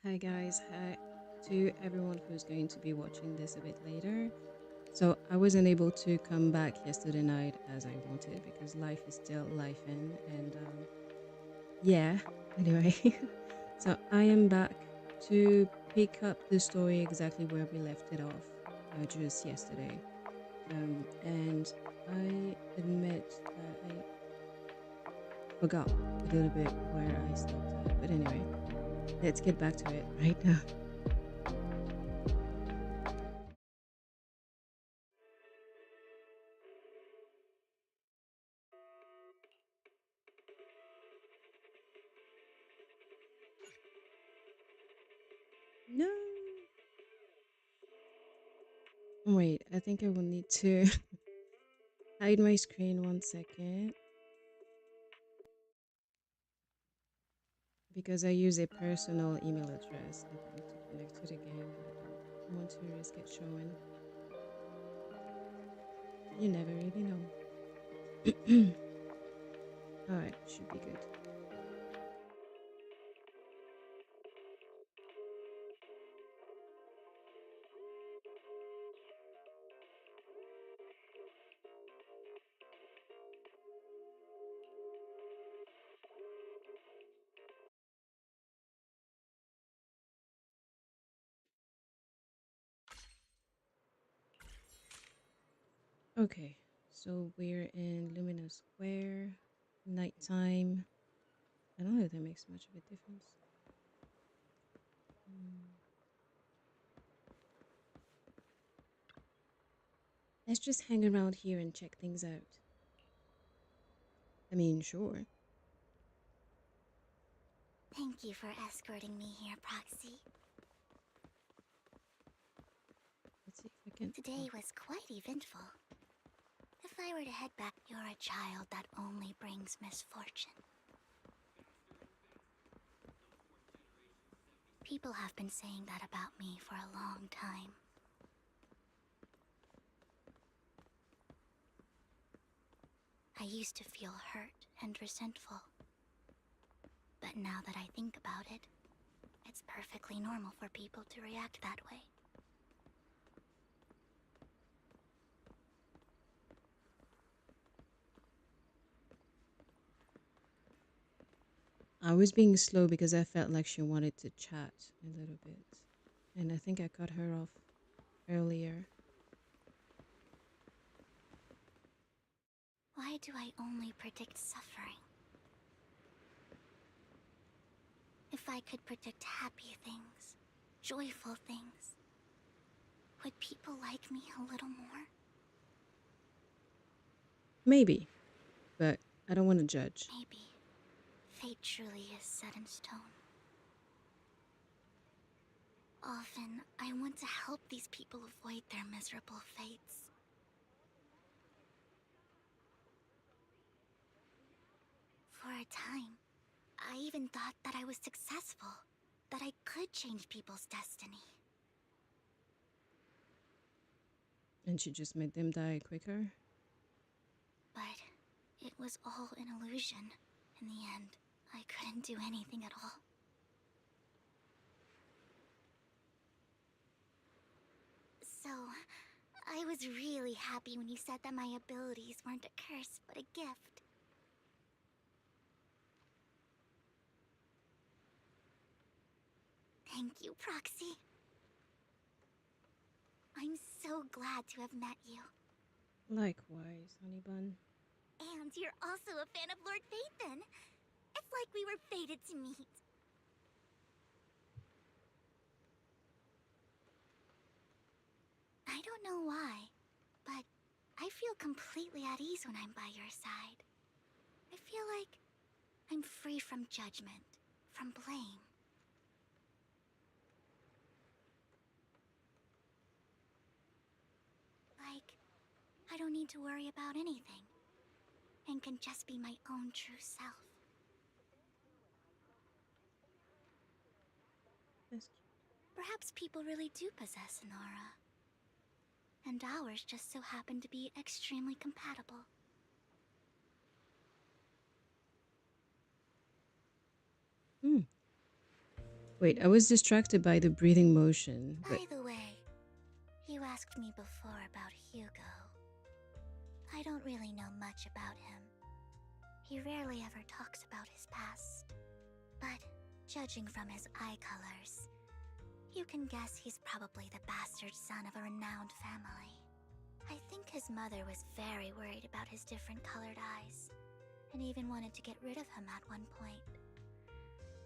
Hi guys, hi to everyone who's going to be watching this a bit later. So I wasn't able to come back yesterday night as I wanted because life is still life and yeah. Anyway, so I am back to pick up the story exactly where we left it off just yesterday. And I admit that I forgot a little bit where I stopped at. But anyway, let's get back to it right now. No. Wait, I think I will need to hide my screen 1 second because I use a personal email address, I think, to connect to the game, and I don't want to risk it showing. You never really know. Alright, should be good. Okay, so we're in Lumina Square, nighttime. I don't know if that makes much of a difference. Mm, let's just hang around here and check things out. I mean, sure. Thank you for escorting me here, Proxy. Let's see if I can. Oh, Today was quite eventful. If I were to head back, you're a child that only brings misfortune. People have been saying that about me for a long time. I used to feel hurt and resentful. But now that I think about it, it's perfectly normal for people to react that way. I was being slow because I felt like she wanted to chat a little bit. And I think I cut her off earlier. Why do I only predict suffering? If I could predict happy things, joyful things, would people like me a little more? Maybe, but I don't want to judge. Maybe fate truly is set in stone. Often, I want to help these people avoid their miserable fates. For a time, I even thought that I was successful, that I could change people's destiny. And she just made them die quicker. But it was all an illusion. In the end, I couldn't do anything at all. So, I was really happy when you said that my abilities weren't a curse, but a gift. Thank you, Proxy. I'm so glad to have met you. Likewise, honey bun. And you're also a fan of Lord Phaethon. It's like we were fated to meet. I don't know why, but I feel completely at ease when I'm by your side. I feel like I'm free from judgment, from blame. Like, I don't need to worry about anything, and can just be my own true self. That's cute. Perhaps people really do possess an aura, and ours just so happen to be extremely compatible. Hmm. Wait, I was distracted by the breathing motion, but By the way, you asked me before about Hugo. I don't really know much about him. He rarely ever talks about his past. But judging from his eye colors, you can guess he's probably the bastard son of a renowned family. I think his mother was very worried about his different colored eyes, and even wanted to get rid of him at one point.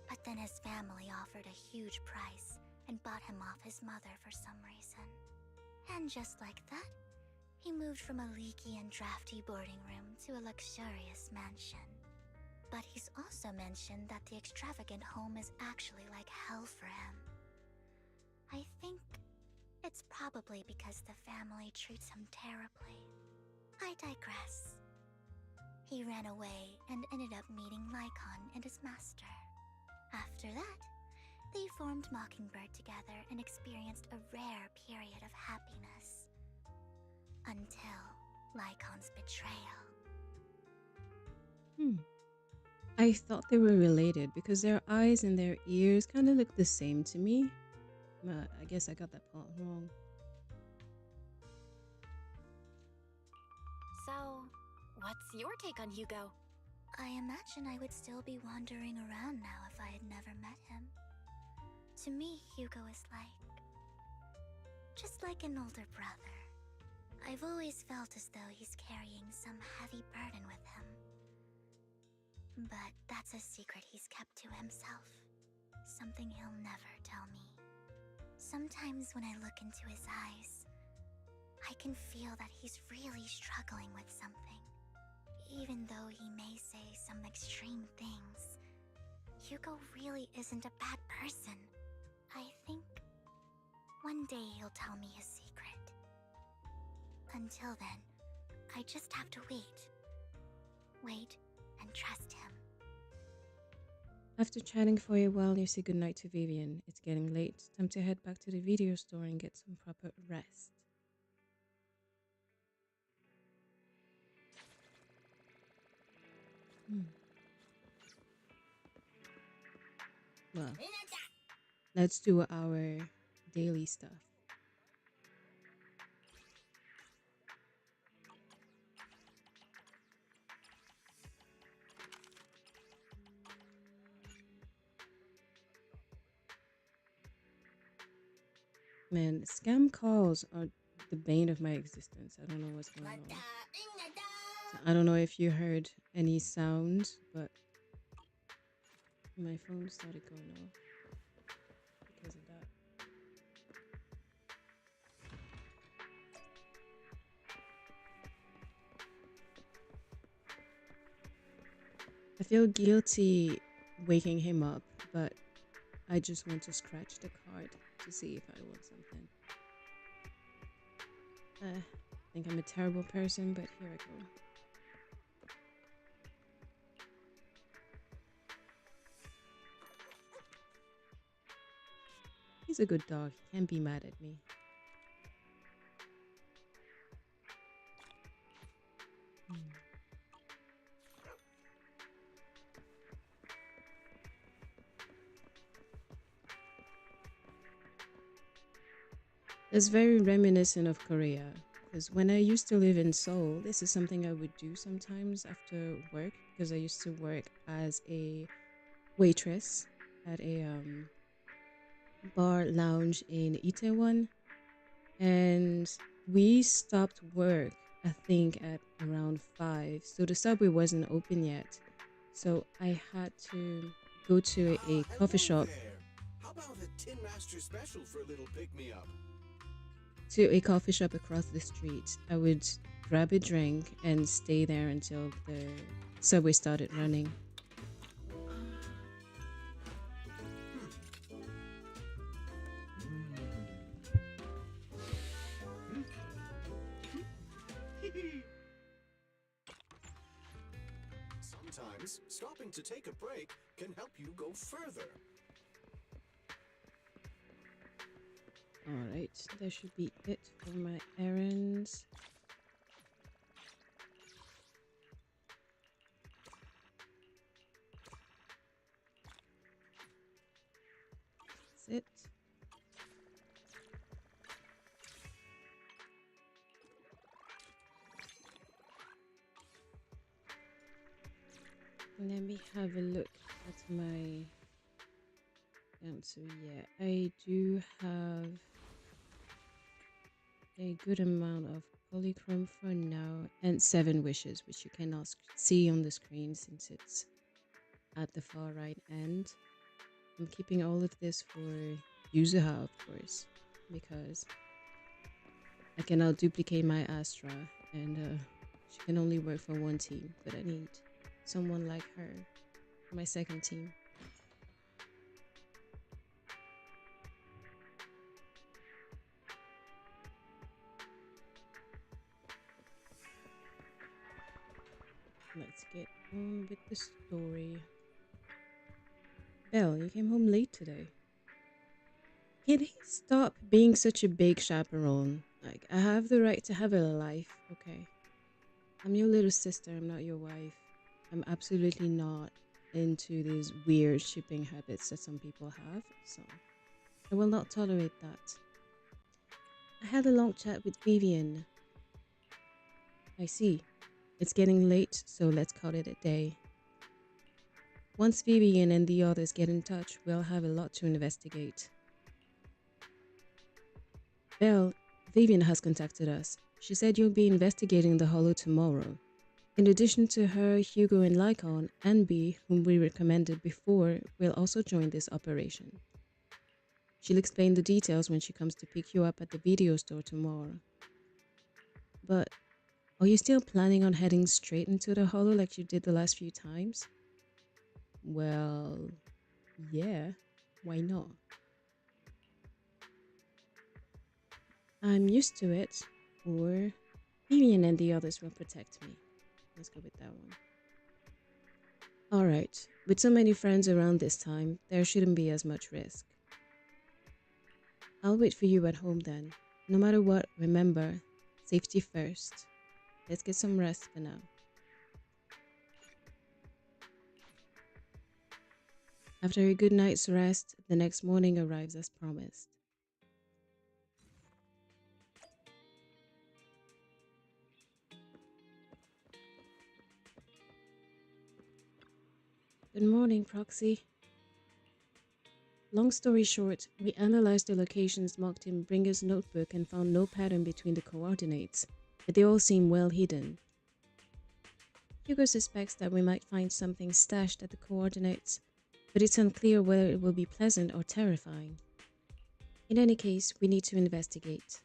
But then his family offered a huge price and bought him off his mother for some reason. And just like that, he moved from a leaky and drafty boarding room to a luxurious mansion. But he's also mentioned that the extravagant home is actually like hell for him. I think it's probably because the family treats him terribly. I digress. He ran away and ended up meeting Lycon and his master. After that, they formed Mockingbird together and experienced a rare period of happiness. Until Lycon's betrayal. hmm. I thought they were related because their eyes and their ears kind of look the same to me. But I guess I got that plot wrong. So, what's your take on Hugo? I imagine I would still be wandering around now if I had never met him. To me, Hugo is just like an older brother. I've always felt as though he's carrying some heavy burden with him. But that's a secret he's kept to himself. Something he'll never tell me. Sometimes when I look into his eyes, I can feel that he's really struggling with something. Even though he may say some extreme things, Hugo really isn't a bad person. I think one day he'll tell me his secret. Until then, I just have to wait. Wait and trust him. After chatting for a while, you say goodnight to Vivian. It's getting late. Time to head back to the video store and get some proper rest. Hmm. Well, let's do our daily stuff. Man, scam calls are the bane of my existence. I don't know what's going on. So I don't know if you heard any sound, but my phone started going off because of that. I feel guilty waking him up, but I just want to scratch the card to see if I want something. I think I'm a terrible person, but here I go. He's a good dog. He can't be mad at me. Hmm. It's very reminiscent of Korea because when I used to live in Seoul, this is something I would do sometimes after work because I used to work as a waitress at a bar lounge in Itaewon, and we stopped work I think at around 5, so the subway wasn't open yet, so I had to go to a coffee Hello shop there. How about a Tin Master special for a little pick-me-up? across the street. I would grab a drink and stay there until the subway started running. Sometimes stopping to take a break can help you go further. Alright, that should be it for my errands. That's it. Let me have a look at my. So yeah, I do have a good amount of polychrome for now and 7 wishes, which you cannot see on the screen since it's at the far right end. I'm keeping all of this for Yuzuha, of course, because I cannot duplicate my Astra, and she can only work for one team, but I need someone like her for my second team. Let's get on with the story. Belle, you came home late today. Can he stop being such a big chaperone? Like, I have the right to have a life, okay? I'm your little sister, I'm not your wife. I'm absolutely not into these weird shipping habits that some people have, so I will not tolerate that. I had a long chat with Vivian. I see. It's getting late, so let's call it a day. Once Vivian and the others get in touch, we'll have a lot to investigate. Belle, Vivian has contacted us. She said you'll be investigating the hollow tomorrow. In addition to her, Hugo and Lycon, and B, whom we recommended before, will also join this operation. She'll explain the details when she comes to pick you up at the video store tomorrow. But are you still planning on heading straight into the hollow like you did the last few times? Well, yeah, why not? I'm used to it, or Vivian and the others will protect me. Let's go with that one. Alright, with so many friends around this time, there shouldn't be as much risk. I'll wait for you at home then. No matter what, remember, safety first. Let's get some rest for now. After a good night's rest, the next morning arrives as promised. Good morning, Proxy. Long story short, we analyzed the locations marked in Bringer's notebook and found no pattern between the coordinates, but they all seem well hidden. Hugo suspects that we might find something stashed at the coordinates, but it's unclear whether it will be pleasant or terrifying. In any case, we need to investigate.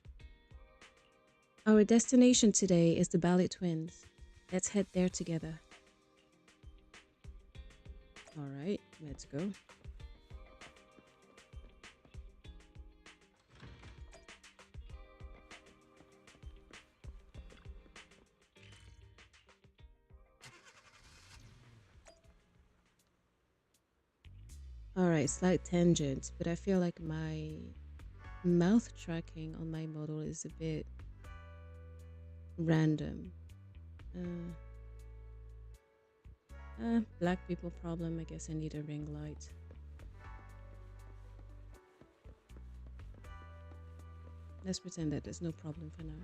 Our destination today is the Ballet Twins. Let's head there together. Alright, let's go. Alright, slight tangent, but I feel like my mouth tracking on my model is a bit random. Black people problem. I guess I need a ring light. Let's pretend that there's no problem for now.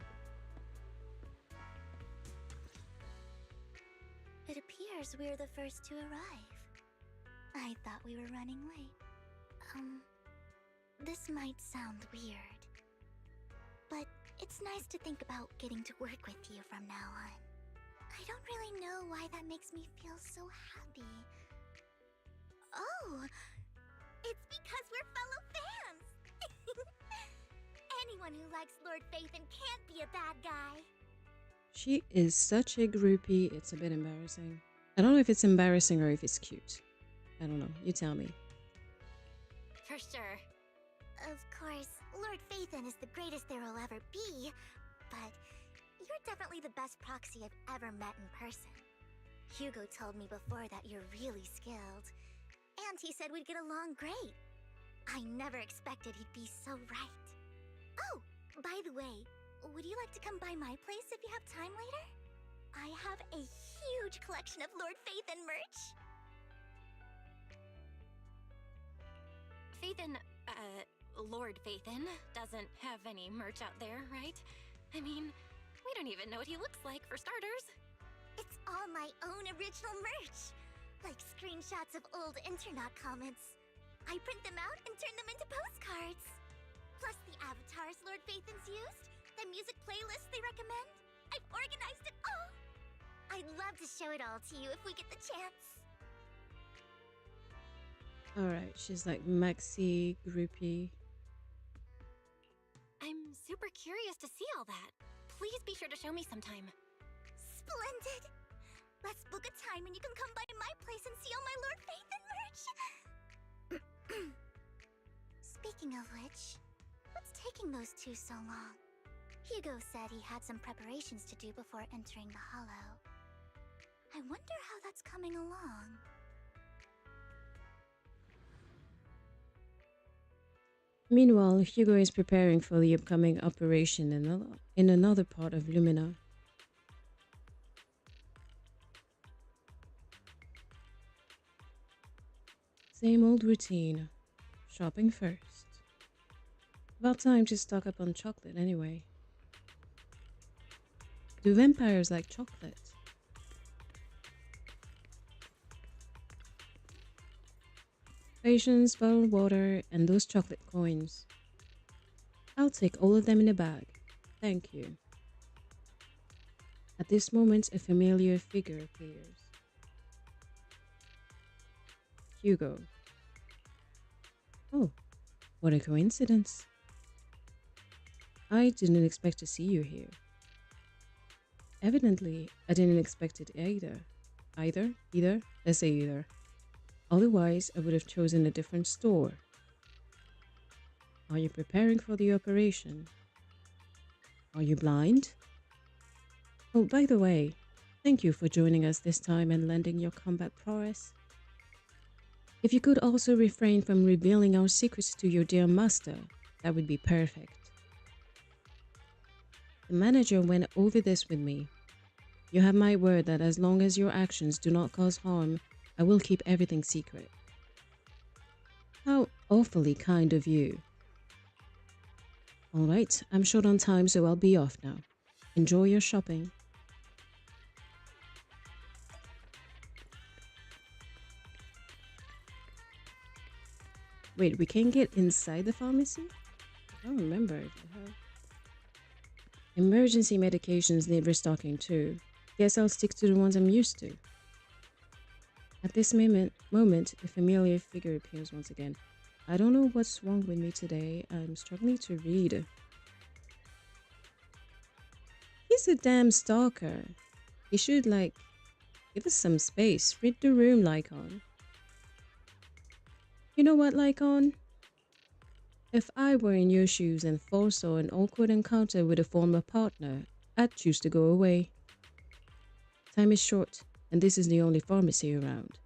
It appears we're the first to arrive. I thought we were running late. This might sound weird, but it's nice to think about getting to work with you from now on. I don't really know why that makes me feel so happy. Oh, it's because we're fellow fans! Anyone who likes Lord Phaethon can't be a bad guy. She is such a groupie, it's a bit embarrassing. I don't know if it's embarrassing or if it's cute. I don't know, you tell me. For sure. Of course, Lord Phaethon is the greatest there will ever be, but you're definitely the best proxy I've ever met in person. Hugo told me before that you're really skilled, and he said we'd get along great. I never expected he'd be so right. Oh, by the way, would you like to come by my place if you have time later? I have a huge collection of Lord Phaethon merch. Phaethon, Lord Phaethon doesn't have any merch out there, right? I mean, we don't even know what he looks like, for starters. It's all my own original merch, like screenshots of old internet comments. I print them out and turn them into postcards. Plus the avatars Lord Phaethon's used, the music playlists they recommend. I've organized it all. I'd love to show it all to you if we get the chance. Alright, she's like maxi groupie. I'm super curious to see all that. Please be sure to show me sometime. Splendid! Let's book a time and you can come by my place and see all my Lord Phaethon merch! Speaking of which, what's taking those two so long? Hugo said he had some preparations to do before entering the Hollow. I wonder how that's coming along. Meanwhile, Hugo is preparing for the upcoming operation in another part of Lumina. Same old routine. Shopping first. About time to stock up on chocolate anyway. Do vampires like chocolate? Patience, bottled water, and those chocolate coins. I'll take all of them in a bag. Thank you. At this moment, a familiar figure appears. Hugo. Oh, what a coincidence. I didn't expect to see you here. Evidently, I didn't expect it either. Either? Let's say either. Otherwise, I would have chosen a different store. Are you preparing for the operation? Are you blind? Oh, by the way, thank you for joining us this time and lending your combat prowess. If you could also refrain from revealing our secrets to your dear master, that would be perfect. The manager went over this with me. You have my word that as long as your actions do not cause harm, I will keep everything secret. How awfully kind of you. Alright, I'm short on time, so I'll be off now. Enjoy your shopping. Wait, we can get inside the pharmacy? I don't remember if I have. Emergency medications need restocking too. Guess I'll stick to the ones I'm used to. At this moment, a familiar figure appears once again. I don't know what's wrong with me today. I'm struggling to read. He's a damn stalker. He should, like, give us some space. Read the room, Lycon. You know what, Lycon? If I were in your shoes and foresaw an awkward encounter with a former partner, I'd choose to go away. Time is short, and this is the only pharmacy around.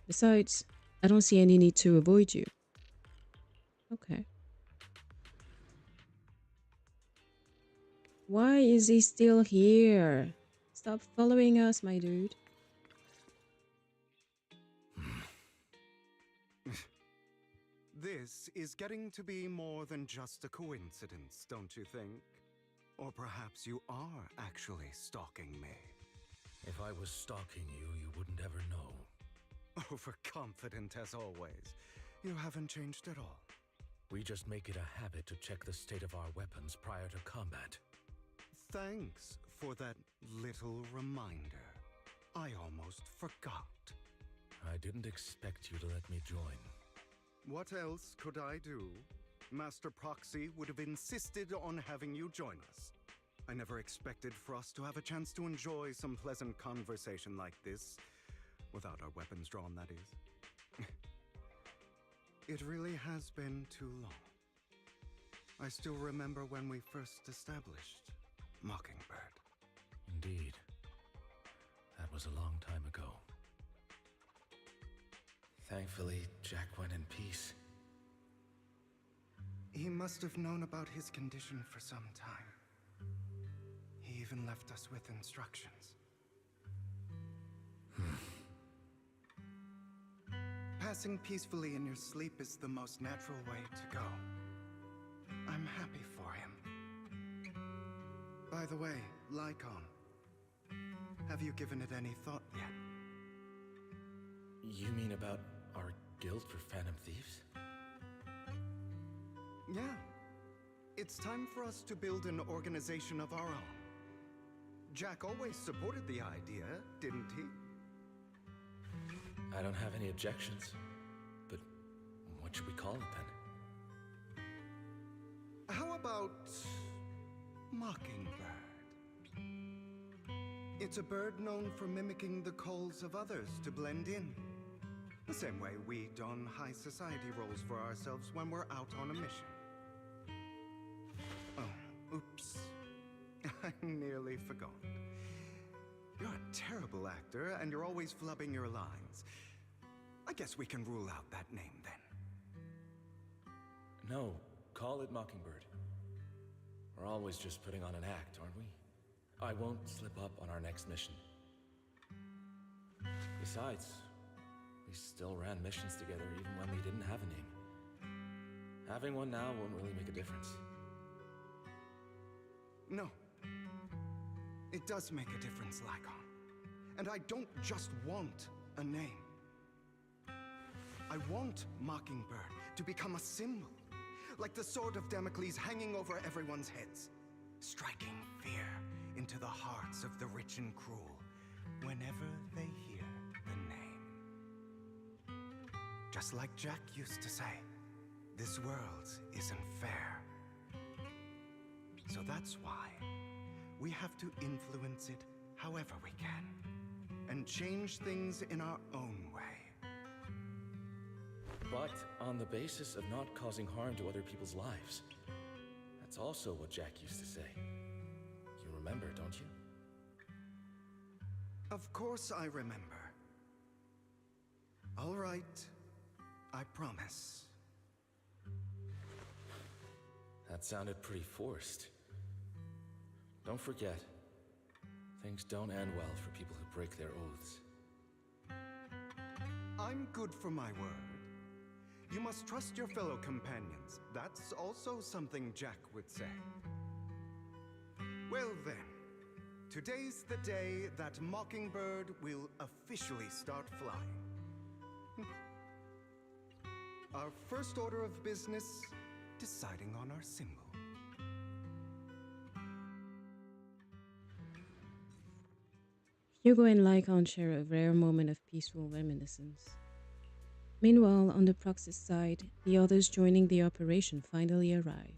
Besides, I don't see any need to avoid you. Okay. Why is he still here? Stop following us, my dude. This is getting to be more than just a coincidence, don't you think? Or perhaps you are actually stalking me. If I was stalking you, you wouldn't ever know. Overconfident as always. You haven't changed at all. We just make it a habit to check the state of our weapons prior to combat. Thanks for that little reminder. I almost forgot. I didn't expect you to let me join. What else could I do? Master Proxy would have insisted on having you join us. I never expected for us to have a chance to enjoy some pleasant conversation like this. Without our weapons drawn, that is. It really has been too long. I still remember when we first established Mockingbird. Indeed. That was a long time ago. Thankfully, Jack went in peace. He must have known about his condition for some time. He even left us with instructions. passing peacefully in your sleep is the most natural way to go. I'm happy for him. By the way, Lycon, have you given it any thought yet? You mean about our guild for Phantom Thieves? Yeah. It's time for us to build an organization of our own. Jack always supported the idea, didn't he? I don't have any objections. But what should we call it then? How about Mockingbird? It's a bird known for mimicking the calls of others to blend in. The same way we don high society roles for ourselves when we're out on a mission. Oh, oops. I nearly forgot. You're a terrible actor, and you're always flubbing your lines. I guess we can rule out that name, then. No, call it Mockingbird. We're always just putting on an act, aren't we? I won't slip up on our next mission. Besides, we still ran missions together even when we didn't have a name. Having one now won't really make a difference. No. It does make a difference, Lycon. And I don't just want a name. I want Mockingbird to become a symbol, like the sword of Damocles hanging over everyone's heads, striking fear into the hearts of the rich and cruel whenever they hear the name. Just like Jack used to say, this world isn't fair. So that's why we have to influence it however we can, and change things in our own way. But on the basis of not causing harm to other people's lives. That's also what Jack used to say. You remember, don't you? Of course I remember. All right, I promise. That sounded pretty forced. Don't forget, things don't end well for people who break their oaths. I'm good for my word. You must trust your fellow companions. That's also something Jack would say. Well then, today's the day that Mockingbird will officially start flying. Our first order of business, deciding on our symbol. Hugo and Lycon share a rare moment of peaceful reminiscence. Meanwhile, on the Proxys side, the others joining the operation finally arrive.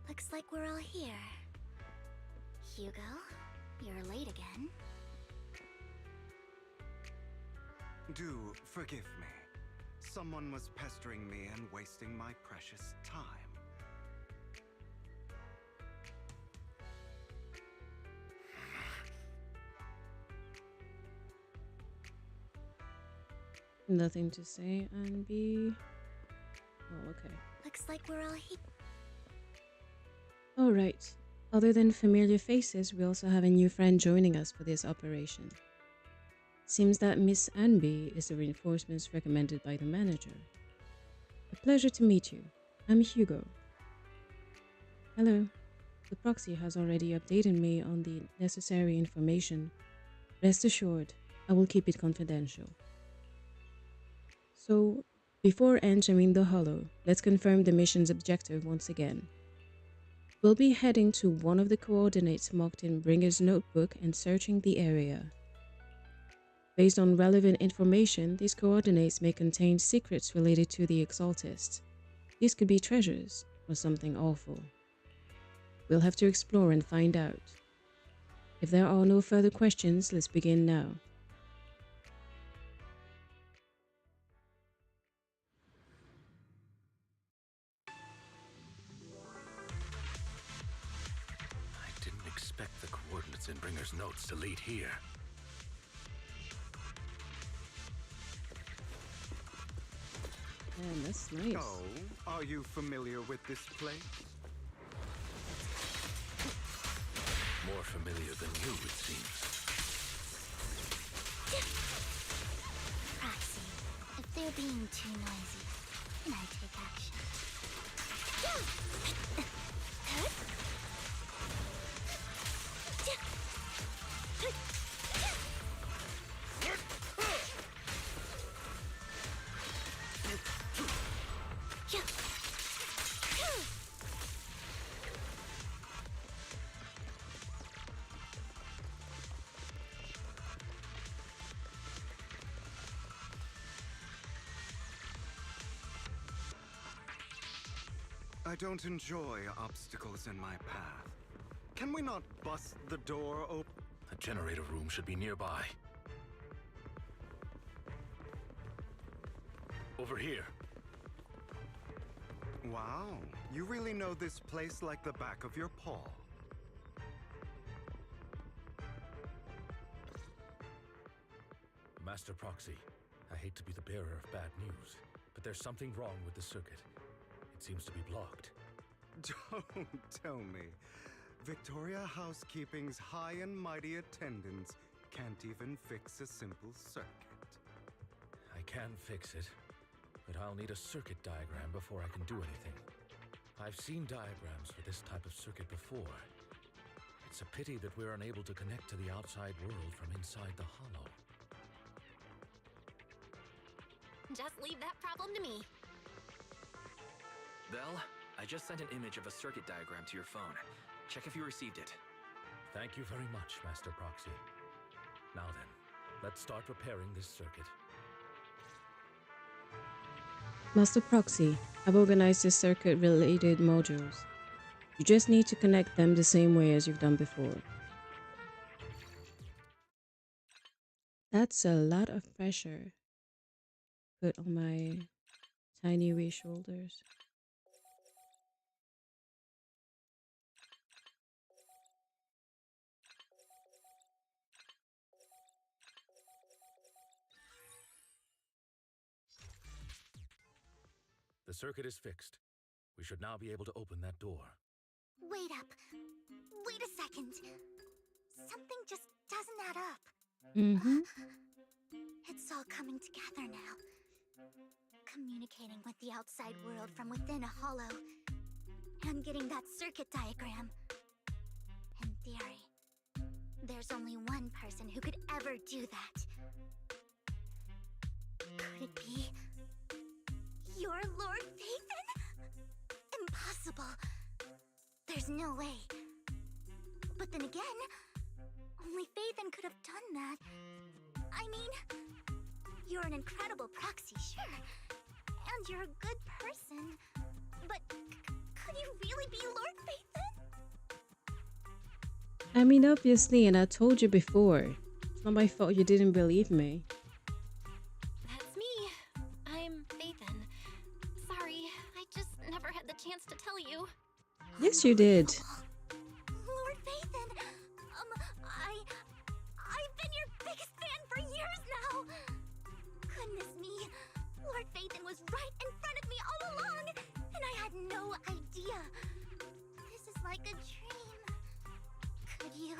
Looks like we're all here. Hugo, you're late again. Do forgive me. Someone was pestering me and wasting my precious time. Nothing to say, and B. Oh, okay. Looks like we're all here. Alright. Other than familiar faces, we also have a new friend joining us for this operation. Seems that Miss Anby is the reinforcements recommended by the manager. A pleasure to meet you. I'm Hugo. Hello. The proxy has already updated me on the necessary information. Rest assured, I will keep it confidential. So, before entering the Hollow, let's confirm the mission's objective once again. We'll be heading to one of the coordinates marked in Bringer's notebook and searching the area. Based on relevant information, these coordinates may contain secrets related to the Exaltist. These could be treasures or something awful. We'll have to explore and find out. If there are no further questions, let's begin now. I didn't expect the coordinates in Bringer's notes to lead here. Man, that's nice. Oh, are you familiar with this place? More familiar than you, it seems. Proxy, if they're being too noisy, can I take action? I don't enjoy obstacles in my path. Can we not bust the door open? The generator room should be nearby. Over here. Wow, you really know this place like the back of your paw. Master Proxy, I hate to be the bearer of bad news, but there's something wrong with the circuit. It seems to be blocked. Don't tell me. Victoria Housekeeping's high and mighty attendants can't even fix a simple circuit. I can fix it, but I'll need a circuit diagram before I can do anything. I've seen diagrams for this type of circuit before. It's a pity that we're unable to connect to the outside world from inside the hollow. Just leave that problem to me. Vel, I just sent an image of a circuit diagram to your phone. Check if you received it. Thank you very much, Master Proxy. Now then, let's start repairing this circuit. Master Proxy, I've organized the circuit-related modules. You just need to connect them the same way as you've done before. That's a lot of pressure put on my tiny wee shoulders. The circuit is fixed. We should now be able to open that door. Wait up. Wait a second. Something just doesn't add up. Mm-hmm. It's all coming together now. Communicating with the outside world from within a hollow. And getting that circuit diagram. In theory, there's only one person who could ever do that. Could it be your Lord Phaethon? Impossible. There's no way. But then again, only Phaethon could have done that. I mean, you're an incredible proxy, sure. And you're a good person. But could you really be Lord Phaethon? I mean, obviously, and I told you before. It's not my fault you didn't believe me. That's me. I'm Phaethon. Sorry, I just never had the chance to tell you. Yes, you did. Lord Phaethon, I've been your biggest fan for years now. Goodness me, Lord Phaethon was right in front of me all along, and I had no idea. This is like a dream. Could you,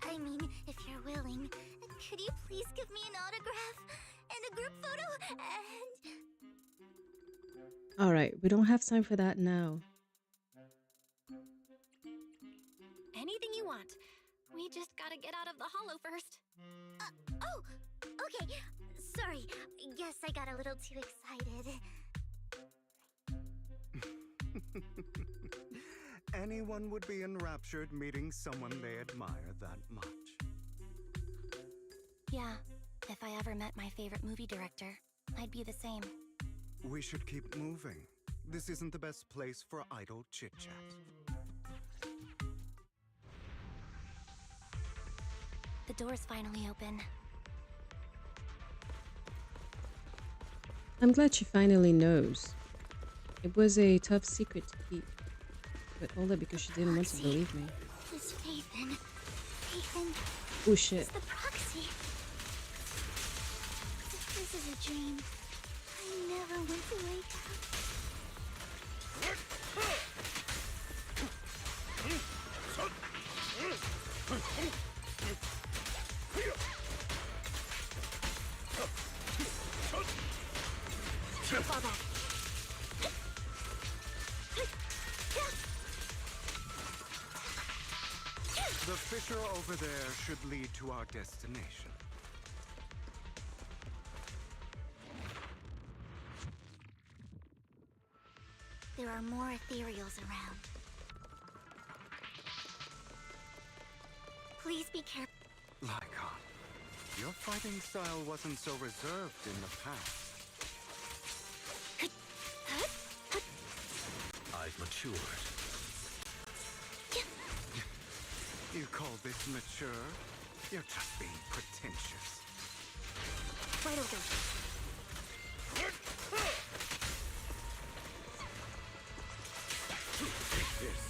I mean, if you're willing, could you please give me an autograph and a group photo and... Alright, we don't have time for that now. Anything you want. We just gotta get out of the hollow first. Oh, okay. Sorry. Guess I got a little too excited. Anyone would be enraptured meeting someone they admire that much. Yeah, if I ever met my favorite movie director, I'd be the same. We should keep moving. This isn't the best place for idle chit-chat. The door's finally open. I'm glad she finally knows. It was a tough secret to keep. But all that because she didn't want to believe me. This Phaethon. Phaethon Oh is shit. the proxy. If this is a dream, I never never went to lay down. Fall back. The fissure over there should lead to our destination. There are more ethereals around. Please be careful. Lycon, your fighting style wasn't so reserved in the past. I've matured. You call this mature? You're just being pretentious. Right over. Take this.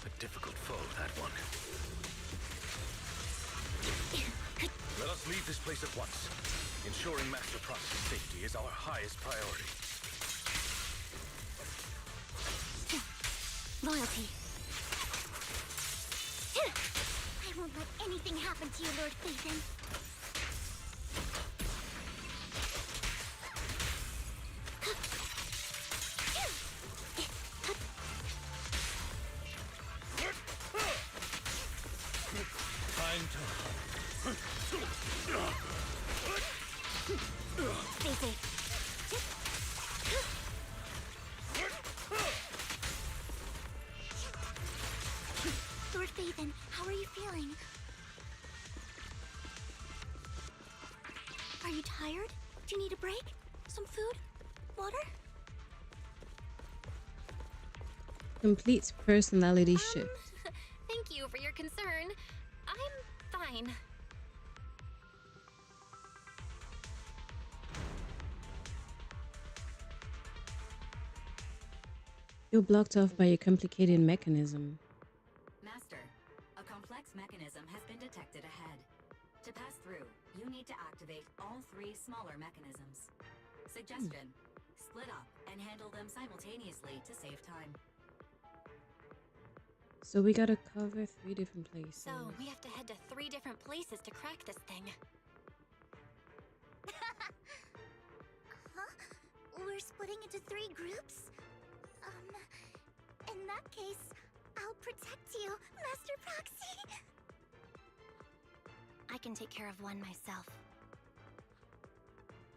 A difficult foe, that one. Let us leave this place at once. Ensuring Master Proxy's safety is our highest priority. Loyalty. I won't let anything happen to you, Lord Phaethon. Time to... Stay safe. Lord Phaethon, how are you feeling? Are you tired? Do you need a break? Some food? Water? Complete personality shift. Thank you for your concern. I'm fine. You're blocked off by a complicated mechanism. Master, a complex mechanism has been detected ahead. To pass through, you need to activate all 3 smaller mechanisms. Suggestion, split up and handle them simultaneously to save time. So we gotta cover 3 different places. So we have to head to 3 different places to crack this thing. Huh? We're splitting into 3 groups? In that case, I'll protect you, Master Proxy. I can take care of one myself.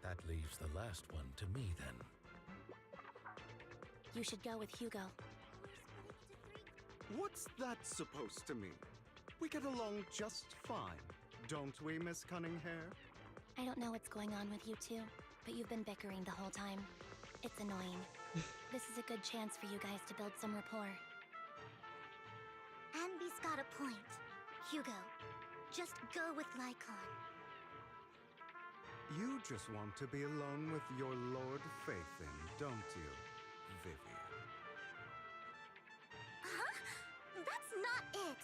That leaves the last one to me, then. You should go with Hugo. What's that supposed to mean? We get along just fine, don't we, Miss Cunninghair? I don't know what's going on with you two, but you've been bickering the whole time. It's annoying. This is a good chance for you guys to build some rapport. Anby's got a point. Hugo, just go with Lycon. You just want to be alone with your Lord Phaethon, don't you, Vivian? Huh? That's not it!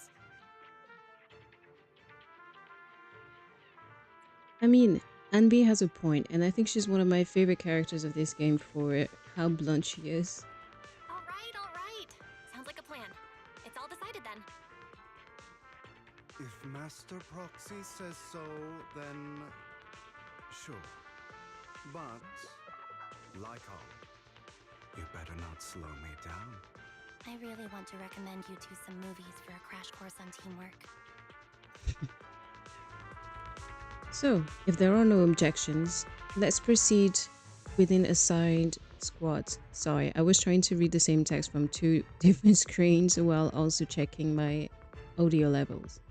I mean, Anby has a point, and I think she's one of my favorite characters of this game for how blunt she is. All right. Sounds like a plan. It's all decided then. If Master Proxy says so, then sure. But, Lycon, you better not slow me down. I really want to recommend you two some movies for a crash course on teamwork. So, if there are no objections, let's proceed within assigned squads. Sorry, I was trying to read the same text from 2 different screens while also checking my audio levels.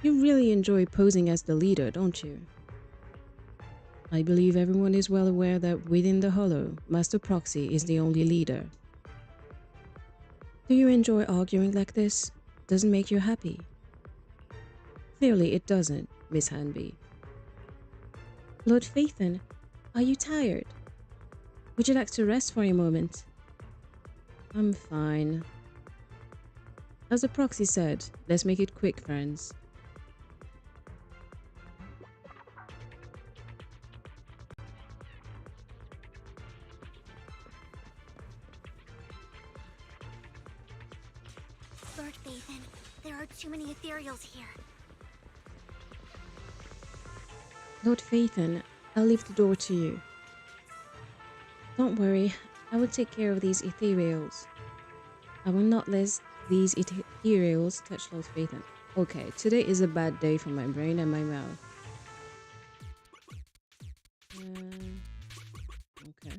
You really enjoy posing as the leader, don't you? I believe everyone is well aware that within the Hollow, Master Proxy is the only leader. Do you enjoy arguing like this? Does it make you happy? Clearly it doesn't, Miss Hanby. Lord Phaethon, are you tired? Would you like to rest for a moment? I'm fine. As the proxy said, let's make it quick, friends. Lord Bathan, there are too many ethereals here. Lord Phaethon, I'll leave the door to you. Don't worry, I will take care of these ethereals. I will not let these ethereals touch Lord Phaethon. Okay, today is a bad day for my brain and my mouth. Okay.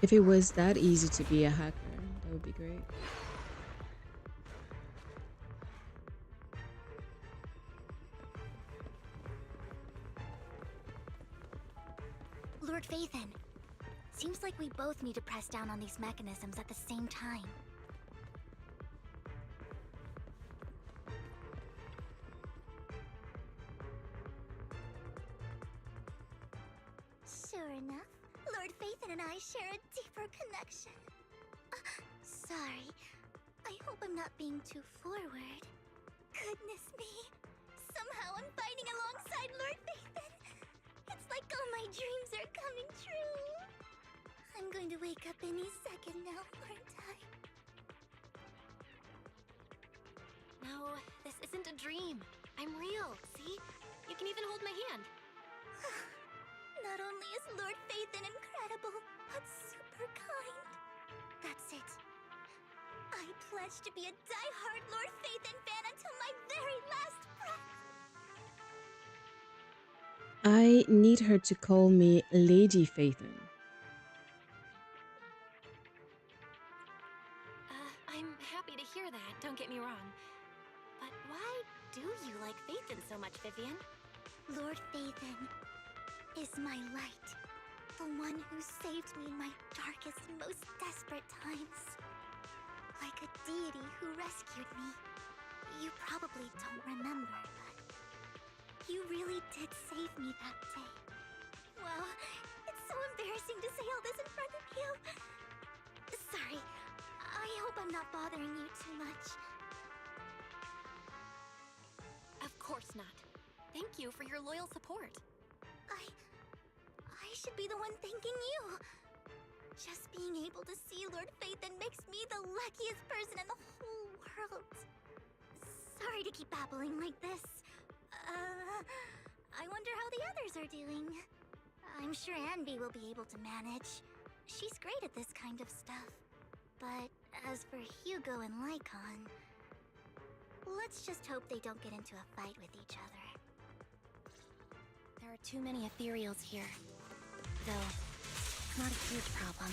If it was that easy to be a hacker, that would be great. Lord Phaethon, seems like we both need to press down on these mechanisms at the same time. Sure enough, Lord Phaethon and I share a deeper connection. Sorry, I hope I'm not being too forward. Goodness me, somehow I'm fighting alongside Lord Phaethon. It's like all my dreams are coming true. I'm going to wake up any second now, aren't I? No, this isn't a dream. I'm real, see? You can even hold my hand. Not only is Lord Phaethon incredible, but super kind. That's it. I pledge to be a die-hard Lord Phaethon fan until my very last breath. I need her to call me Lady Phaethon. I'm happy to hear that, don't get me wrong. But why do you like Phaethon so much, Vivian? Lord Phaethon is my light. The one who saved me in my darkest, most desperate times. Like a deity who rescued me. You probably don't remember, but you really did save me that day. Wow, it's so embarrassing to say all this in front of you. Sorry, I hope I'm not bothering you too much. Of course not. Thank you for your loyal support. I should be the one thanking you. Just being able to see Lord Phaethon makes me the luckiest person in the whole world. Sorry to keep babbling like this. I wonder how the others are doing. I'm sure Anby will be able to manage. She's great at this kind of stuff. But as for Hugo and Lycon, let's just hope they don't get into a fight with each other. There are too many ethereals here. Though, it's not a huge problem.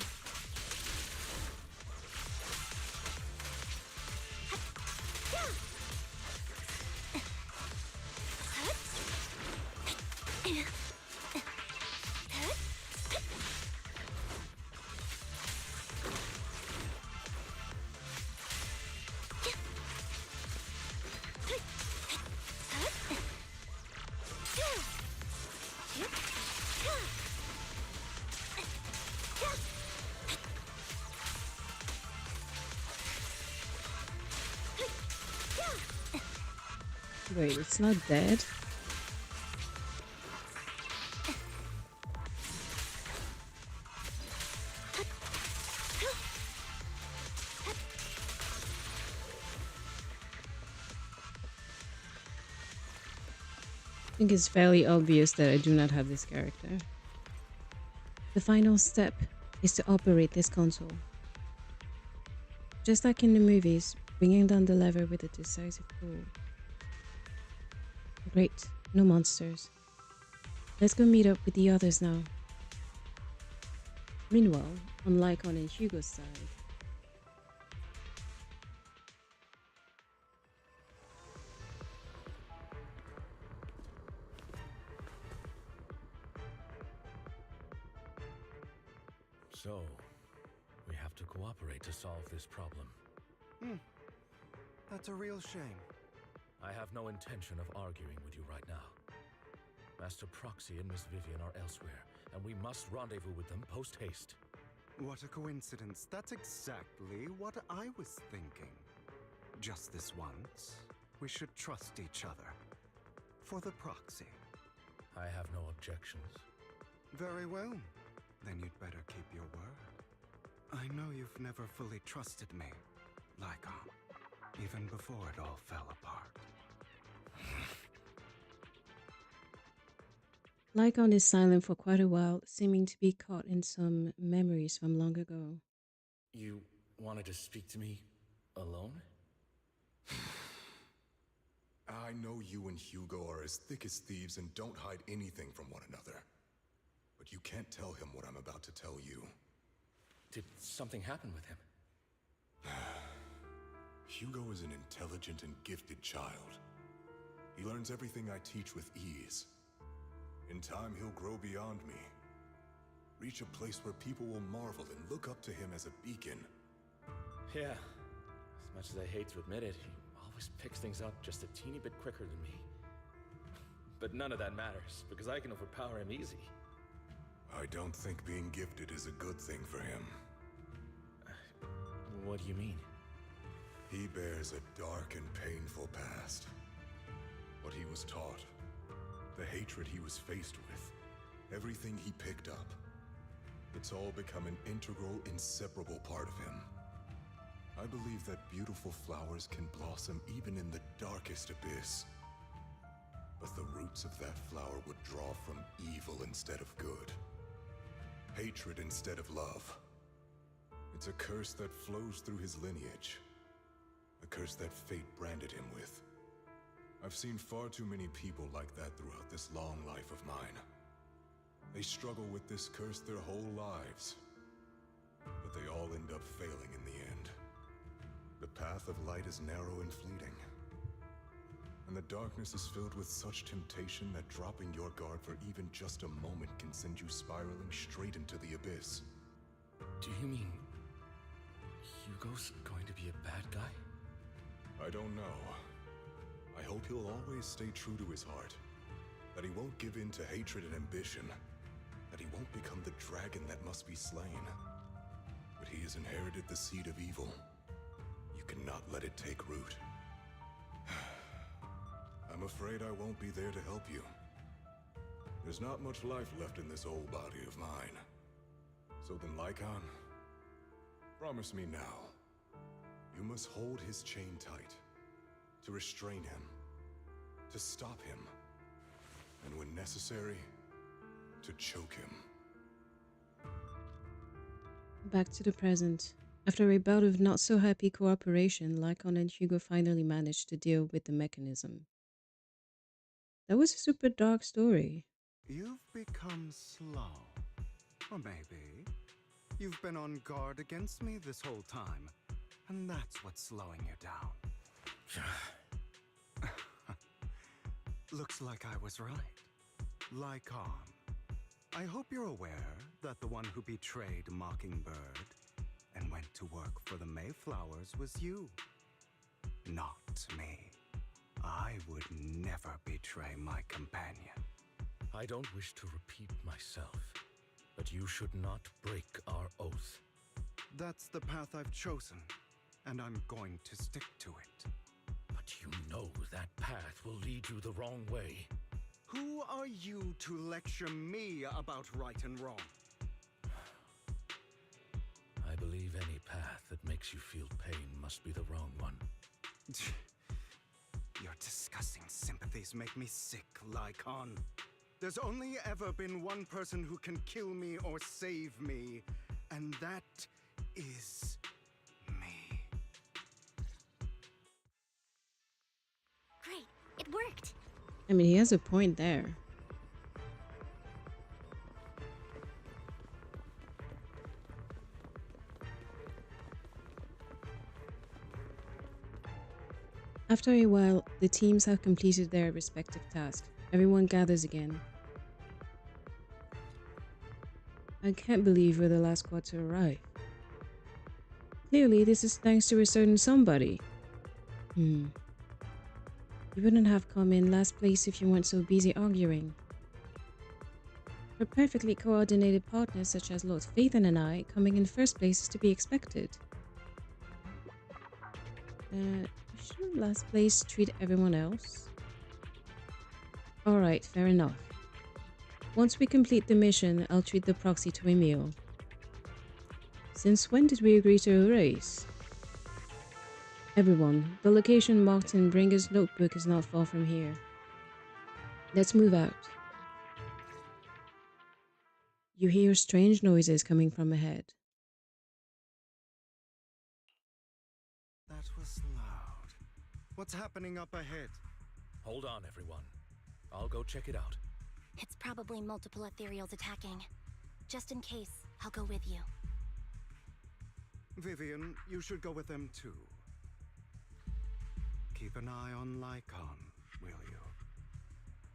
Wait, it's not dead? I think it's fairly obvious that I do not have this character. The final step is to operate this console. Just like in the movies, bringing down the lever with a decisive pull. Great, no monsters. Let's go meet up with the others now. Meanwhile, on Lycon and Hugo's side, So, we have to cooperate to solve this problem. That's a real shame. I have no intention of arguing with you right now. Master Proxy and Miss Vivian are elsewhere, and we must rendezvous with them post-haste. What a coincidence. That's exactly what I was thinking. Just this once, we should trust each other. For the proxy. I have no objections. Very well. Then you'd better keep your word. I know you've never fully trusted me, Lycon, even before it all fell apart. Lycon is silent for quite a while, seeming to be caught in some memories from long ago. You wanted to speak to me alone? I know you and Hugo are as thick as thieves and don't hide anything from one another. But you can't tell him what I'm about to tell you. Did something happen with him? Hugo is an intelligent and gifted child. He learns everything I teach with ease. In time, he'll grow beyond me. Reach a place where people will marvel and look up to him as a beacon. Yeah. As much as I hate to admit it, he always picks things up just a teeny bit quicker than me. But none of that matters, because I can overpower him easy. I don't think being gifted is a good thing for him. What do you mean? He bears a dark and painful past. What he was taught, the hatred he was faced with, everything he picked up. It's all become an integral, inseparable part of him. I believe that beautiful flowers can blossom even in the darkest abyss. But the roots of that flower would draw from evil instead of good. Hatred instead of love. It's a curse that flows through his lineage. A curse that fate branded him with. I've seen far too many people like that throughout this long life of mine. They struggle with this curse their whole lives. But they all end up failing in the end. The path of light is narrow and fleeting. And the darkness is filled with such temptation that dropping your guard for even just a moment can send you spiraling straight into the abyss. Do you mean Hugo's going to be a bad guy? I don't know. I hope he'll always stay true to his heart. That he won't give in to hatred and ambition. That he won't become the dragon that must be slain. But he has inherited the seed of evil. You cannot let it take root. I'm afraid I won't be there to help you. There's not much life left in this old body of mine. So then, Lycon, promise me now. You must hold his chain tight. To restrain him. To stop him. And when necessary, to choke him. Back to the present. After a bout of not-so-happy cooperation, Lycon and Hugo finally managed to deal with the mechanism. That was a super dark story. You've become slow. Or maybe you've been on guard against me this whole time, and that's what's slowing you down. Looks like I was right. Lycon, I hope you're aware that the one who betrayed Mockingbird and went to work for the Mayflowers was you, not me. I would never betray my companion. I don't wish to repeat myself, but you should not break our oath. That's the path I've chosen, and I'm going to stick to it. But you know that path will lead you the wrong way. Who are you to lecture me about right and wrong? I believe any path that makes you feel pain must be the wrong one. Your disgusting sympathies make me sick, Lycon. There's only ever been one person who can kill me or save me, and that is me. Great, it worked! I mean, he has a point there. After a while, the teams have completed their respective tasks. Everyone gathers again. I can't believe we're the last squad to arrive. Clearly, this is thanks to a certain somebody. Hmm. You wouldn't have come in last place if you weren't so busy arguing. For perfectly coordinated partners such as Lord Phaethon and I, coming in first place is to be expected. Shouldn't last place treat everyone else? Alright, fair enough. Once we complete the mission, I'll treat the proxy to a meal. Since when did we agree to a race? Everyone, the location marked in Bringer's notebook is not far from here. Let's move out. You hear strange noises coming from ahead. That was loud. What's happening up ahead? Hold on, everyone. I'll go check it out. It's probably multiple ethereals attacking. Just in case, I'll go with you. Vivian, you should go with them too. Keep an eye on Lycon, will you?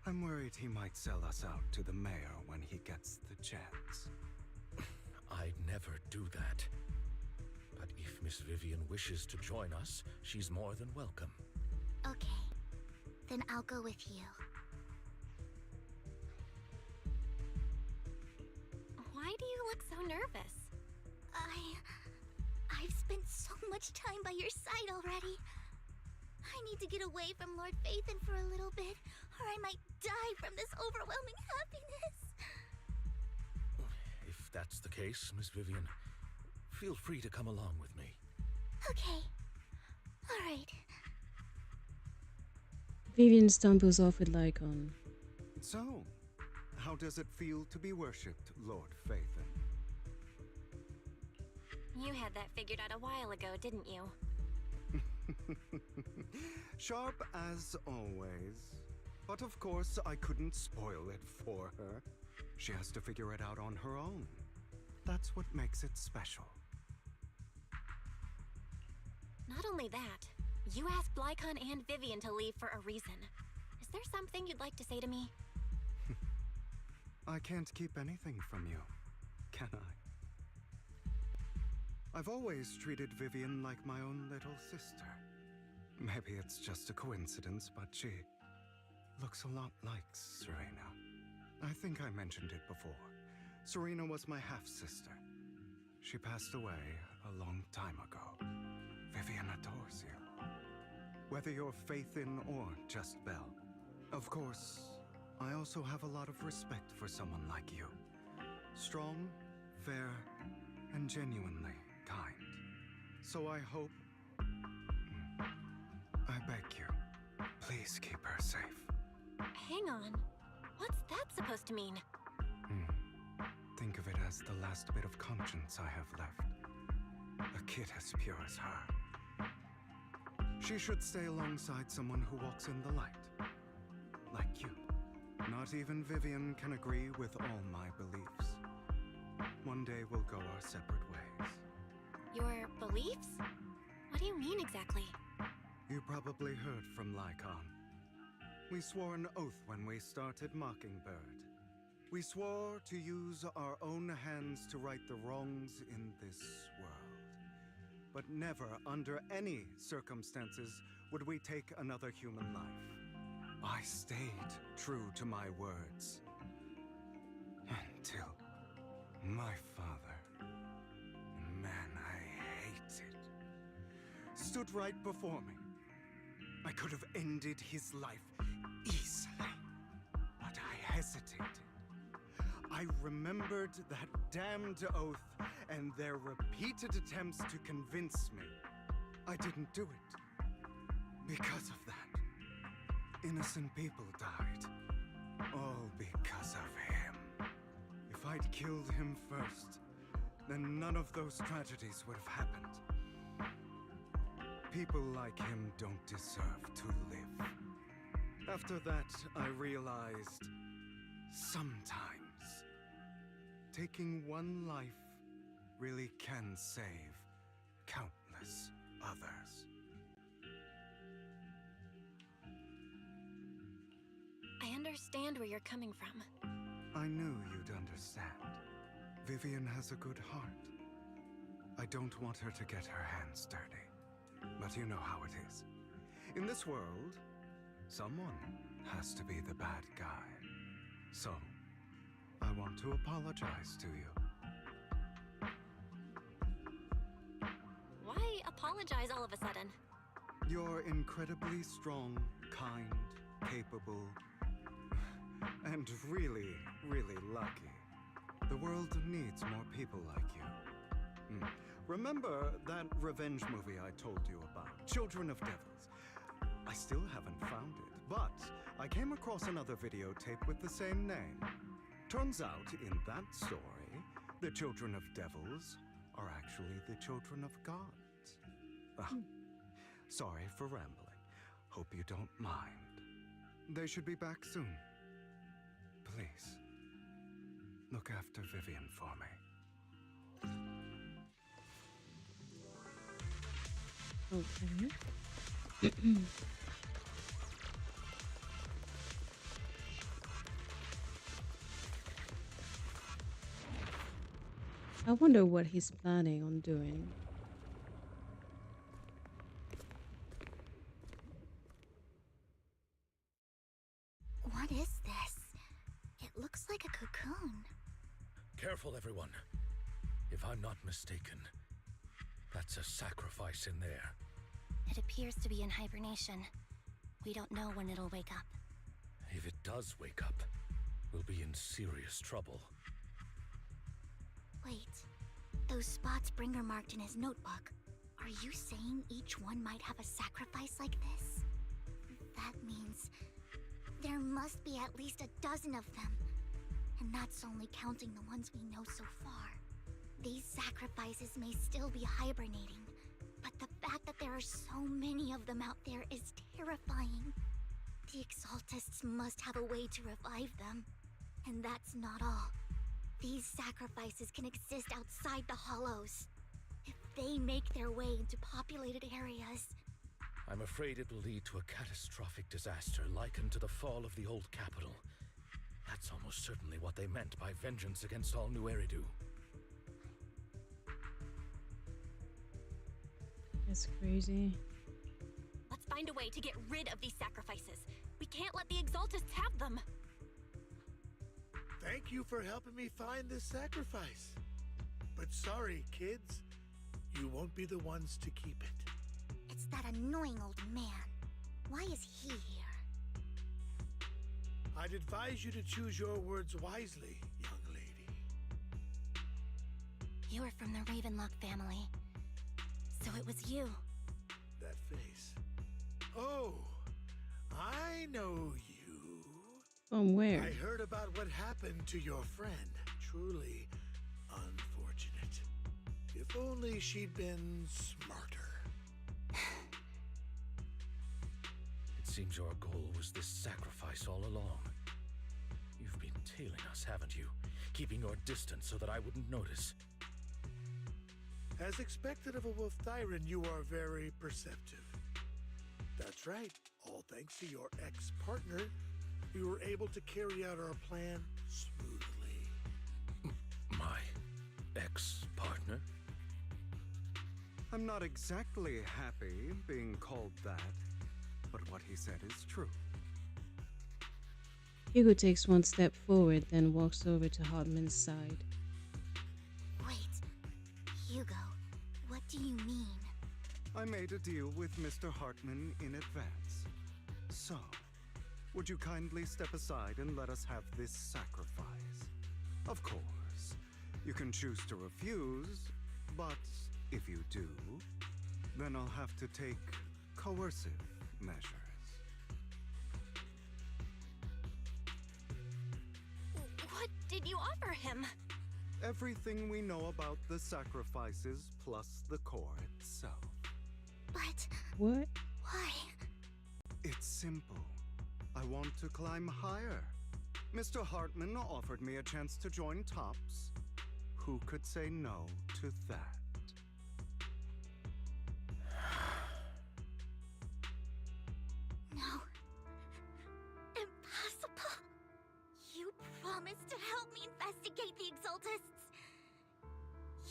I'm worried he might sell us out to the mayor when he gets the chance. I'd never do that. But if Miss Vivian wishes to join us, she's more than welcome. Okay, then I'll go with you. Why do you look so nervous? I've spent so much time by your side already. I need to get away from Lord Phaethon for a little bit, or I might die from this overwhelming happiness. If that's the case, Miss Vivian, feel free to come along with me. Okay. All right. Vivian stumbles off with Lycon. So, how does it feel to be worshipped, Lord Phaethon? You had that figured out a while ago, didn't you? Sharp as always. But of course, I couldn't spoil it for her. She has to figure it out on her own. That's what makes it special. Not only that, you asked Lycon and Vivian to leave for a reason. Is there something you'd like to say to me? I can't keep anything from you, can I? I've always treated Vivian like my own little sister. Maybe it's just a coincidence, but she looks a lot like Serena. I think I mentioned it before. Serena was my half-sister. She passed away a long time ago. Vivian adores you. Whether you're Phaethon or just Belle. Of course, I also have a lot of respect for someone like you. Strong, fair, and genuinely kind. So I hope... I beg you, please keep her safe. Hang on. What's that supposed to mean? Think of it as the last bit of conscience I have left. A kid as pure as her. She should stay alongside someone who walks in the light. Like you. Not even Vivian can agree with all my beliefs. One day we'll go our separate ways. Your beliefs? What do you mean exactly? You probably heard from Lycon. We swore an oath when we started Mockingbird. We swore to use our own hands to right the wrongs in this world. But never, under any circumstances, would we take another human life. I stayed true to my words. Until my father, a man I hated, stood right before me. I could have ended his life easily, but I hesitated. I remembered that damned oath and their repeated attempts to convince me. I didn't do it. Because of that, innocent people died. All because of him. If I'd killed him first, then none of those tragedies would have happened. People like him don't deserve to live. After that, I realized sometimes taking one life really can save countless others. I understand where you're coming from. I knew you'd understand. Vivian has a good heart. I don't want her to get her hands dirty. But you know how it is. In this world, someone has to be the bad guy. So, I want to apologize to you. Why apologize all of a sudden? You're incredibly strong, kind, capable, and really, really lucky. The world needs more people like you. Remember that revenge movie I told you about, Children of Devils? I still haven't found it, but I came across another videotape with the same name. Turns out, in that story, the Children of Devils are actually the children of gods. Sorry for rambling. Hope you don't mind. They should be back soon. Please, look after Vivian for me. Okay. I wonder what he's planning on doing. What is this? It looks like a cocoon. Careful, everyone. If I'm not mistaken, that's a sacrifice in there. It appears to be in hibernation. We don't know when it'll wake up. If it does wake up, we'll be in serious trouble. Wait, those spots Bringer marked in his notebook. Are you saying each one might have a sacrifice like this? That means there must be at least a dozen of them. And that's only counting the ones we know so far. These sacrifices may still be hibernating, but the fact that there are so many of them out there is terrifying. The Exaltists must have a way to revive them. And that's not all. These sacrifices can exist outside the Hollows. If they make their way into populated areas... I'm afraid it will lead to a catastrophic disaster likened to the fall of the old capital. That's almost certainly what they meant by vengeance against all New Eridu. That's crazy. Let's find a way to get rid of these sacrifices. We can't let the Exaltists have them. Thank you for helping me find this sacrifice. But sorry, kids. You won't be the ones to keep it. It's that annoying old man. Why is he here? I'd advise you to choose your words wisely, young lady. You are from the Ravenlock family. So it was you. That face. Oh, I know you. From where? I heard about what happened to your friend. Truly unfortunate. If only she'd been smarter. It seems your goal was this sacrifice all along. You've been tailing us, haven't you? Keeping your distance so that I wouldn't notice. As expected of a Wolf Tyrant, you are very perceptive. That's right. All thanks to your ex-partner, we were able to carry out our plan smoothly. My ex-partner? I'm not exactly happy being called that, but what he said is true. Hugo takes one step forward, then walks over to Hartman's side. Wait, Hugo, what do you mean? I made a deal with Mr. Hartman in advance. So, would you kindly step aside and let us have this sacrifice? Of course, you can choose to refuse, but if you do, then I'll have to take coercive measures. What did you offer him? Everything we know about the sacrifices plus the core itself. But What? why? It's simple. I want to climb higher. Mr. Hartman offered me a chance to join Tops. Who could say no to that? No. Impossible. You promised to help me investigate the Exaltists.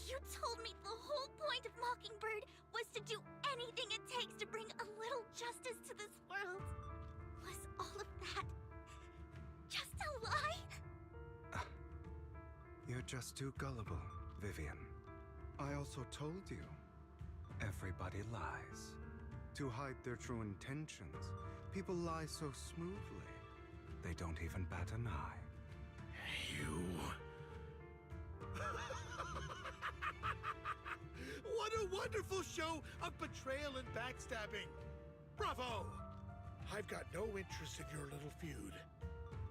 You told me the whole point of Mockingbird was to do anything it takes to bring a little justice to this world. Was all of that just a lie? You're just too gullible, Vivian. I also told you, everybody lies. To hide their true intentions, people lie so smoothly, they don't even bat an eye. You... What a wonderful show of betrayal and backstabbing! Bravo! I've got no interest in your little feud.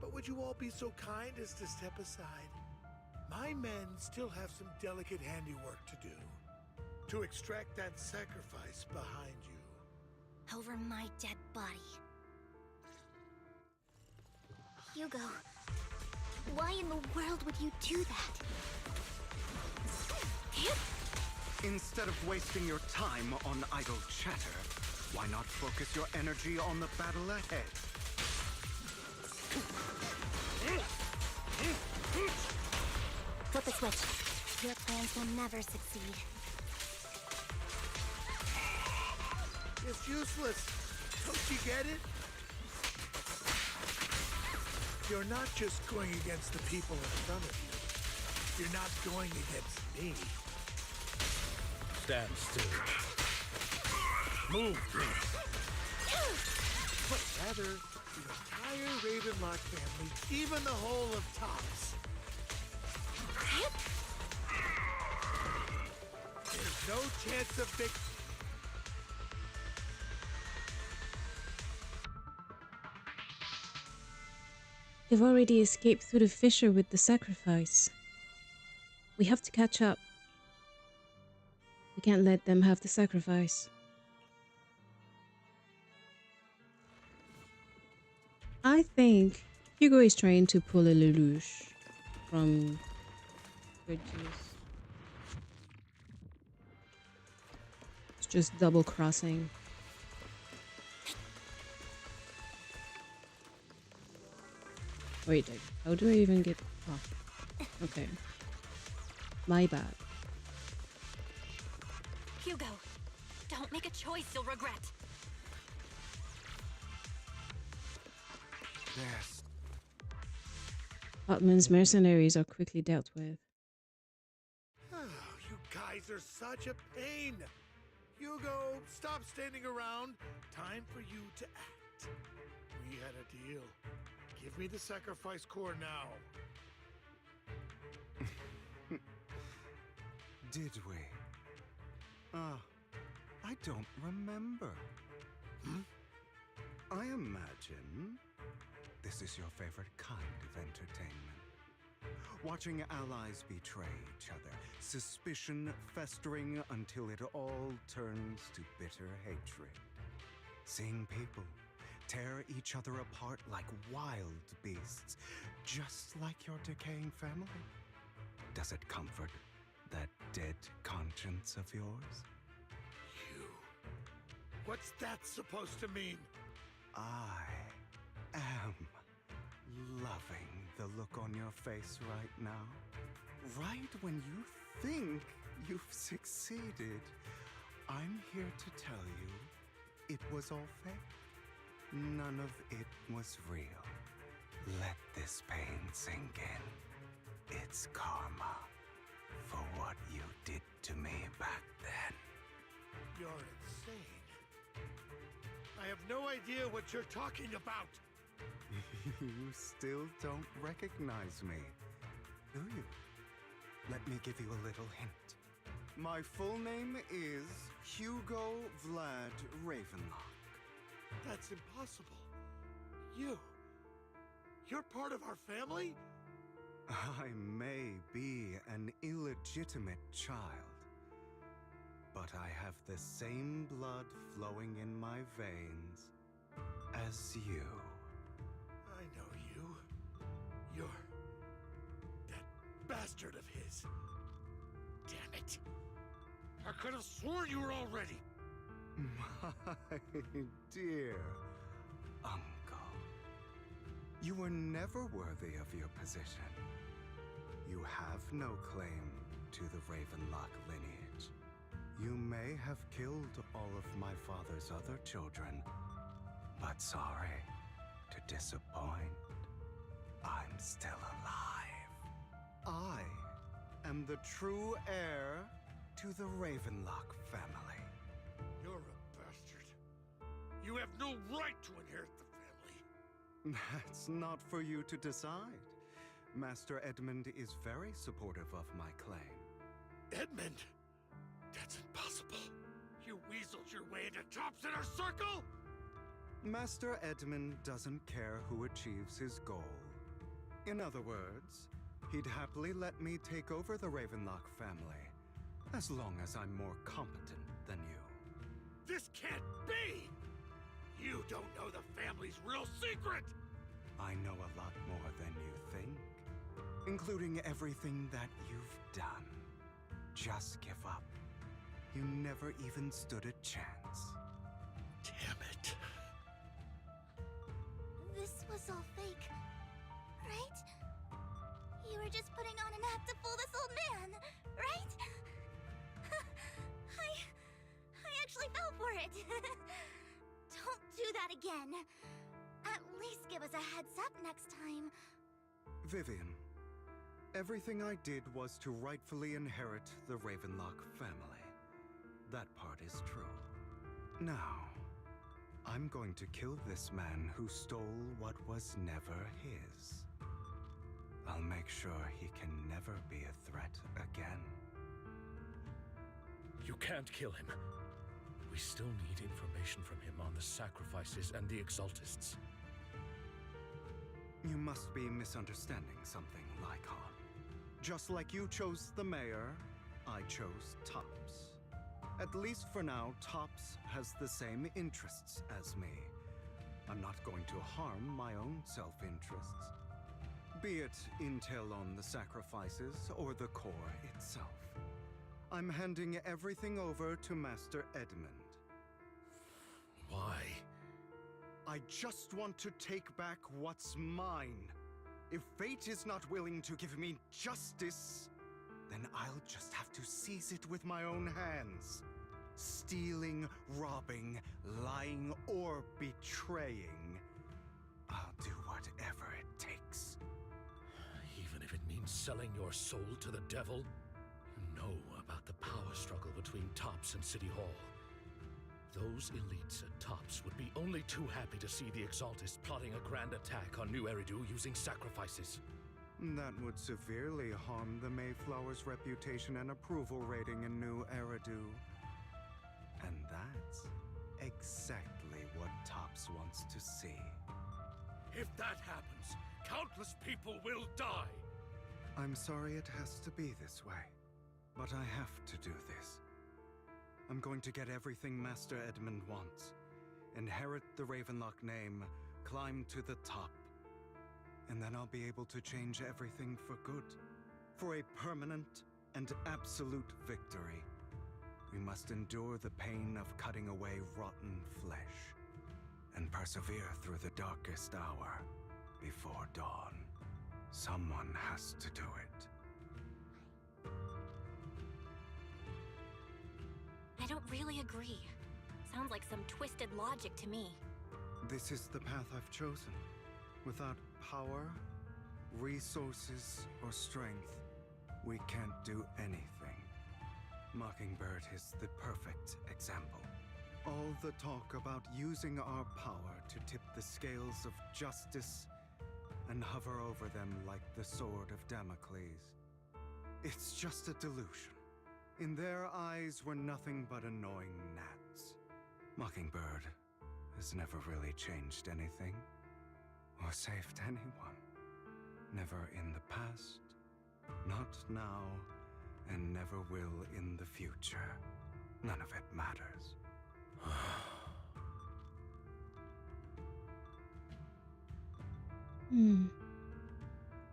But would you all be so kind as to step aside? My men still have some delicate handiwork to do. To extract that sacrifice behind you. Over my dead body. Hugo, why in the world would you do that? Instead of wasting your time on idle chatter, why not focus your energy on the battle ahead? Flip a switch. Your plans will never succeed. It's useless. Don't you get it? You're not just going against the people in front of you. You're not going against me. Stand still. Move! But rather, the entire Ravenlock family, even the whole of Tops. There's no chance of victory. They've already escaped through the fissure with the sacrifice. We have to catch up. We can't let them have the sacrifice. I think Hugo is trying to pull a Lelouch from Good Juice. It's just double crossing. Wait, how do I even get off? Okay. My bad. Hugo, don't make a choice you'll regret. Yes. Otman's mercenaries are quickly dealt with. Oh, you guys are such a pain. Hugo, stop standing around. Time for you to act. We had a deal. Give me the sacrifice core now. Did we? I don't remember. I imagine this is your favorite kind of entertainment. Watching allies betray each other, suspicion festering until it all turns to bitter hatred. Seeing people tear each other apart like wild beasts, just like your decaying family. Does it comfort that dead conscience of yours? You. What's that supposed to mean? I am loving the look on your face right now. Right when you think you've succeeded, I'm here to tell you it was all fake. None of it was real. Let this pain sink in. It's karma for what you did to me back then. You're insane. I have no idea what you're talking about. You still don't recognize me, do you? Let me give you a little hint. My full name is Hugo Vlad Ravenlock. That's impossible. You're part of our family? I may be an illegitimate child, but I have the same blood flowing in my veins as you. I know you. You're that bastard of his. Damn it. I could have sworn you were already. My dear uncle, you were never worthy of your position. You have no claim to the Ravenlock lineage. You may have killed all of my father's other children, but sorry to disappoint. I'm still alive. I am the true heir to the Ravenlock family. You're a bastard. You have no right to inherit the family. That's not for you to decide. Master Edmund is very supportive of my claim. Edmund? That's impossible. You weaseled your way into Top's inner circle? Master Edmund doesn't care who achieves his goal. In other words, he'd happily let me take over the Ravenlock family, as long as I'm more competent than you. This can't be! You don't know the family's real secret! I know a lot more than you think, including everything that you've done. Just give up. You never even stood a chance. Damn it. This was all fake, right? You were just putting on an act to fool this old man, right? I actually fell for it. Don't do that again. At least give us a heads up next time. Vivian, everything I did was to rightfully inherit the Ravenlock family. That part is true. Now, I'm going to kill this man who stole what was never his. I'll make sure he can never be a threat again. You can't kill him. We still need information from him on the sacrifices and the Exaltists. You must be misunderstanding something, Lycon. Just like you chose the mayor, I chose Tops. At least for now, Tops has the same interests as me. I'm not going to harm my own self-interests. Be it intel on the sacrifices or the core itself. I'm handing everything over to Master Edmund. Why? I just want to take back what's mine. If fate is not willing to give me justice, then I'll just have to seize it with my own hands. Stealing, robbing, lying, or betraying. I'll do whatever it takes. Even if it means selling your soul to the devil? You know about the power struggle between Tops and City Hall. Those elites at Tops would be only too happy to see the Exaltists plotting a grand attack on New Eridu using sacrifices. That would severely harm the Mayflower's reputation and approval rating in New Eridu. And that's exactly what Tops wants to see. If that happens, countless people will die! I'm sorry it has to be this way, but I have to do this. I'm going to get everything Master Edmund wants. Inherit the Ravenlock name, climb to the top. And then I'll be able to change everything for good. For a permanent and absolute victory. We must endure the pain of cutting away rotten flesh. And persevere through the darkest hour before dawn. Someone has to do it. I don't really agree. Sounds like some twisted logic to me. This is the path I've chosen. Without power, resources, or strength, we can't do anything. Mockingbird is the perfect example. All the talk about using our power to tip the scales of justice and hover over them like the sword of Damocles. It's just a delusion. In their eyes, we're nothing but annoying gnats. Mockingbird has never really changed anything, or saved anyone. Never in the past, not now, and never will in the future. None of it matters.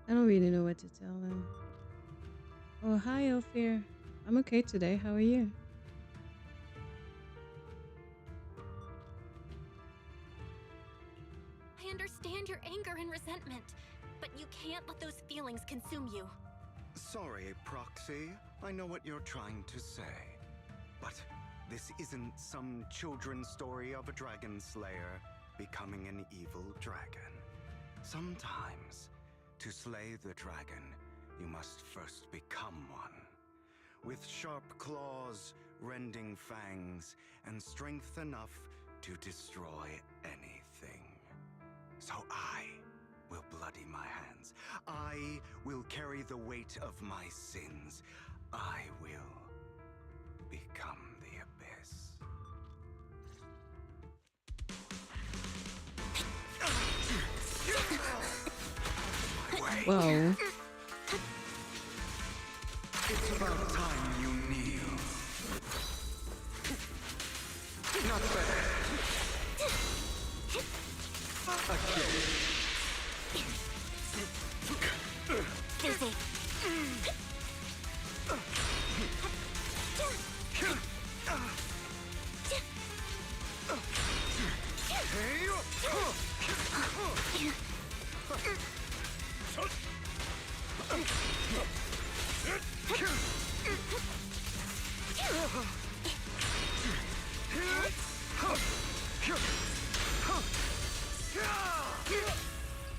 I don't really know what to tell them. Oh, hi, Ophir. I'm okay today. How are you? I understand your anger and resentment, but you can't let those feelings consume you. Sorry, Proxy. I know what you're trying to say, but this isn't some children's story of a dragon slayer becoming an evil dragon. Sometimes, to slay the dragon, you must first become one. With sharp claws, rending fangs, and strength enough to destroy anything. So I will bloody my hands. I will carry the weight of my sins. I will become the abyss. My way. Whoa. It's about time you kneel. Not bad. Again. Dizzy.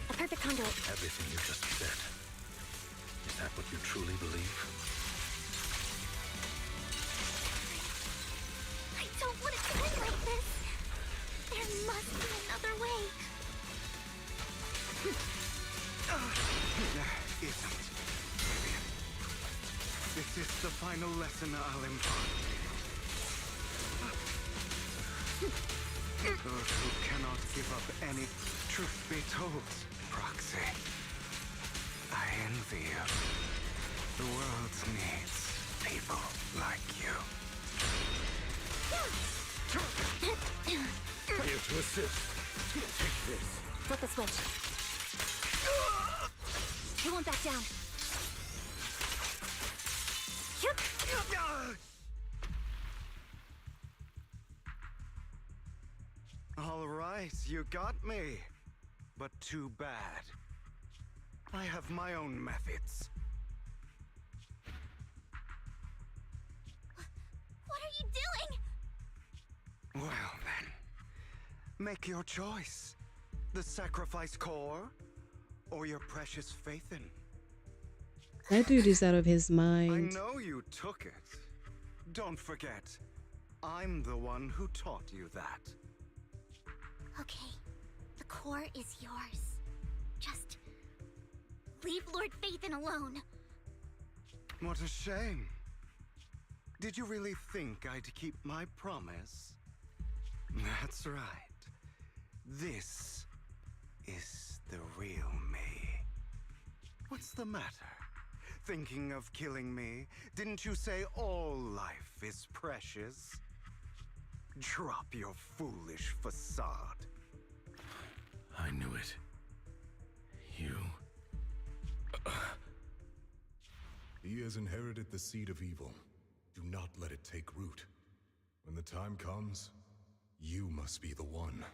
A perfect conduit. Everything you just said. Is that what you truly believe? I don't want it to end like this. There must be another way. There isn't. This is the final lesson I'll impart. Those who cannot give up any, truth be told, Proxy, I envy you. The world needs people like you. Here to assist. Take this. Flip the switch. He won't back down. All right, you got me. But too bad. I have my own methods. What are you doing? Well then, make your choice. The sacrifice core, or your precious Faithin. That dude is out of his I mind. know you took it. Don't forget, I'm the one who taught you that. Okay, the core is yours. Just leave Lord Phaethon alone. What a shame. Did you really think I'd keep my promise? That's right. This is the real me. What's the matter? Thinking of killing me? Didn't you say all life is precious? Drop your foolish facade. I knew it. You... He has inherited the seed of evil. Do not let it take root. When the time comes, you must be the one.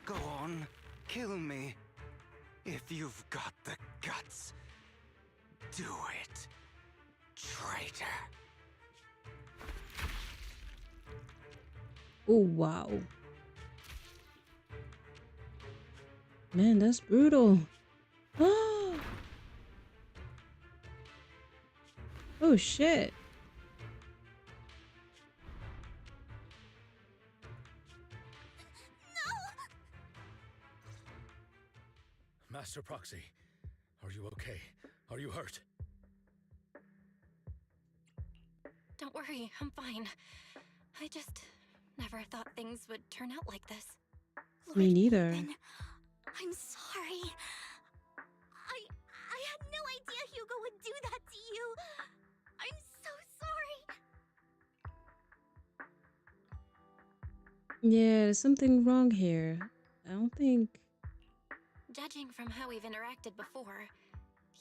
Go on, kill me. If you've got the guts, do it, traitor. Oh, wow. Man, that's brutal. Oh, shit. Master Proxy, are you okay? Are you hurt? Don't worry, I'm fine. I just never thought things would turn out like this. Me Lord neither. Phaethon, I'm sorry. I had no idea Hugo would do that to you. I'm so sorry. Yeah, there's something wrong here. I don't think... Judging from how we've interacted before,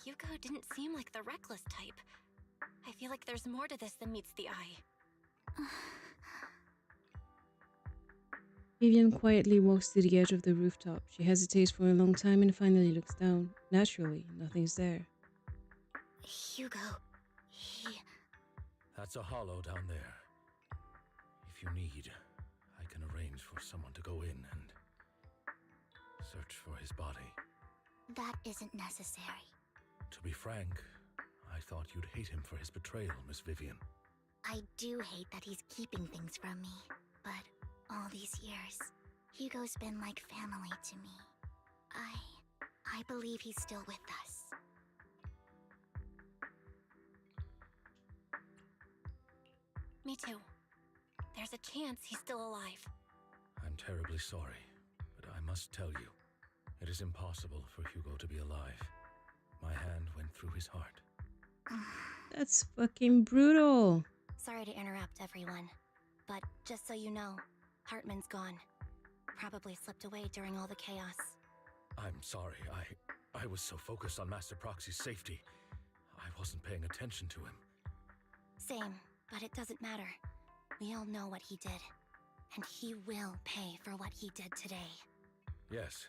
Hugo didn't seem like the reckless type. I feel like there's more to this than meets the eye. Vivian quietly walks to the edge of the rooftop. She hesitates for a long time and finally looks down. Naturally, nothing's there. Hugo, he... That's a hollow down there. If you need, I can arrange for someone to go in and search for his body. That isn't necessary. To be frank, I thought you'd hate him for his betrayal, Miss Vivian. I do hate that he's keeping things from me, but all these years, Hugo's been like family to me. I believe he's still with us. Me too. There's a chance he's still alive. I'm terribly sorry, but I must tell you, it is impossible for Hugo to be alive. My hand went through his heart. That's fucking brutal. Sorry to interrupt, everyone. But just so you know, Hartman's gone. Probably slipped away during all the chaos. I'm sorry, I was so focused on Master Proxy's safety, I wasn't paying attention to him. Same, but it doesn't matter. We all know what he did. And he will pay for what he did today. Yes.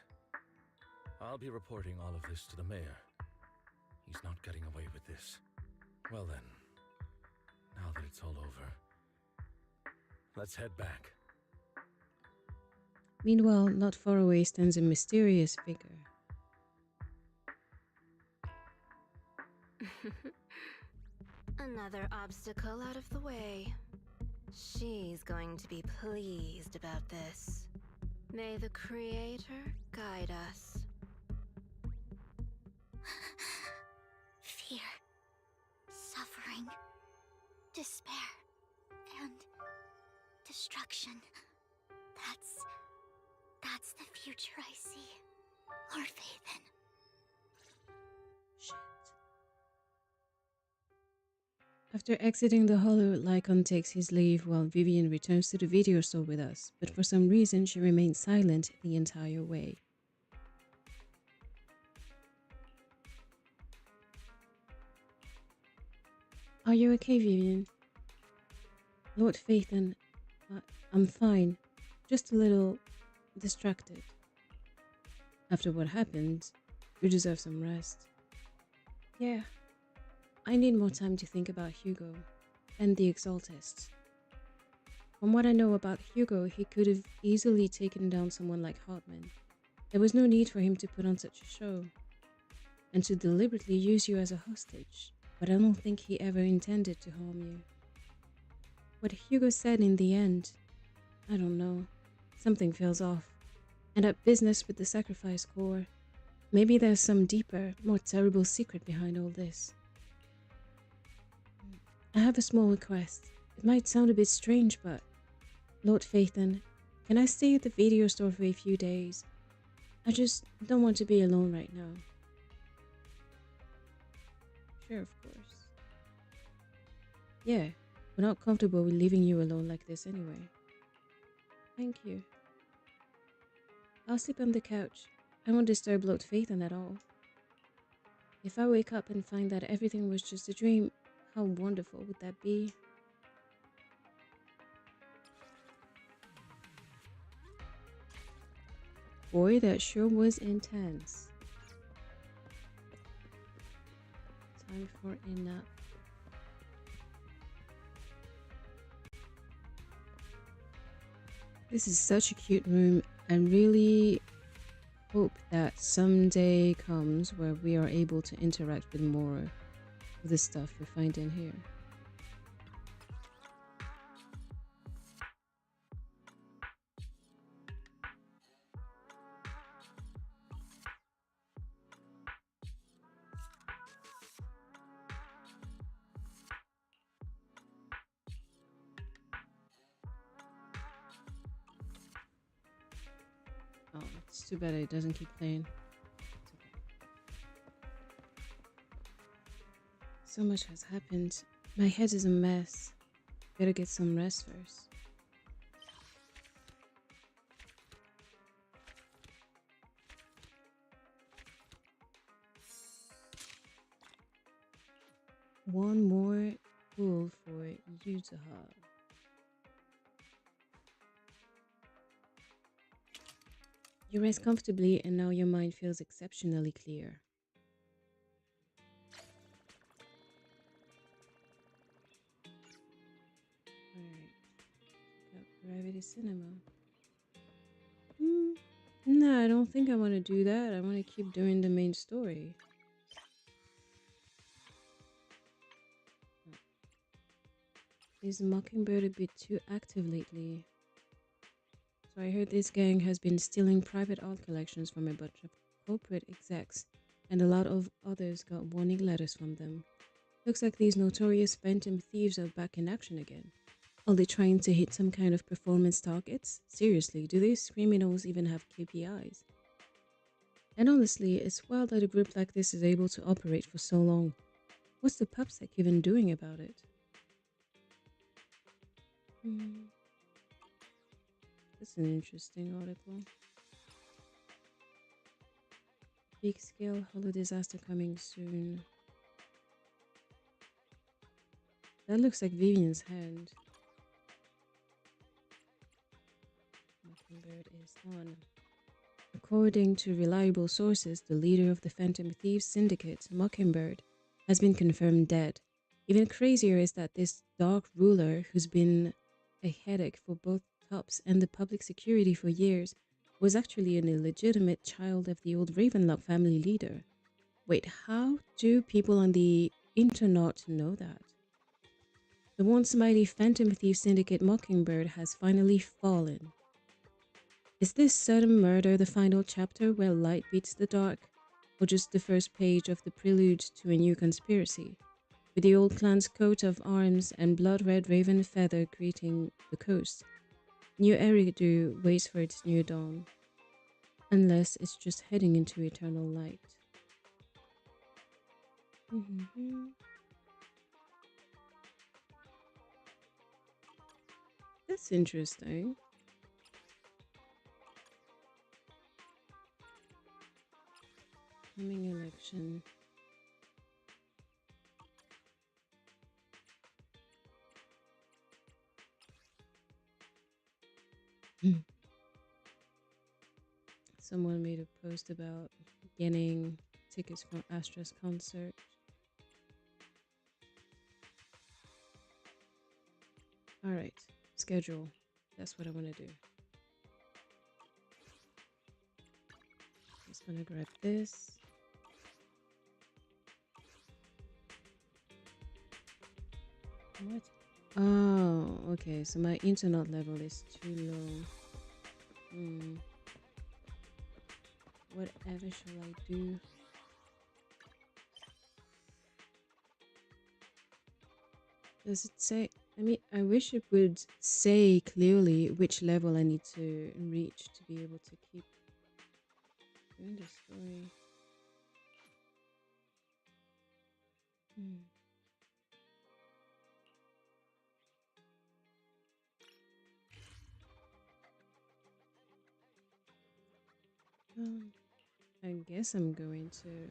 I'll be reporting all of this to the mayor. He's not getting away with this. Well then, now that it's all over, let's head back. Meanwhile, not far away stands a mysterious figure. Another obstacle out of the way. She's going to be pleased about this. May the Creator guide us. Fear, suffering, despair, and destruction. That's the future I see. Lord Phaethon. Shit. After exiting the hollow, Lycon takes his leave while Vivian returns to the video store with us, but for some reason she remains silent the entire way. Are you okay, Vivian? Lord Phaethon, I'm fine. Just a little distracted. After what happened, you deserve some rest. Yeah, I need more time to think about Hugo and the Exaltists. From what I know about Hugo, he could have easily taken down someone like Hartman. There was no need for him to put on such a show and to deliberately use you as a hostage, but I don't think he ever intended to harm you. What Hugo said in the end, I don't know. Something feels off. And that business with the sacrifice core, maybe there's some deeper, more terrible secret behind all this. I have a small request. It might sound a bit strange, but Lord Phaethon, can I stay at the video store for a few days? I just don't want to be alone right now. Sure, of course. Yeah, we're not comfortable with leaving you alone like this anyway. Thank you. I'll sleep on the couch. I won't disturb Lord Phaethon at all. If I wake up and find that everything was just a dream, how wonderful would that be? Boy, that sure was intense. Time for a nap. This is such a cute room. I really hope that someday comes where we are able to interact with more of the stuff we find in here. Oh, it's too bad it doesn't keep playing. It's okay. So much has happened. My head is a mess. Better get some rest first. One more cool for you to have. You rest comfortably, and now your mind feels exceptionally clear. Alright, got Gravity Cinema. Hmm. No, I don't think I want to do that. I want to keep doing the main story. Is Mockingbird a bit too active lately? So I heard this gang has been stealing private art collections from a bunch of corporate execs, and a lot of others got warning letters from them. Looks like these notorious phantom thieves are back in action again. Are they trying to hit some kind of performance targets? Seriously, do these criminals even have KPIs? And honestly, it's wild that a group like this is able to operate for so long. What's the PubSec even doing about it? Hmm. That's an interesting article. Big scale holo disaster coming soon. That looks like Vivian's hand. Mockingbird is on. According to reliable sources, the leader of the Phantom Thieves Syndicate, Mockingbird, has been confirmed dead. Even crazier is that this dark ruler, who's been a headache for both Tops and the public security for years, was actually an illegitimate child of the old Ravenlock family leader. Wait, how do people on the internet know that? The once mighty Phantom Thief Syndicate Mockingbird has finally fallen. Is this sudden murder the final chapter where light beats the dark, or just the first page of the prelude to a new conspiracy? With the old clan's coat of arms and blood-red raven feather greeting the coast, New Eridu waits for its new dawn. Unless it's just heading into eternal light. That's interesting. Coming election. Someone made a post about getting tickets for Astra's concert. Alright, schedule. That's what I want to do. Just gonna grab this. What? Oh, okay. So my internet level is too low. Whatever shall I do? Does it say? I mean, I wish it would say clearly which level I need to reach to be able to keep doing the story. I guess I'm going to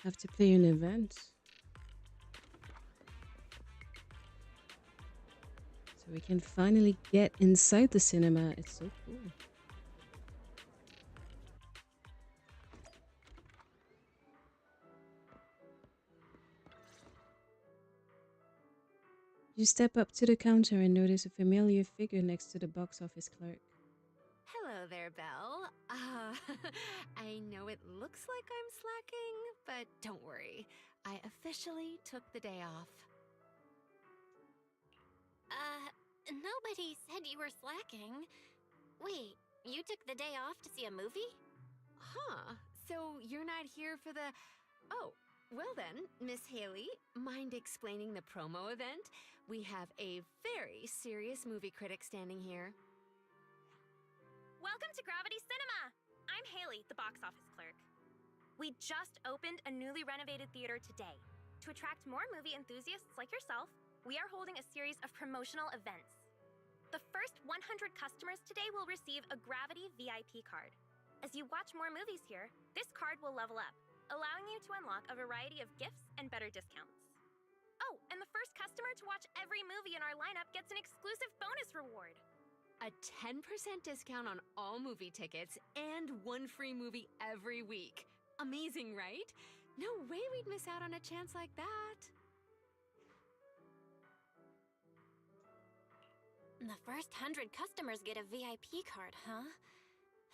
have to play an event. So we can finally get inside the cinema. It's so cool. You step up to the counter and notice a familiar figure next to the box office clerk. Hello there, Belle. I know it looks like I'm slacking, but don't worry. I officially took the day off. Nobody said you were slacking. Wait, you took the day off to see a movie? Huh, so you're not here for the... Oh, well then, Miss Haley, mind explaining the promo event? We have a very serious movie critic standing here. Welcome to Gravity Cinema! I'm Haley, the box office clerk. We just opened a newly renovated theater today. To attract more movie enthusiasts like yourself, we are holding a series of promotional events. The first 100 customers today will receive a Gravity VIP card. As you watch more movies here, this card will level up, allowing you to unlock a variety of gifts and better discounts. Oh, and the first customer to watch every movie in our lineup gets an exclusive bonus reward. A 10% discount on all movie tickets and one free movie every week. Amazing, right? No way we'd miss out on a chance like that. The first 100 customers get a VIP card, huh?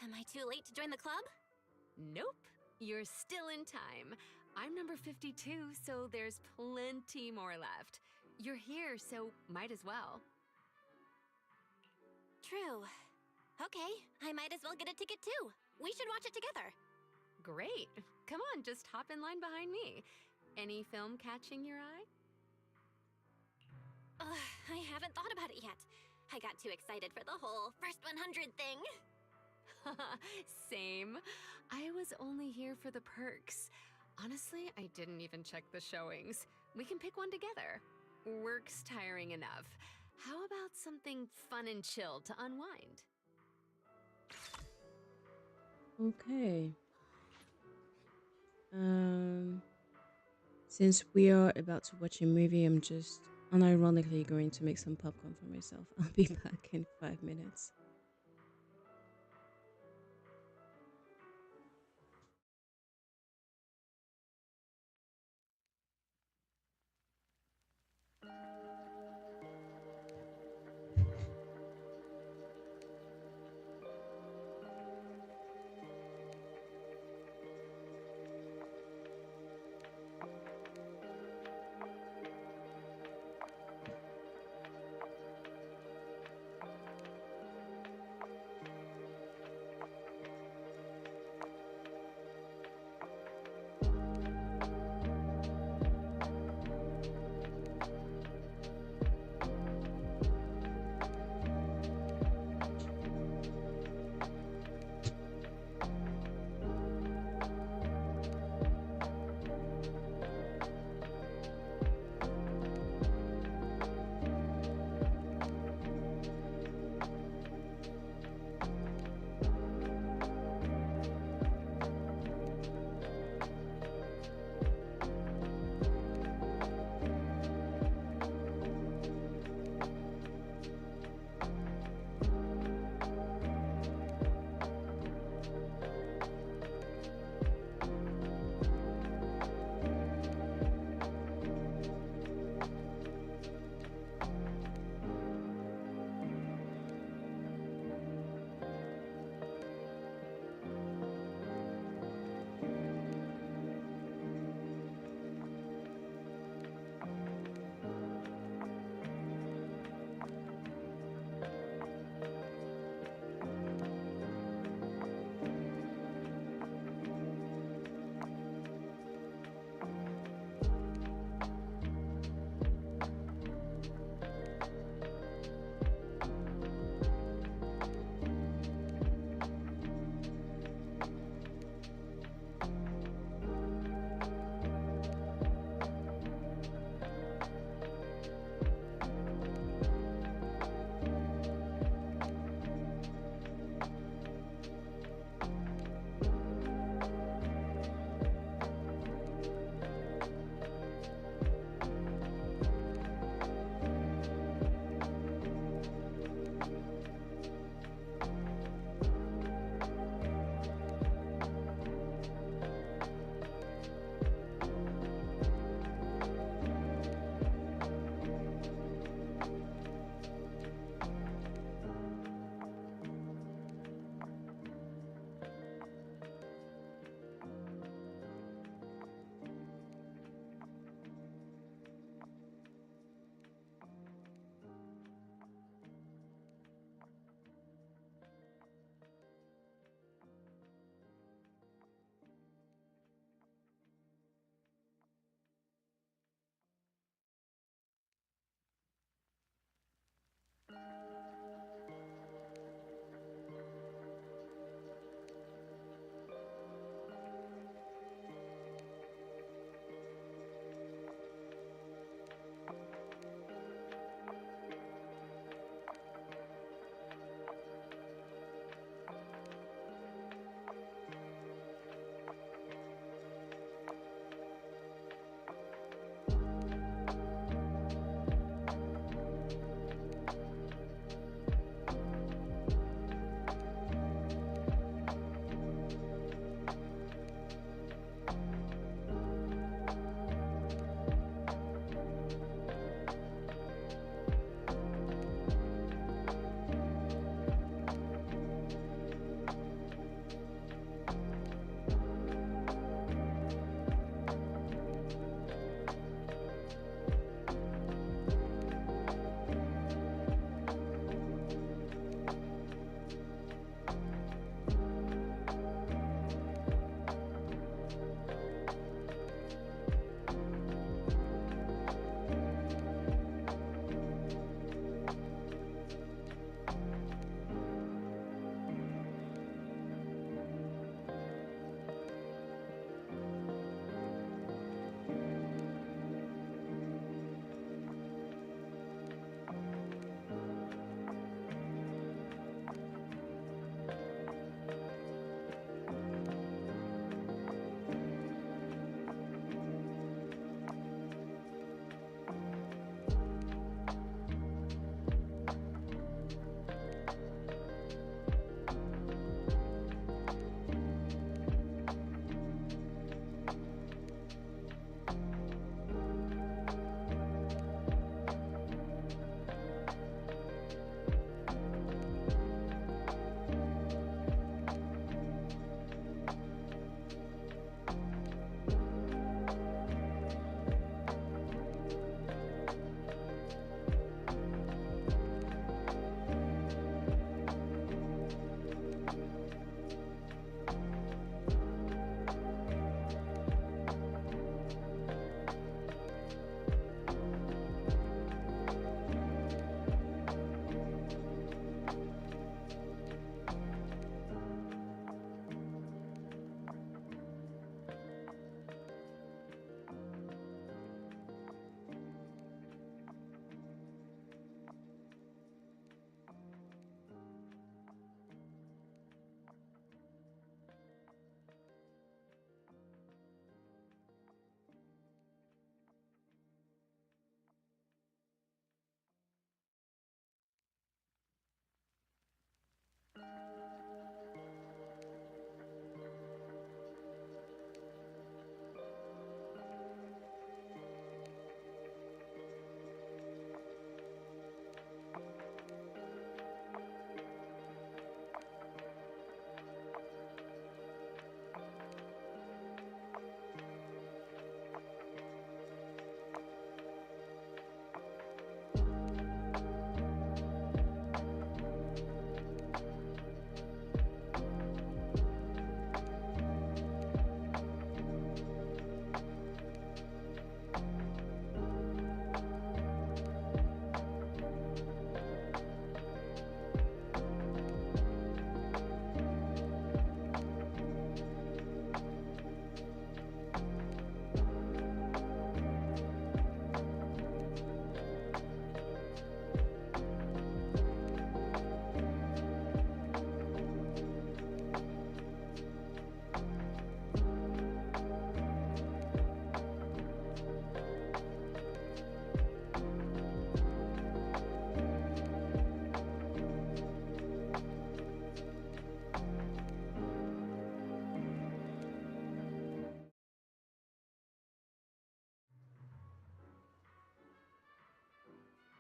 Am I too late to join the club? Nope, you're still in time. I'm number 52, so there's plenty more left. You're here, so might as well. True. Okay, I might as well get a ticket too. We should watch it together. Great. Come on, just hop in line behind me. Any film catching your eye? I haven't thought about it yet. I got too excited for the whole first 100 thing. Same. I was only here for the perks. Honestly, I didn't even check the showings. We can pick one together. Work's tiring enough. How about something fun and chill to unwind? Okay. Since we are about to watch a movie, I'm just unironically going to make some popcorn for myself. I'll be back in 5 minutes.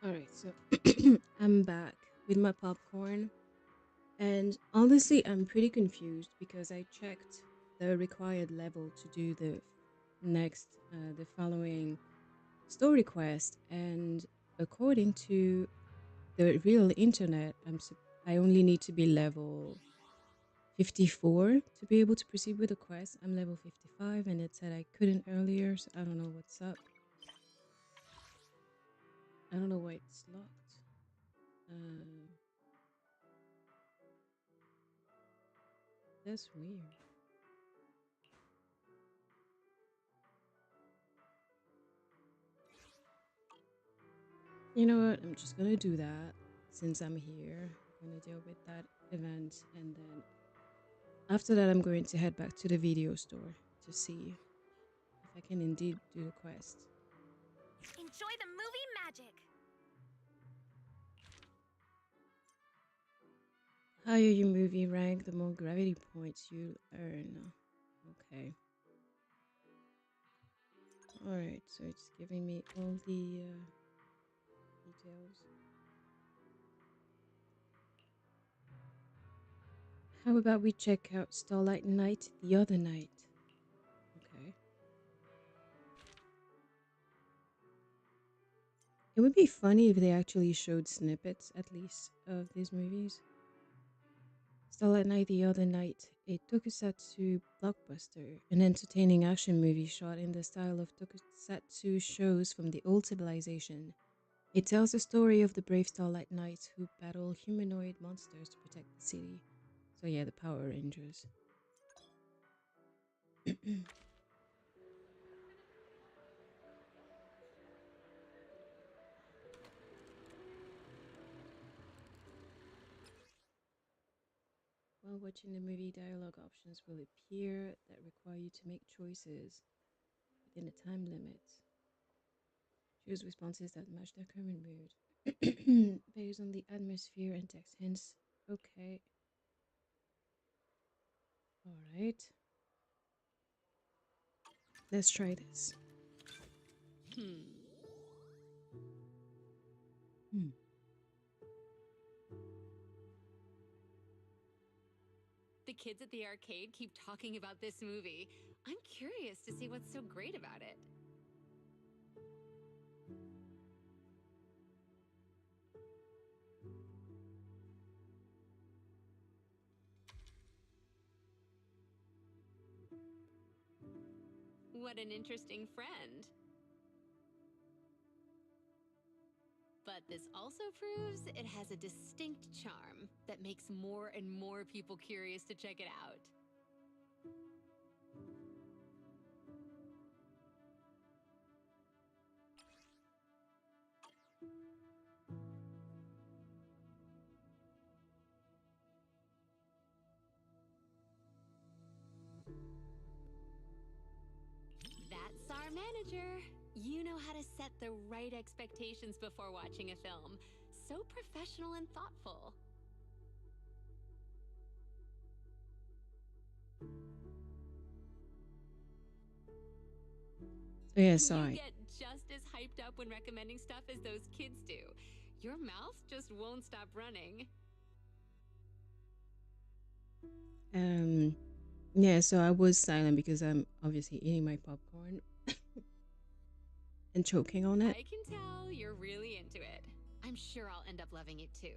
All right, so I'm back with my popcorn, and honestly, I'm pretty confused because I checked the required level to do the following story quest, and according to the real internet, I only need to be level 54 to be able to proceed with the quest. I'm level 55, and it said I couldn't earlier, so I don't know what's up. I don't know why it's locked. Uh, that's weird. You know what? I'm just gonna do that since I'm here. I'm gonna deal with that event, and then after that, I'm going to head back to the video store to see if I can indeed do the quest. Enjoy the movie magic! Higher your movie rank, the more gravity points you earn. Okay. Alright, so it's giving me all the details. How about we check out Starlight Night the other night? Okay. It would be funny if they actually showed snippets, at least, of these movies. Starlight Night the other night, a tokusatsu blockbuster, an entertaining action movie shot in the style of tokusatsu shows from the old civilization. It tells the story of the brave Starlight Knights who battle humanoid monsters to protect the city. So yeah, the Power Rangers. While watching the movie, dialogue options will appear that require you to make choices within a time limit. Choose responses that match their current mood based on the atmosphere and text hints. Okay. All right. Let's try this. Hmm. The kids at the arcade keep talking about this movie. I'm curious to see what's so great about it. What an interesting friend. But this also proves it has a distinct charm that makes more and more people curious to check it out. That's our manager. You know how to set the right expectations before watching a film. So professional and thoughtful. So yeah, You sorry. get just as hyped up when recommending stuff as those kids do. Your mouth just won't stop running. Yeah, so I was silent because I'm obviously eating my popcorn and choking on it. I can tell you're really into it. I'm sure I'll end up loving it too.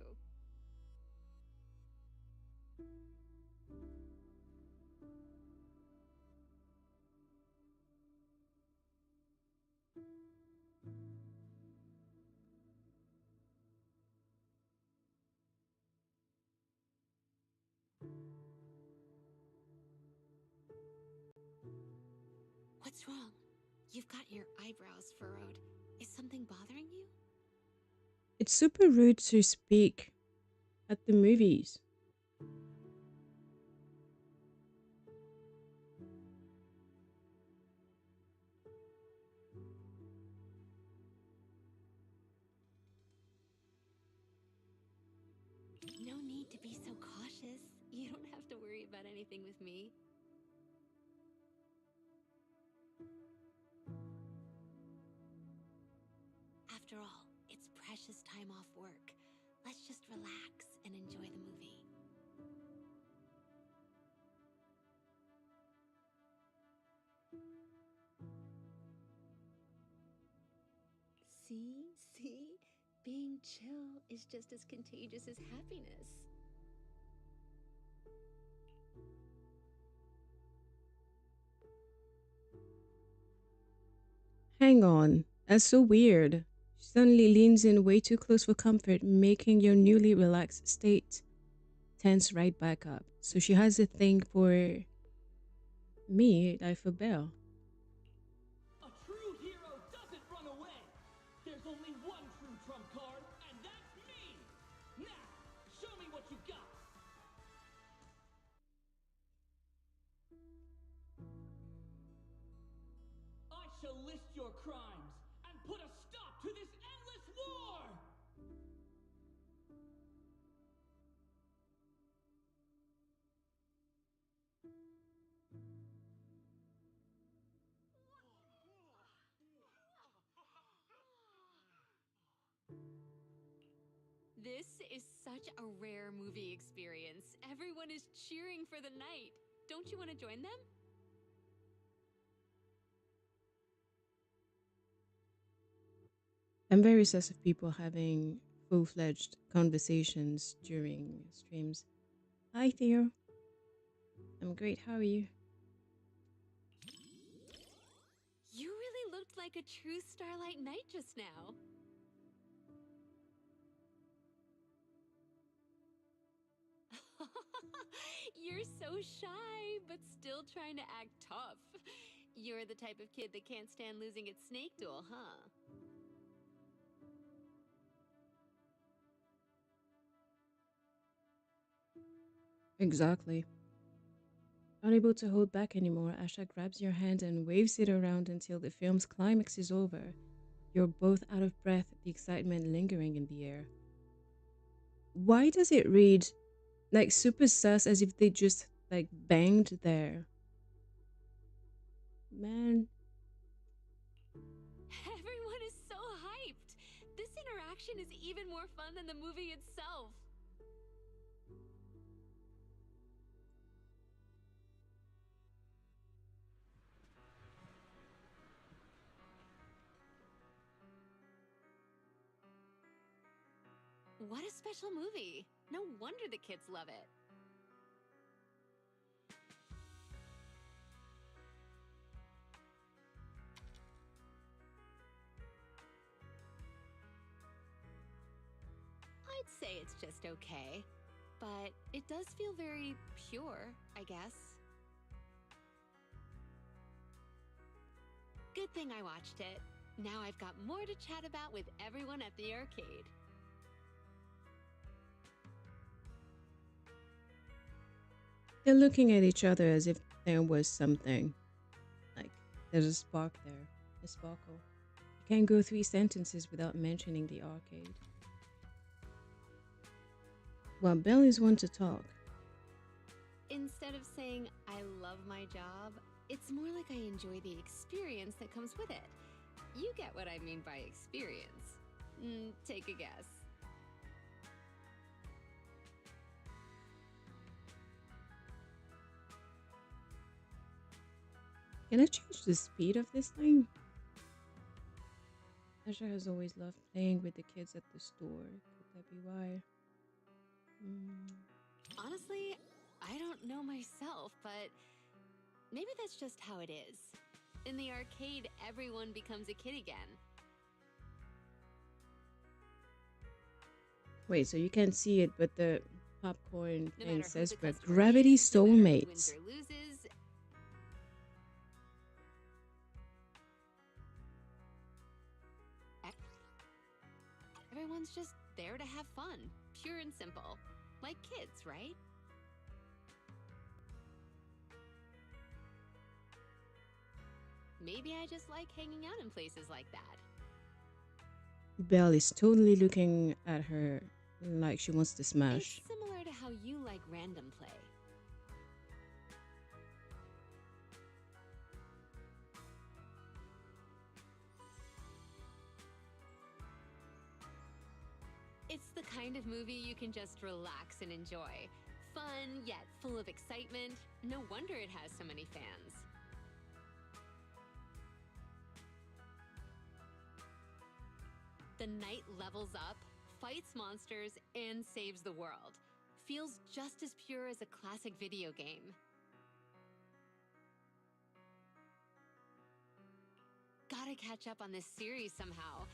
What's wrong? You've got your eyebrows furrowed. Is something bothering you? It's super rude to speak at the movies. No need to be so cautious. You don't have to worry about anything with me. After all, It's precious time off work. Let's just relax and enjoy the movie. See? Being chill is just as contagious as happiness. Hang on. That's so weird. She suddenly leans in way too close for comfort, making your newly relaxed state tense right back up. So she has a thing for me, like for Belle. A true hero doesn't run away. There's only one true trump card, and that's me. Now, show me what you got. I shall list your crimes and put a stop to this endless war. This is such a rare movie experience. Everyone is cheering for the night. Don't you want to join them? I'm very sus of people having full fledged conversations during streams. Hi, Theo. I'm great. How are you? You really looked like a true Starlight Knight just now. You're so shy, but still trying to act tough. You're the type of kid that can't stand losing at Snake Duel, huh? Exactly. Unable to hold back anymore, Asha grabs your hand and waves it around until the film's climax is over. You're both out of breath, the excitement lingering in the air. Why does it read like super sus as if they just like banged there? Man, Everyone is so hyped! This interaction is even more fun than the movie itself. What a special movie! No wonder the kids love it. I'd say it's just okay, but it does feel very pure, I guess. Good thing I watched it. Now I've got more to chat about with everyone at the arcade. they're looking at each other as if there was something. Like, there's a spark there, a sparkle. You can't go 3 sentences without mentioning the arcade. Well, Belle is one to talk. Instead of saying, I love my job, it's more like I enjoy the experience that comes with it. You get what I mean by experience. Take a guess. Can I change the speed of this thing? Asha has always loved playing with the kids at the store. Could that be why? Honestly, I don't know myself, but maybe that's just how it is. In the arcade, everyone becomes a kid again. Wait, so you can't see it, but the popcorn No thing matter who says the we're customer gravity is, no matter who wins soulmates. or loses, everyone's just there to have fun, pure and simple. Like kids, right? Maybe I just like hanging out in places like that. Belle is totally looking at her like she wants to It's smash. similar to how you like random play. It's the kind of movie you can just relax and enjoy. Fun, yet full of excitement. No wonder it has so many fans. The knight levels up, fights monsters, and saves the world. Feels just as pure as a classic video game. Gotta catch up on this series somehow.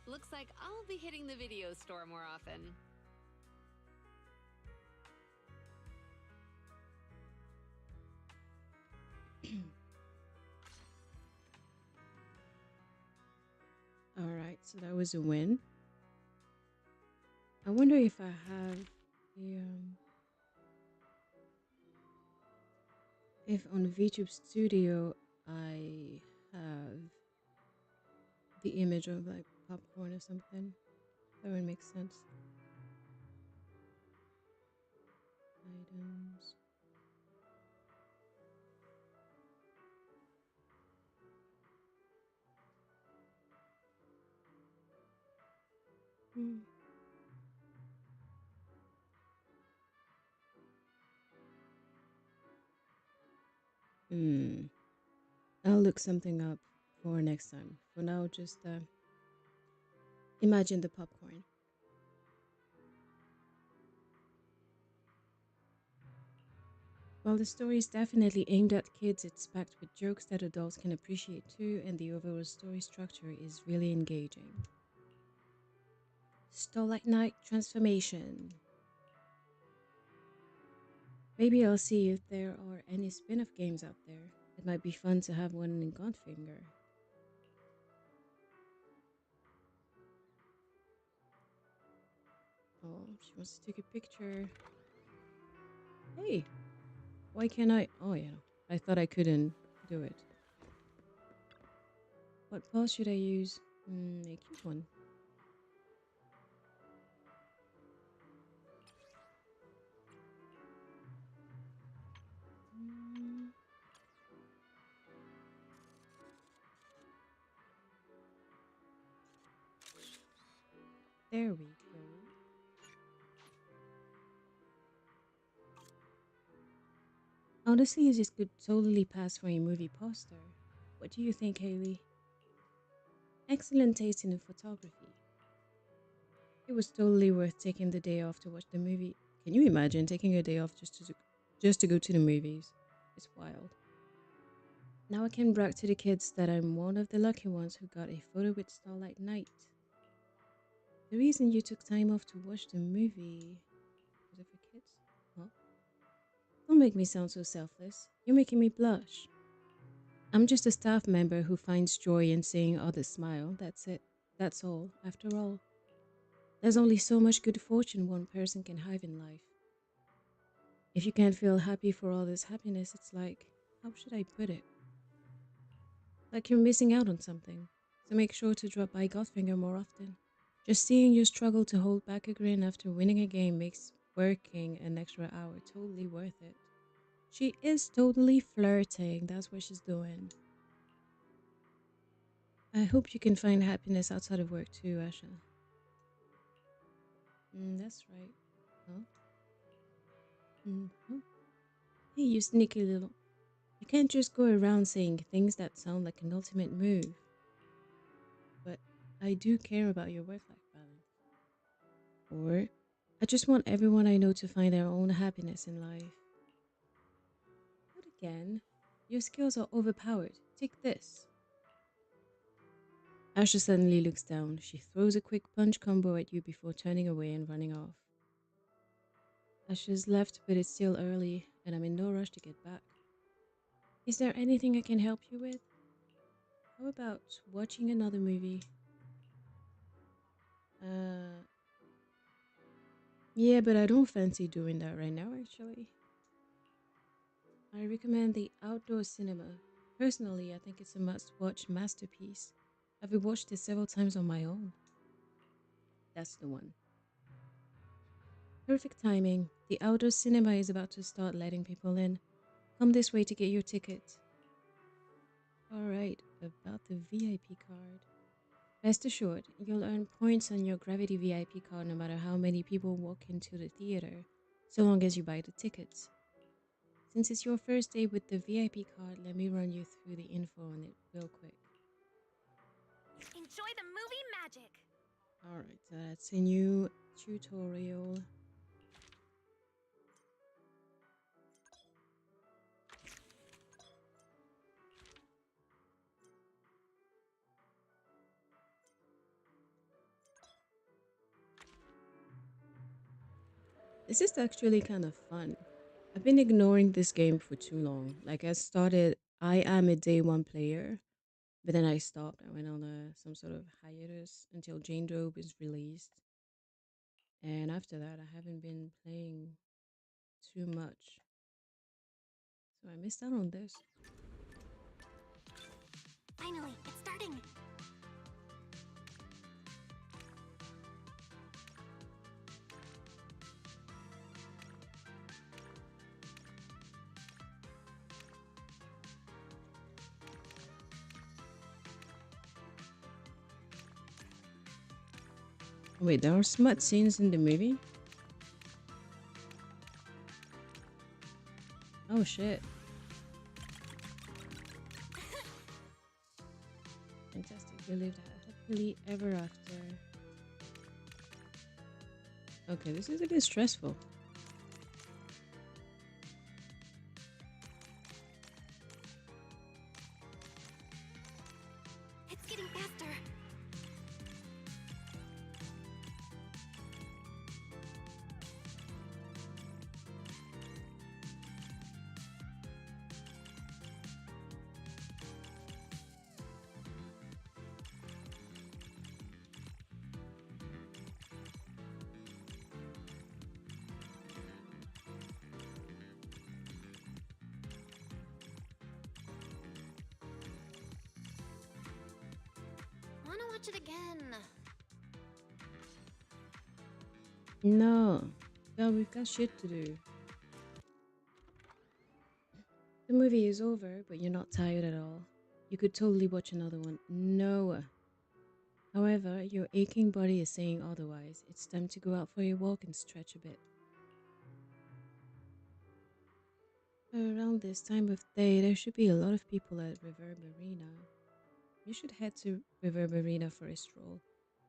Looks like I'll be hitting the video store more often. All right, so that was a win. I wonder if I have the if on VTube Studio I have the image of like popcorn or something. That would make sense. Items. Hmm. Hmm. I'll look something up for next time. For now, just imagine the popcorn. While the story is definitely aimed at kids, it's packed with jokes that adults can appreciate too, and the overall story structure is really engaging. Starlight Knight Transformation. Maybe I'll see if there are any spin off games out there. It might be fun to have one in Godfinger. Oh, she wants to take a picture. Hey, why can't I? Oh, yeah. I thought I couldn't do it. What pause should I use? A cute one. Mm, there we go. Honestly, this could totally pass for a movie poster. What do you think, Haley? Excellent taste in photography. It was totally worth taking the day off to watch the movie. Can you imagine taking a day off just to go to the movies? It's wild. Now I can brag to the kids that I'm one of the lucky ones who got a photo with Starlight Knight. The reason you took time off to watch the movie was it for kids? Huh? Don't make me sound so selfless. You're making me blush. I'm just a staff member who finds joy in seeing others smile. That's it. That's all. After all, there's only so much good fortune one person can have in life. If you can't feel happy for others' happiness, it's like, how should I put it? Like you're missing out on something. So make sure to drop by Godfinger more often. Just seeing you struggle to hold back a grin after winning a game makes working an extra hour totally worth it. She is totally flirting. That's what she's doing. I hope you can find happiness outside of work too, Asha. That's right. Huh? Hmm. Hey, you sneaky little. You can't just go around saying things that sound like an ultimate move. But I do care about your work life balance. Or I just want everyone I know to find their own happiness in life. Not again. Your skills are overpowered. Take this. Asha suddenly looks down. She throws a quick punch combo at you before turning away and running off. Asha's left, but it's still early, and I'm in no rush to get back. Is there anything I can help you with? How about watching another movie? Uh, yeah, but I don't fancy doing that right now, actually. I recommend the outdoor cinema. Personally, I think it's a must watch masterpiece. I've rewatched it several times on my own. That's the one. Perfect timing. The outdoor cinema is about to start letting people in. Come this way to get your ticket. Alright, about the VIP card. Rest assured, you'll earn points on your Gravity VIP card no matter how many people walk into the theater, so long as you buy the tickets. Since it's your first day with the VIP card, let me run you through the info on it real quick. Enjoy the movie magic! Alright, so that's a new tutorial. This is actually kind of fun. I've been ignoring this game for too long. Like I am a day one player, but then I stopped. I went on some sort of hiatus until Jane Doe is released. And after that, I haven't been playing too much. So I missed out on this. Finally, it's starting. Wait, there are smut scenes in the movie? Oh shit. Fantastic. We lived happily ever after. Okay, this is a bit stressful. It's getting faster. Wanna watch it again? No. No, we've got shit to do. The movie is over, but you're not tired at all. You could totally watch another one. No. However, your aching body is saying otherwise. It's time to go out for a walk and stretch a bit. Around this time of day, there should be a lot of people at Reverb Arena. You should head to Reverb Arena for a stroll.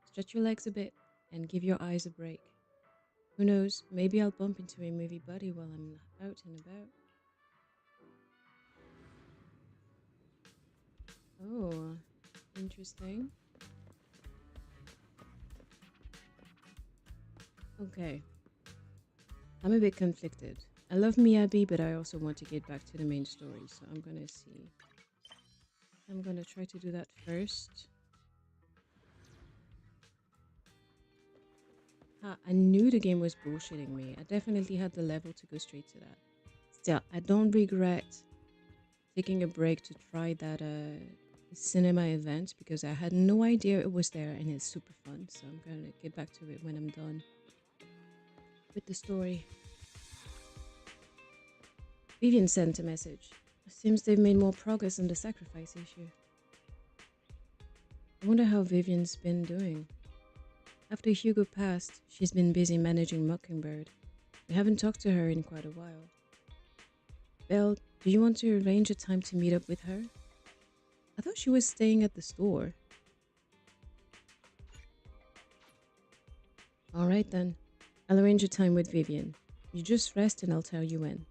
Stretch your legs a bit and give your eyes a break. Who knows, maybe I'll bump into a movie buddy while I'm out and about. Oh, interesting. Okay. I'm a bit conflicted. I love Miyabi, but I also want to get back to the main story, so I'm gonna see. I'm gonna try to do that first. I knew the game was bullshitting me. I definitely had the level to go straight to that. Still, I don't regret taking a break to try that cinema event because I had no idea it was there and it's super fun. So I'm gonna get back to it when I'm done with the story. Vivian sent a message. Seems they've made more progress on the sacrifice issue. I wonder how Vivian's been doing. After Hugo passed, she's been busy managing Mockingbird. We haven't talked to her in quite a while. Belle, do you want to arrange a time to meet up with her? I thought she was staying at the store. Alright then. I'll arrange a time with Vivian. You just rest and I'll tell you when.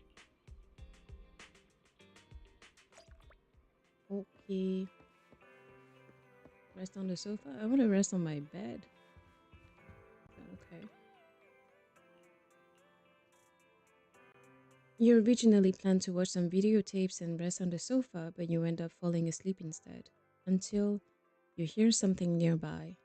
Okay. Rest on the sofa? I want to rest on my bed. Okay. You originally planned to watch some videotapes and rest on the sofa, but you end up falling asleep instead. Until you hear something nearby.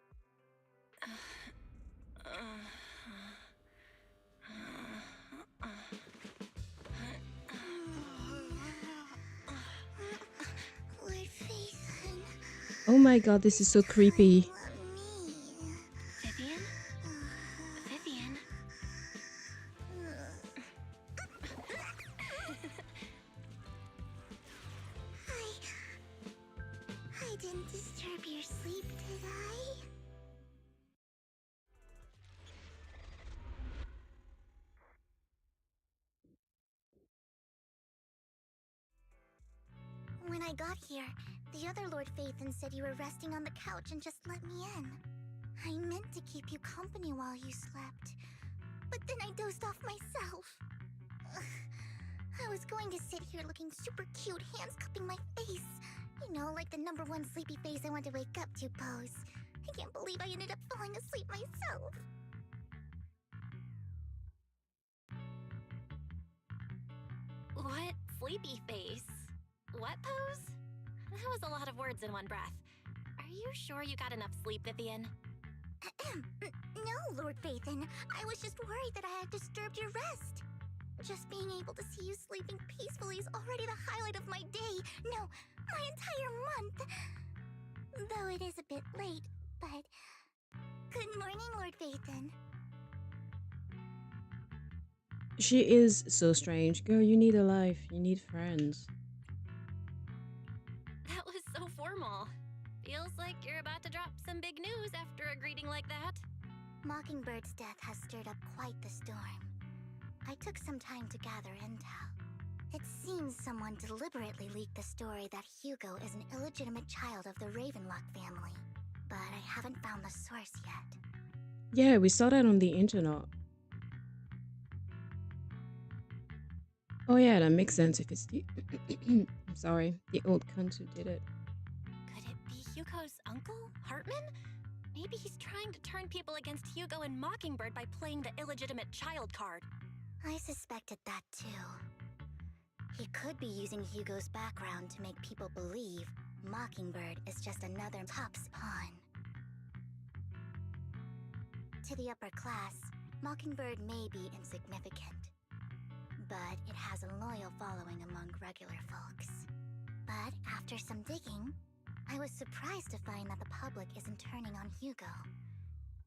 Oh my god, this is so creepy. Vivian? Vivian? I didn't disturb your sleep, did I? I got here, the other Lord Phaethon said you were resting on the couch and just let me in. I meant to keep you company while you slept, but then I dozed off myself. Ugh. I was going to sit here looking super cute, hands cupping my face. You know, like the #1 sleepy face I want to wake up to pose. I can't believe I ended up falling asleep myself. What sleepy face? What pose? That was a lot of words in one breath. Are you sure you got enough sleep, Vivian? No, Lord Phaethon. I was just worried that I had disturbed your rest. Just being able to see you sleeping peacefully is already the highlight of my day. No, my entire month. Though it is a bit late, but... Good morning, Lord Phaethon. She is so strange. Girl, you need a life. You need friends. That was so formal. Feels like you're about to drop some big news after a greeting like that. Mockingbird's death has stirred up quite the storm. I took some time to gather intel. It seems someone deliberately leaked the story that Hugo is an illegitimate child of the Ravenlock family, but I haven't found the source yet. Yeah, we saw that on the internet. Oh yeah, that makes sense if it's the I'm sorry, the old cunt who did it. Could it be Hugo's uncle, Hartman? Maybe he's trying to turn people against Hugo and Mockingbird by playing the illegitimate child card. I suspected that too. He could be using Hugo's background to make people believe Mockingbird is just another Top's pawn. To the upper class, Mockingbird may be insignificant, but it has a loyal following among regular folks. But after some digging, I was surprised to find that the public isn't turning on Hugo.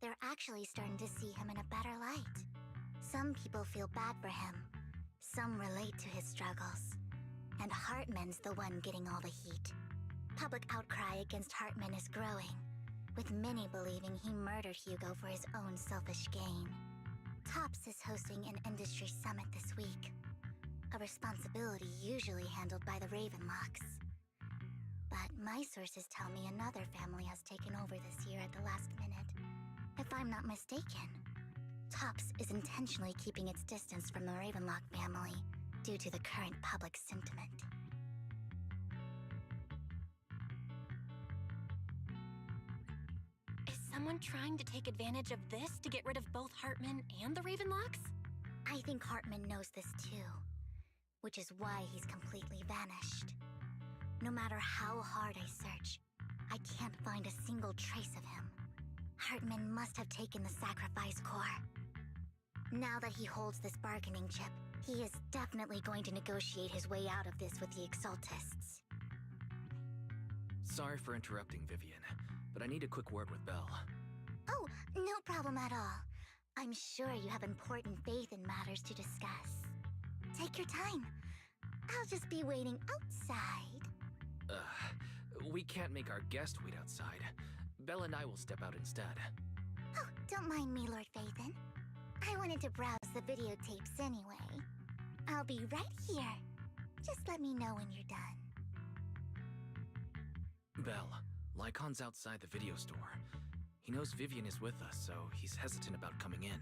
They're actually starting to see him in a better light. Some people feel bad for him, some relate to his struggles, and Hartman's the one getting all the heat. Public outcry against Hartman is growing, with many believing he murdered Hugo for his own selfish gain. Tops is hosting an industry summit this week, a responsibility usually handled by the Ravenlocks. But my sources tell me another family has taken over this year at the last minute. If I'm not mistaken, Tops is intentionally keeping its distance from the Ravenlock family due to the current public sentiment. Is someone trying to take advantage of this to get rid of both Hartman and the Ravenlocks? I think Hartman knows this too, which is why he's completely vanished. No matter how hard I search, I can't find a single trace of him. Hartman must have taken the sacrifice core. Now that he holds this bargaining chip, he is definitely going to negotiate his way out of this with the Exaltists. Sorry for interrupting, Vivian, but I need a quick word with Belle. Oh, no problem at all. I'm sure you have important faith in matters to discuss. Take your time. I'll just be waiting outside. We can't make our guest wait outside. Belle and I will step out instead. Oh, don't mind me, Lord Phaethon. I wanted to browse the videotapes anyway. I'll be right here. Just let me know when you're done. Belle, Lycon's outside the video store. He knows Vivian is with us, so he's hesitant about coming in.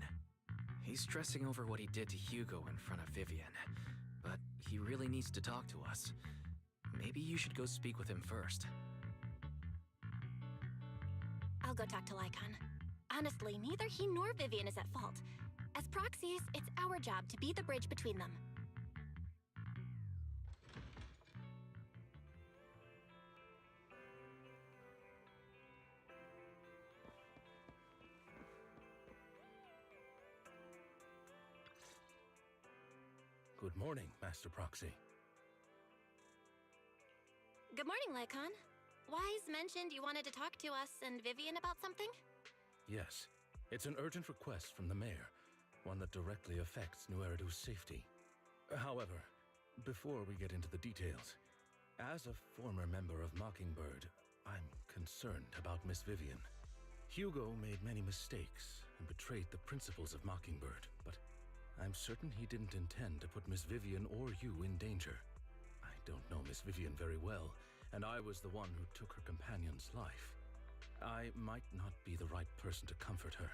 He's stressing over what he did to Hugo in front of Vivian, but he really needs to talk to us. Maybe you should go speak with him first. I'll go talk to Lycon. Honestly, neither he nor Vivian is at fault. As proxies, it's our job to be the bridge between them. Good morning, Master Proxy. Good morning, Lycon. Wise mentioned you wanted to talk to us and Vivian about something? Yes, it's an urgent request from the mayor, one that directly affects New Eridu's safety. However, before we get into the details, as a former member of Mockingbird, I'm concerned about Miss Vivian. Hugo made many mistakes and betrayed the principles of Mockingbird, but I'm certain he didn't intend to put Miss Vivian or you in danger. I don't know Miss Vivian very well, and I was the one who took her companion's life. I might not be the right person to comfort her,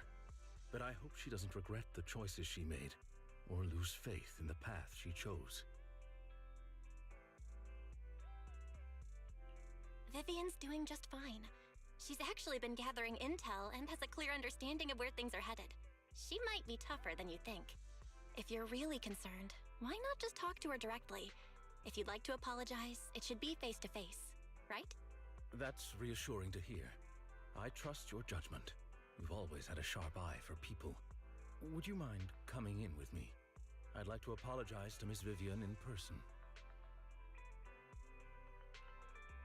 but I hope she doesn't regret the choices she made or lose faith in the path she chose. Vivian's doing just fine. She's actually been gathering intel and has a clear understanding of where things are headed. She might be tougher than you think. If you're really concerned, why not just talk to her directly? If you'd like to apologize, it should be face to face, right? That's reassuring to hear. I trust your judgment. You've always had a sharp eye for people. Would you mind coming in with me? I'd like to apologize to Miss Vivian in person.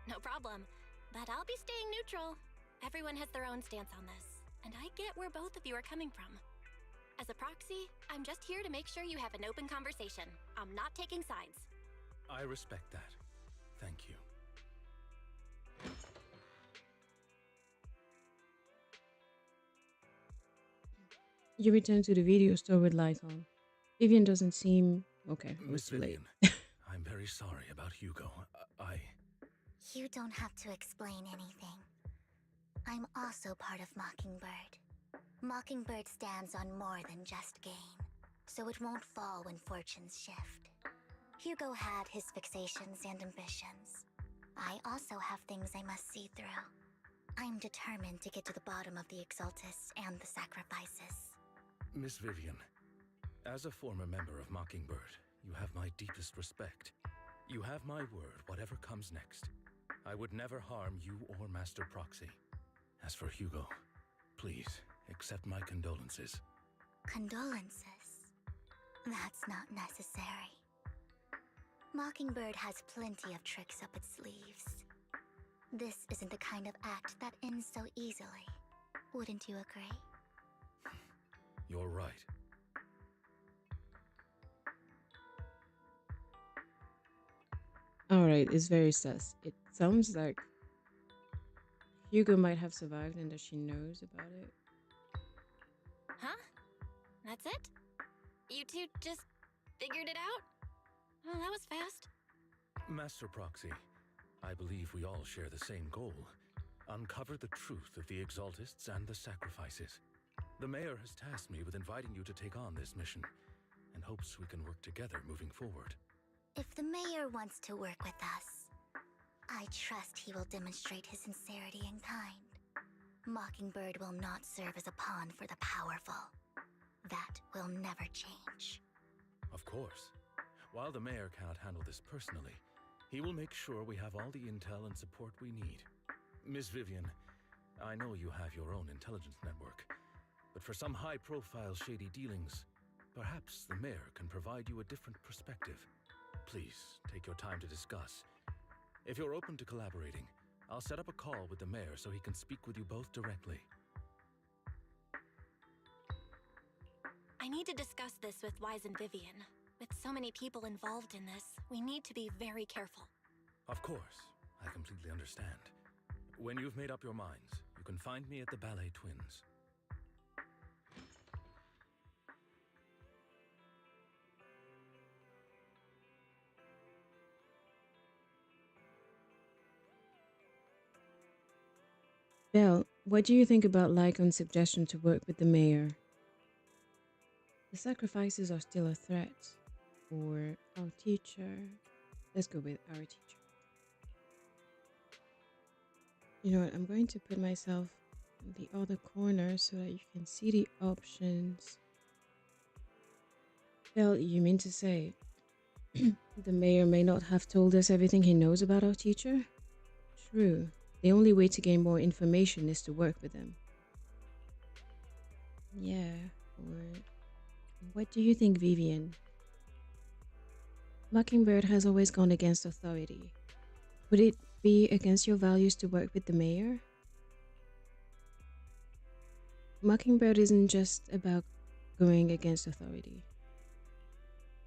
No problem, but I'll be staying neutral. Everyone has their own stance on this, and I get where both of you are coming from. As a proxy, I'm just here to make sure you have an open conversation. I'm not taking sides. I respect that. Thank you. You return to the video store with light on. Vivian doesn't seem... Okay, it was Miss too late. Vivian, I'm very sorry about Hugo. You don't have to explain anything. I'm also part of Mockingbird. Mockingbird stands on more than just gain, so it won't fall when fortunes shift. Hugo had his fixations and ambitions. I also have things I must see through. I'm determined to get to the bottom of the Exaltists and the sacrifices. Miss Vivian, as a former member of Mockingbird, you have my deepest respect. You have my word, whatever comes next. I would never harm you or Master Proxy. As for Hugo, please accept my condolences. Condolences? That's not necessary. Mockingbird has plenty of tricks up its sleeves. This isn't the kind of act that ends so easily. Wouldn't you agree? You're right. Alright, it's very sus. It sounds like Hugo might have survived and that she knows about it. Huh? That's it? You two just figured it out? Oh, that was fast. Master Proxy, I believe we all share the same goal. Uncover the truth of the Exaltists and the sacrifices. The mayor has tasked me with inviting you to take on this mission, and hopes we can work together moving forward. If the mayor wants to work with us, I trust he will demonstrate his sincerity and kind. Mockingbird will not serve as a pawn for the powerful. That will never change. Of course. While the mayor cannot handle this personally, he will make sure we have all the intel and support we need. Miss Vivian, I know you have your own intelligence network, but for some high-profile shady dealings, perhaps the mayor can provide you a different perspective. Please, take your time to discuss. If you're open to collaborating, I'll set up a call with the mayor so he can speak with you both directly. I need to discuss this with Wise and Vivian. With so many people involved in this, we need to be very careful. Of course, I completely understand. When you've made up your minds, you can find me at the Ballet Twins. Belle, what do you think about Lycon's suggestion to work with the mayor? The sacrifices are still a threat. Or our teacher. Let's go with our teacher. You know what? I'm going to put myself in the other corner so that you can see the options. Belle, you mean to say the mayor may not have told us everything he knows about our teacher? True. The only way to gain more information is to work with them. Yeah, or what do you think, Vivian? Mockingbird has always gone against authority. Would it be against your values to work with the mayor? Mockingbird isn't just about going against authority.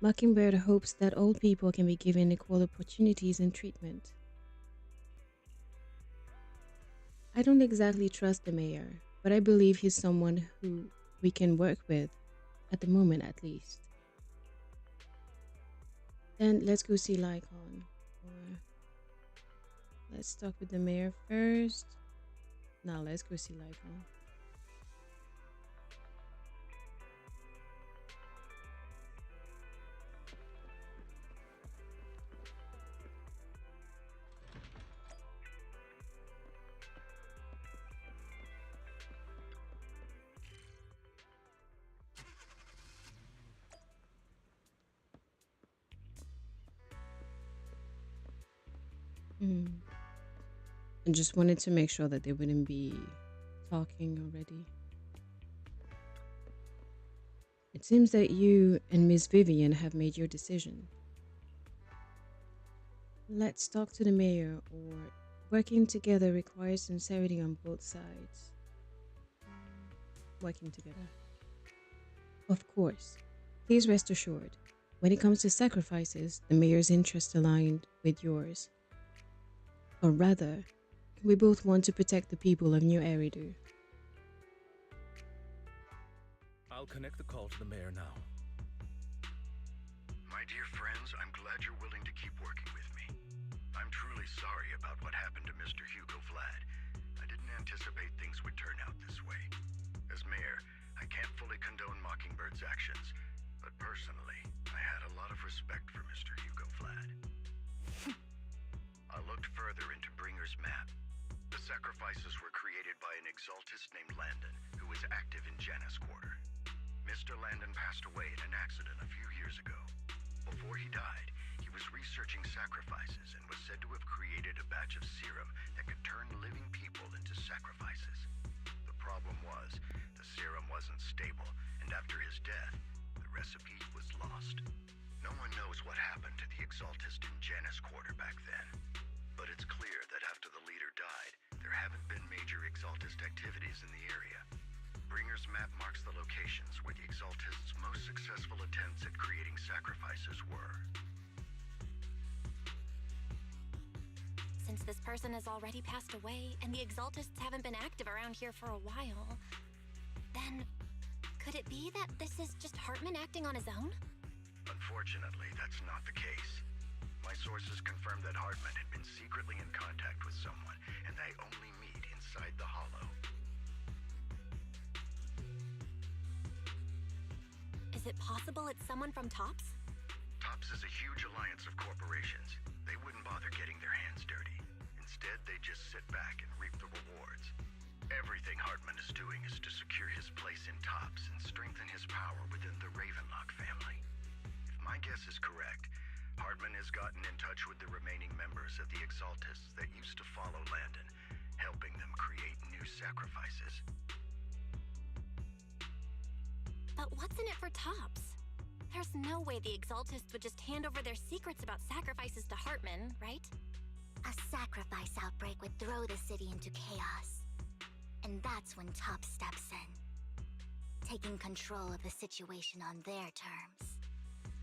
Mockingbird hopes that all people can be given equal opportunities and treatment. I don't exactly trust the mayor, but I believe he's someone who we can work with, at the moment at least. Then let's go see Lycon. Or Let's talk with the mayor first. Now let's go see Lycon. Hmm. I just wanted to make sure that they wouldn't be talking already. It seems that you and Miss Vivian have made your decision. Let's talk to the mayor, or working together requires sincerity on both sides. Working together. Of course. Please rest assured, when it comes to sacrifices, the mayor's interest aligned with yours. Or rather, we both want to protect the people of New Eridu. I'll connect the call to the mayor now. My dear friends, I'm glad you're willing to keep working with me. I'm truly sorry about what happened to Mr. Hugo Vlad. I didn't anticipate things would turn out this way. As mayor, I can't fully condone Mockingbird's actions, but personally, I had a lot of respect for Mr. Hugo Vlad. I looked further into Bringer's map. The sacrifices were created by an exaltist named Landon, who was active in Janus Quarter. Mr. Landon passed away in an accident a few years ago. Before he died, he was researching sacrifices and was said to have created a batch of serum that could turn living people into sacrifices. The problem was, the serum wasn't stable, and after his death, the recipe was lost. No one knows what happened to the exaltist in Janus Quarter back then. But it's clear that after the leader died, there haven't been major exaltist activities in the area. Bringer's map marks the locations where the exaltists' most successful attempts at creating sacrifices were. Since this person has already passed away, and the exaltists haven't been active around here for a while, then could it be that this is just Hartman acting on his own? Unfortunately, that's not the case. My sources confirmed that Hartman had been secretly in contact with someone, and they only meet inside the Hollow. Is it possible it's someone from TOPS? TOPS is a huge alliance of corporations. They wouldn't bother getting their hands dirty. Instead, they just sit back and reap the rewards. Everything Hartman is doing is to secure his place in TOPS and strengthen his power within the Ravenlock family. If my guess is correct, Hartman has gotten in touch with the remaining members of the Exaltists that used to follow Landon, helping them create new sacrifices. But what's in it for TOPS? There's no way the Exaltists would just hand over their secrets about sacrifices to Hartman, right? A sacrifice outbreak would throw the city into chaos. And that's when TOPS steps in, taking control of the situation on their terms.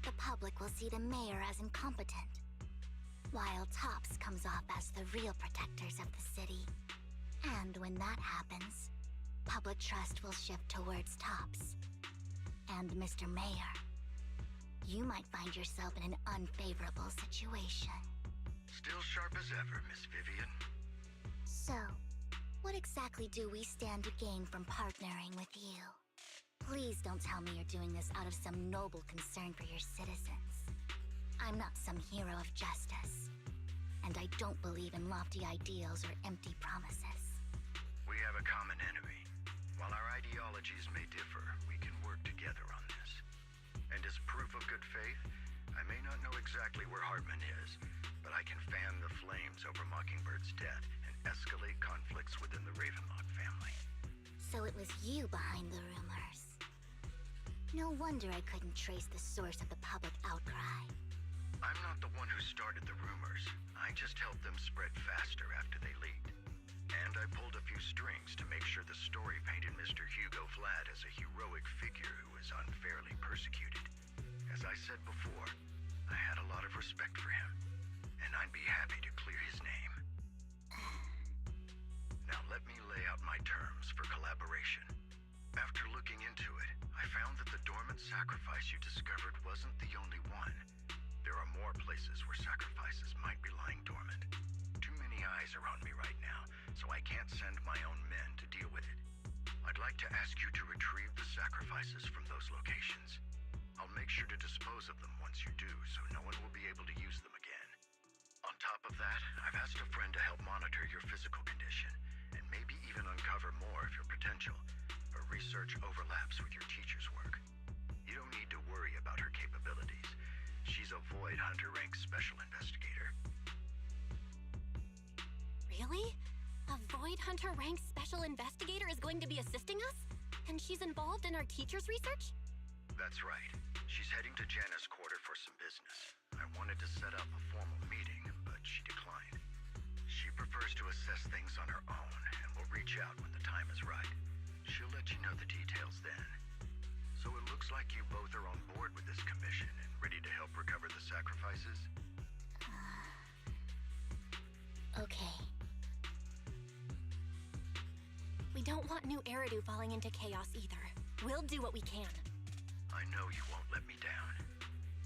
The public will see the mayor as incompetent, while TOPS comes off as the real protectors of the city. And when that happens, public trust will shift towards TOPS. And Mr. Mayor, you might find yourself in an unfavorable situation. Still sharp as ever, Miss Vivian. So, what exactly do we stand to gain from partnering with you? Please don't tell me you're doing this out of some noble concern for your citizens. I'm not some hero of justice, and I don't believe in lofty ideals or empty promises. We have a common enemy. While our ideologies may differ, we can work together on this. And as proof of good faith, I may not know exactly where Hartman is, but I can fan the flames over Mockingbird's death and escalate conflicts within the Ravenlock family. So it was you behind the rumors. No wonder I couldn't trace the source of the public outcry. I'm not the one who started the rumors. I just helped them spread faster after they leaked. And I pulled a few strings to make sure the story painted Mr. Hugo Vlad as a heroic figure who was unfairly persecuted. As I said before, I had a lot of respect for him, and I'd be happy to clear his name. Now let me lay out my terms for collaboration. After looking into it, I found that the dormant sacrifice you discovered wasn't the only one. There are more places where sacrifices might be lying dormant. Too many eyes are on me right now, so I can't send my own men to deal with it. I'd like to ask you to retrieve the sacrifices from those locations. I'll make sure to dispose of them once you do, so no one will be able to use them again. On top of that, I've asked a friend to help monitor your physical condition, and maybe even uncover more of your potential. Her research overlaps with your teacher's work. You don't need to worry about her capabilities. She's a Void Hunter rank special investigator. Really? A Void Hunter rank special investigator is going to be assisting us? And she's involved in our teacher's research? That's right. She's heading to Janus Quarter for some business. I wanted to set up a formal meeting, but she declined. She prefers to assess things on her own, and will reach out when the time is right. She'll let you know the details then. So it looks like you both are on board with this commission and ready to help recover the sacrifices? Okay. We don't want New Eridu falling into chaos either. We'll do what we can. I know you won't let me down.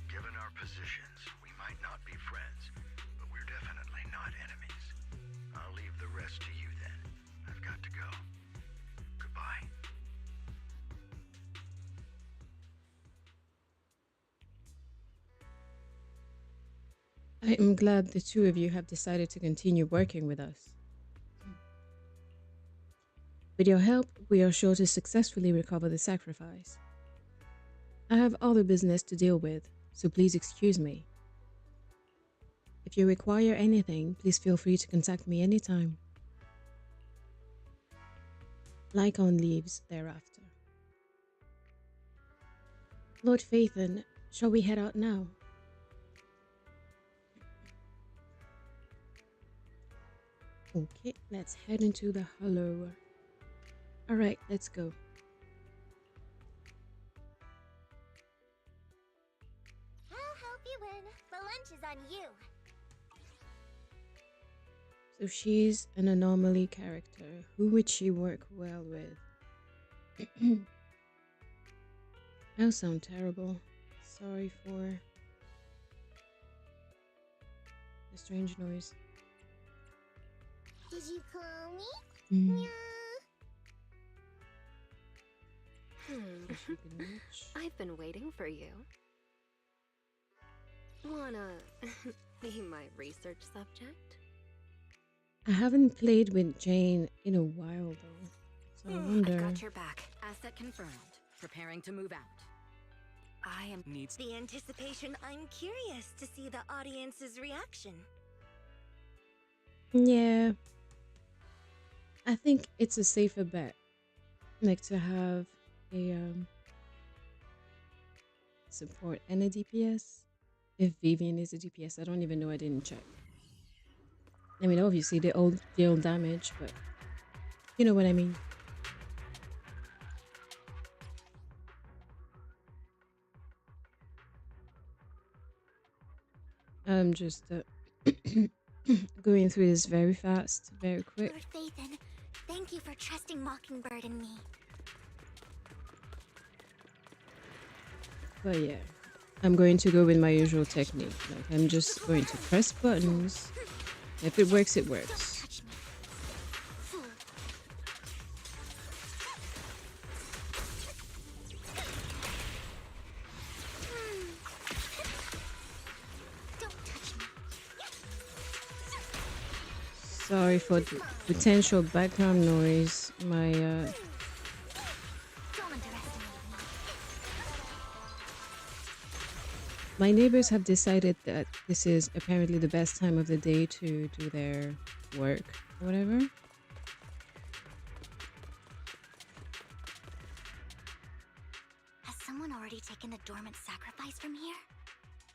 Given our positions, we might not be friends, but we're definitely not enemies. I'll leave the rest to you then. I've got to go. Goodbye. I am glad the two of you have decided to continue working with us. With your help, we are sure to successfully recover the sacrifice. I have other business to deal with, so please excuse me. If you require anything, please feel free to contact me anytime. Lycon leaves thereafter. Lord Phaethon, shall we head out now? Okay, let's head into the hollow. Alright, let's go. I'll help you win. The lunch is on you. So she's an anomaly character. Who would she work well with? That sounds terrible. Sorry for the strange noise. Did you call me? Yeah. I've been waiting for you. Wanna be my research subject? I haven't played with Jane in a while though, so I wonder. I've got your back. Asset confirmed. Preparing to move out. I am needs the anticipation. I'm curious to see the audience's reaction. Yeah, I think it's a safer bet, like to have a support and a DPS. If Vivian is a DPS, I don't even know. I didn't check. I mean, obviously they all deal damage, but you know what I mean. I'm just going through this very fast, very quick. Lord Phaethon, thank you for trusting Mockingbird and me. But yeah, I'm going to go with my usual technique. Like, I'm just going to press buttons. If it works, it works. Sorry for the potential background noise. My neighbors have decided that this is apparently the best time of the day to do their work or whatever. Has someone already taken the dormant sacrifice from here?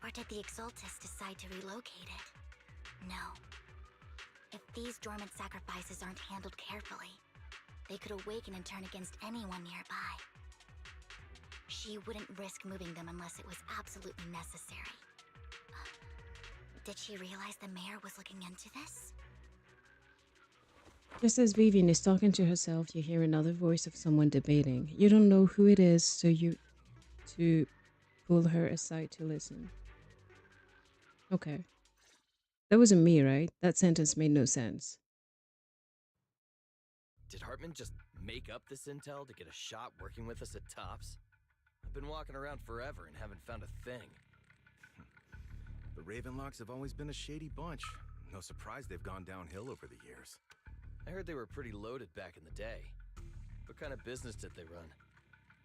Or did the Exaltus decide to relocate it? No. If these dormant sacrifices aren't handled carefully, they could awaken and turn against anyone nearby. She wouldn't risk moving them unless it was absolutely necessary. Did she realize the mayor was looking into this? Just as Vivian is talking to herself, you hear another voice of someone debating. You don't know who it is, so you to pull her aside to listen. Okay. That wasn't me, right? That sentence made no sense. Did Hartman just make up this intel to get a shot working with us at Tops? I've been walking around forever and haven't found a thing. The Ravenlocks have always been a shady bunch. No surprise they've gone downhill over the years. I heard they were pretty loaded back in the day. What kind of business did they run?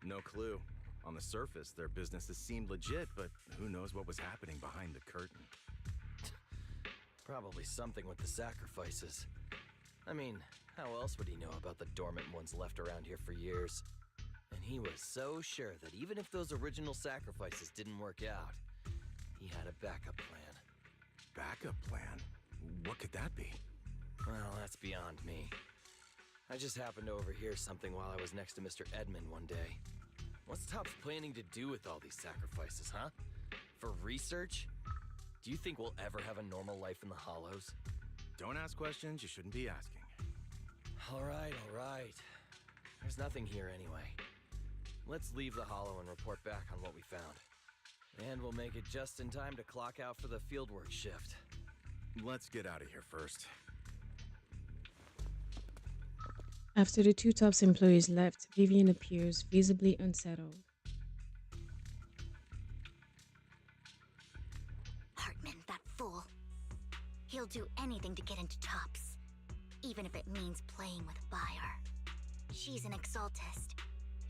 No clue. On the surface, their businesses seemed legit, but who knows what was happening behind the curtain. Probably something with the sacrifices. I mean, how else would he know about the dormant ones left around here for years? And he was so sure that even if those original sacrifices didn't work out, he had a backup plan. Backup plan? What could that be? Well, that's beyond me. I just happened to overhear something while I was next to Mr. Edmund one day. What's Tops planning to do with all these sacrifices, huh? For research? Do you think we'll ever have a normal life in the Hollows? Don't ask questions you shouldn't be asking. All right. There's nothing here anyway. Let's leave the Hollow and report back on what we found. And we'll make it just in time to clock out for the fieldwork shift. Let's get out of here first. After the two Tops employees left, Vivian appears visibly unsettled. Hartman, that fool. He'll do anything to get into Tops, even if it means playing with fire. She's an exaltist.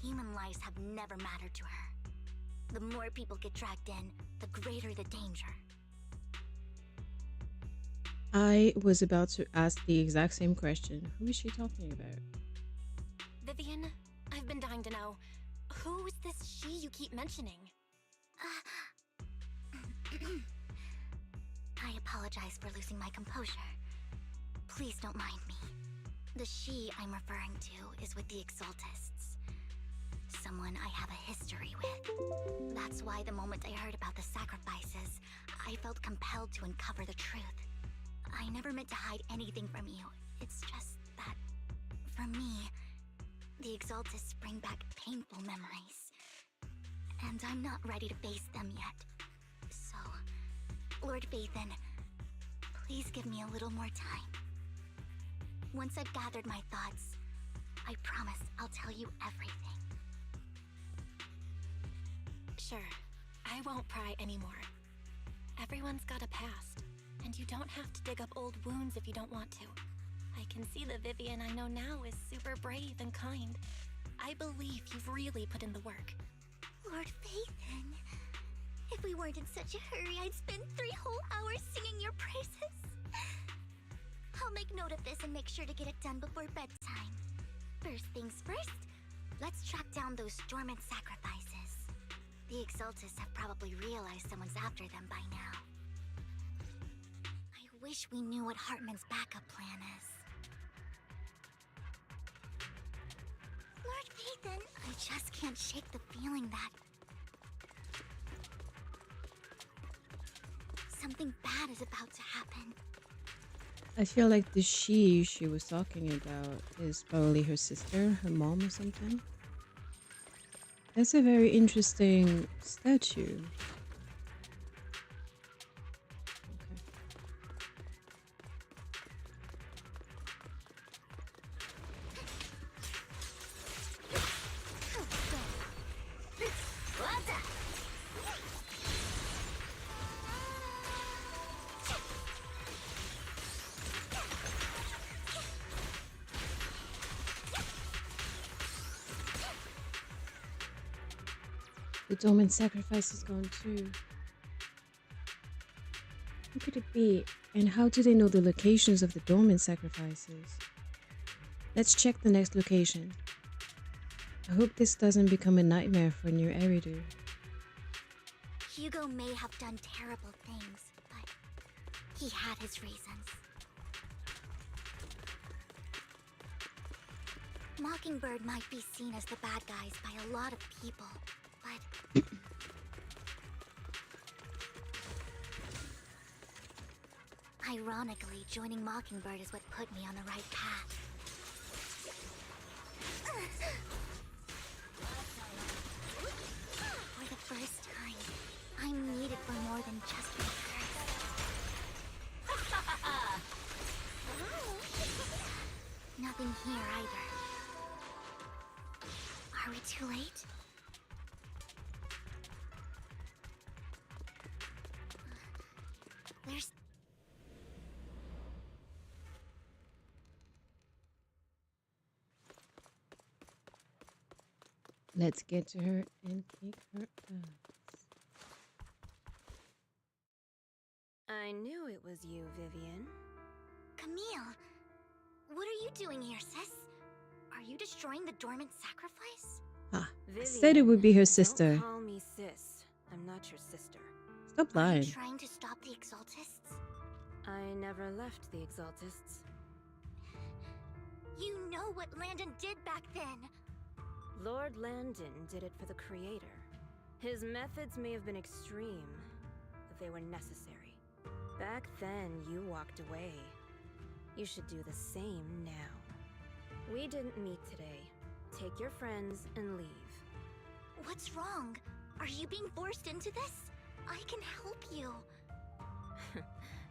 Human lives have never mattered to her. The more people get dragged in, the greater the danger. I was about to ask the exact same question. Who is she talking about? Vivian, I've been dying to know. Who is this she you keep mentioning? I apologize for losing my composure. Please don't mind me. The she I'm referring to is with the Exaltists. Someone I have a history with. That's why the moment I heard about the sacrifices, I felt compelled to uncover the truth. I never meant to hide anything from you. It's just that, for me, the Exaltists bring back painful memories. And I'm not ready to face them yet. So, Lord Vathan, please give me a little more time. Once I've gathered my thoughts, I promise I'll tell you everything. Sure, I won't pry anymore. Everyone's got a past, and you don't have to dig up old wounds if you don't want to. I can see the Vivian I know now is super brave and kind. I believe you've really put in the work. Lord Vathan, if we weren't in such a hurry, I'd spend 3 whole hours singing your praises. I'll make note of this and make sure to get it done before bedtime. First things first, let's track down those dormant sacrifices. The Exaltists have probably realized someone's after them by now. I wish we knew what Hartman's backup plan is. Lord Vathan, I just can't shake the feeling that something bad is about to happen. I feel like the she was talking about is probably her sister, her mom or something. That's a very interesting statue. The dormant sacrifice is gone too. Who could it be? And how do they know the locations of the dormant sacrifices? Let's check the next location. I hope this doesn't become a nightmare for new Eridu. Hugo may have done terrible things, but he had his reasons. Mockingbird might be seen as the bad guys by a lot of people, but ironically, joining Mockingbird is what put me on the right path. For the first time, I'm needed for more than just my curse. too late? There's... Let's get to her and kick her ass. I knew it was you, Vivian. Camille, what are you doing here, sis? Are you destroying the dormant sacrifice? Ah, I Vivian, said it would be her sister. Don't call me sis. I'm not your sister. Stop Are you lying. trying to stop the Exaltists? I never left the Exaltists. You know what Landon did back then. Lord Landon did it for the Creator. His methods may have been extreme, but they were necessary. Back then, you walked away. You should do the same now. We didn't meet today. Take your friends and leave. What's wrong? Are you being forced into this? I can help you.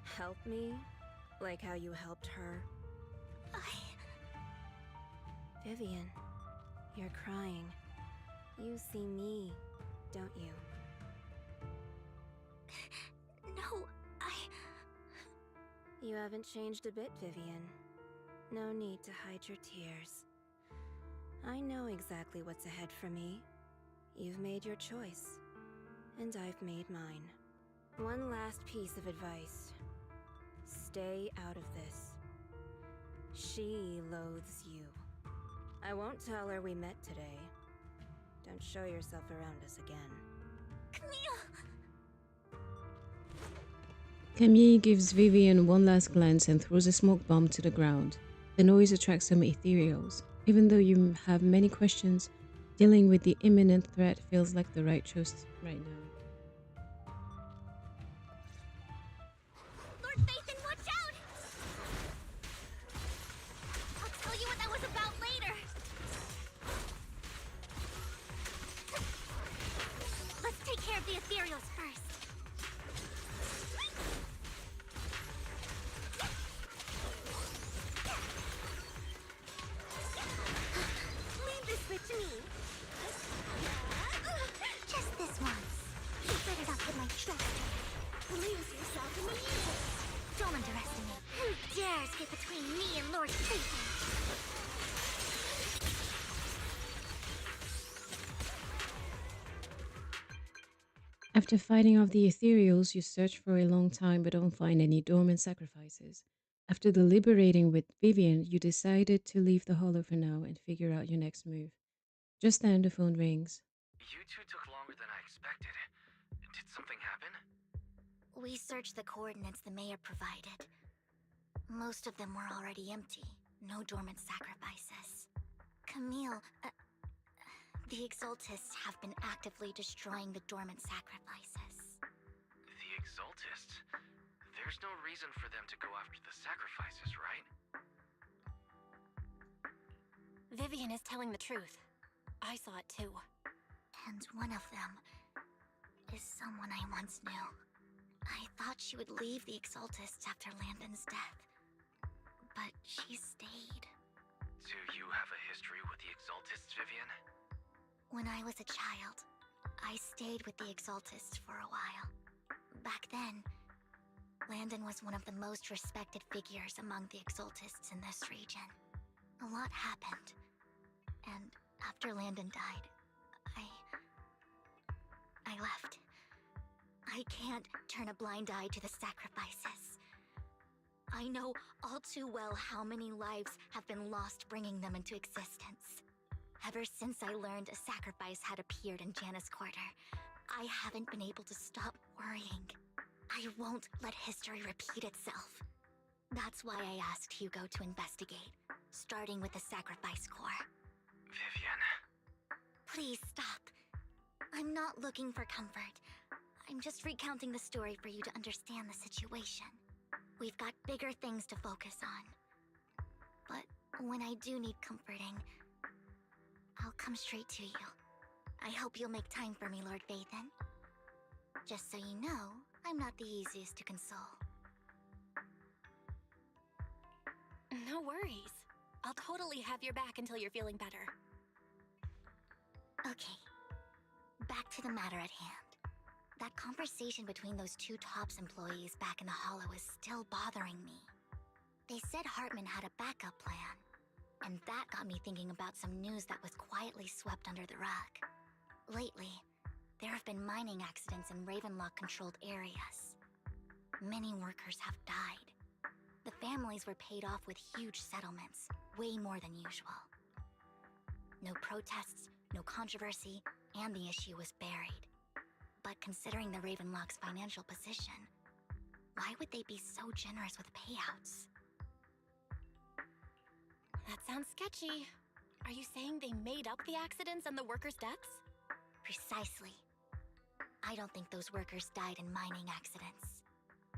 Help me? Like how you helped her? Vivian, you're crying. You see me, don't you? No, You haven't changed a bit, Vivian. No need to hide your tears. I know exactly what's ahead for me. You've made your choice, and I've made mine. One last piece of advice. Stay out of this. She loathes you. I won't tell her we met today. Don't show yourself around us again. Camille! Camille gives Vivian one last glance and throws a smoke bomb to the ground. The noise attracts some ethereals. Even though you have many questions, dealing with the imminent threat feels like the right choice right now. Lord Nathan, watch out! I'll tell you what that was about later. Let's take care of the ethereals first. Leave this with me. Just this once. You better not get my trust. Lose yourself in the music. Don't underestimate. Who dares get between me and Lord Satan? After fighting off the ethereals, you search for a long time but don't find any dormant sacrifices. After deliberating with Vivian, you decided to leave the hollow for now and figure out your next move. Just then, the phone rings. You two took longer than I expected. Did something happen? We searched the coordinates the mayor provided. Most of them were already empty. No dormant sacrifices. Camille, the Exaltists have been actively destroying the dormant sacrifices. The Exaltists? There's no reason for them to go after the sacrifices, right? Vivian is telling the truth. I saw it too. And one of them is someone I once knew. I thought she would leave the Exaltists after Landon's death. But she stayed. Do you have a history with the Exaltists, Vivian? When I was a child, I stayed with the Exaltists for a while. Back then, Landon was one of the most respected figures among the Exaltists in this region. A lot happened. And after Landon died, I left. I can't turn a blind eye to the sacrifices. I know all too well how many lives have been lost bringing them into existence. Ever since I learned a sacrifice had appeared in Janus Quarter, I haven't been able to stop worrying. I won't let history repeat itself. That's why I asked Hugo to investigate, starting with the Sacrifice Corps. Vivian. Please stop. I'm not looking for comfort. I'm just recounting the story for you to understand the situation. We've got bigger things to focus on. But when I do need comforting, I'll come straight to you. I hope you'll make time for me, Lord Vathan. Just so you know, I'm not the easiest to console. No worries. I'll totally have your back until you're feeling better. Okay, back to the matter at hand. That conversation between those two TOPS employees back in the Hollow is still bothering me. They said Hartman had a backup plan, and that got me thinking about some news that was quietly swept under the rug. Lately, there have been mining accidents in Ravenlock-controlled areas. Many workers have died. The families were paid off with huge settlements, way more than usual. No protests, no controversy, and the issue was buried. But considering the Ravenlock's financial position, why would they be so generous with payouts? That sounds sketchy. Are you saying they made up the accidents and the workers' deaths? Precisely. I don't think those workers died in mining accidents.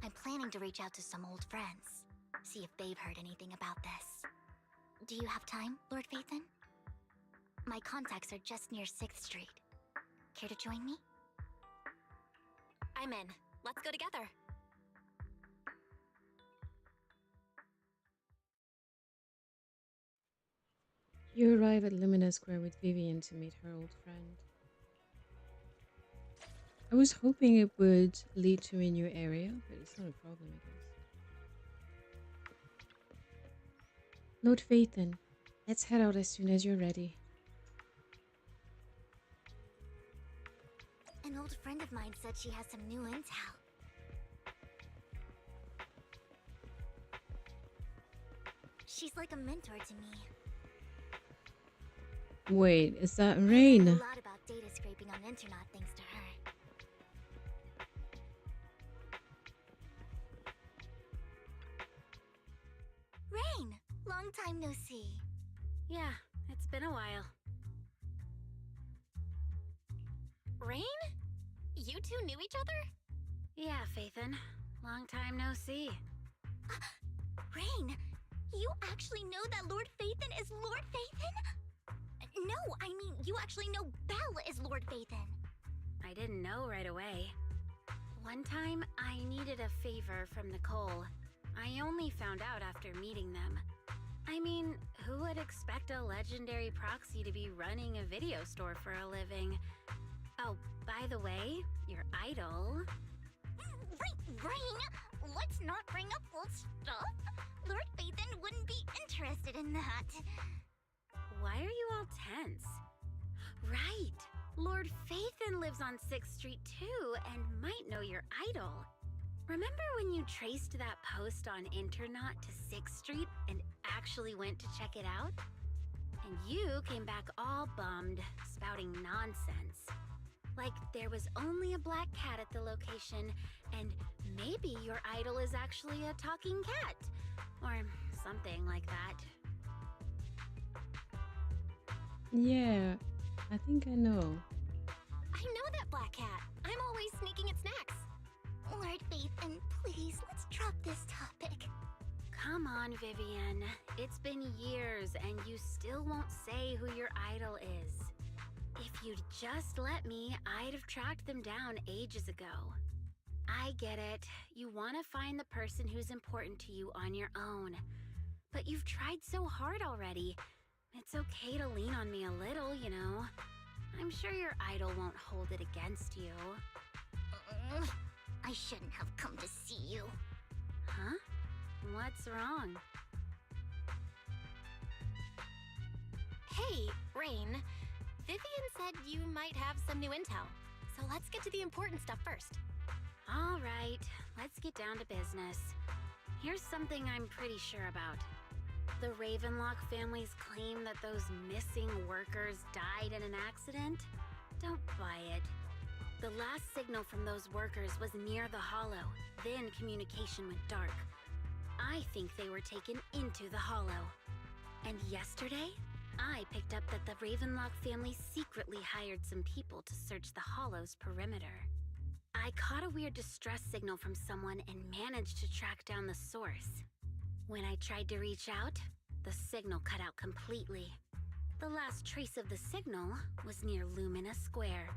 I'm planning to reach out to some old friends, see if they've heard anything about this. Do you have time, Lord Phaethon? My contacts are just near 6th Street. Care to join me? I'm in. Let's go together. You arrive at Lumina Square with Vivian to meet her old friend. I was hoping it would lead to a new area, but it's not a problem, I guess. Lord Phaethon, let's head out as soon as you're ready. An old friend of mine said she has some new intel. She's like a mentor to me. Wait, is that I learned Rain? a lot about data scraping on Internet thanks to her. Rain! Long time no see. Yeah, it's been a while. Rain? You two knew each other? Yeah, Phaethon. Long time no see. Rain! You actually know that Lord Phaethon is Lord Phaethon? No, I mean, you actually know Belle is Lord Phaethon. I didn't know right away. One time, I needed a favor from Nicole. I only found out after meeting them. I mean, who would expect a legendary proxy to be running a video store for a living? Oh, by the way, your idol... Rain, let's not bring up old stuff. Lord Phaethon wouldn't be interested in that. Why are you all tense? Right! Lord Phaethon lives on 6th Street too, and might know your idol. Remember when you traced that post on Internet to 6th Street and actually went to check it out? And you came back all bummed, spouting nonsense. Like there was only a black cat at the location, and maybe your idol is actually a talking cat. Or something like that. Yeah, I think I know. I know that black cat. I'm always sneaking at snacks. Lord Phaethon, please, let's drop this topic. Come on, Vivian. It's been years and you still won't say who your idol is. If you'd just let me, I'd have tracked them down ages ago. I get it. You want to find the person who's important to you on your own. But you've tried so hard already. It's okay to lean on me a little, you know. I'm sure your idol won't hold it against you. I shouldn't have come to see you. Huh? What's wrong? Hey, Rain. Vivian said you might have some new intel. So let's get to the important stuff first. All right, let's get down to business. Here's something I'm pretty sure about. The Ravenlock family's claim that those missing workers died in an accident? Don't buy it. The last signal from those workers was near the Hollow, then communication went dark. I think they were taken into the Hollow. And yesterday, I picked up that the Ravenlock family secretly hired some people to search the Hollow's perimeter. I caught a weird distress signal from someone and managed to track down the source. When I tried to reach out, the signal cut out completely. The last trace of the signal was near Lumina Square.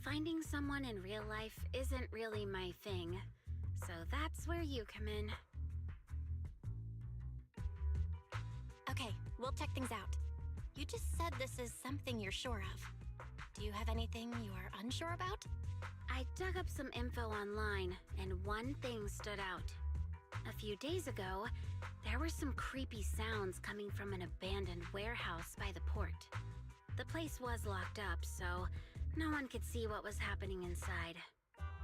Finding someone in real life isn't really my thing, so that's where you come in. Okay, we'll check things out. You just said this is something you're sure of. Do you have anything you are unsure about? I dug up some info online, and one thing stood out. A few days ago, there were some creepy sounds coming from an abandoned warehouse by the port. The place was locked up, so no one could see what was happening inside.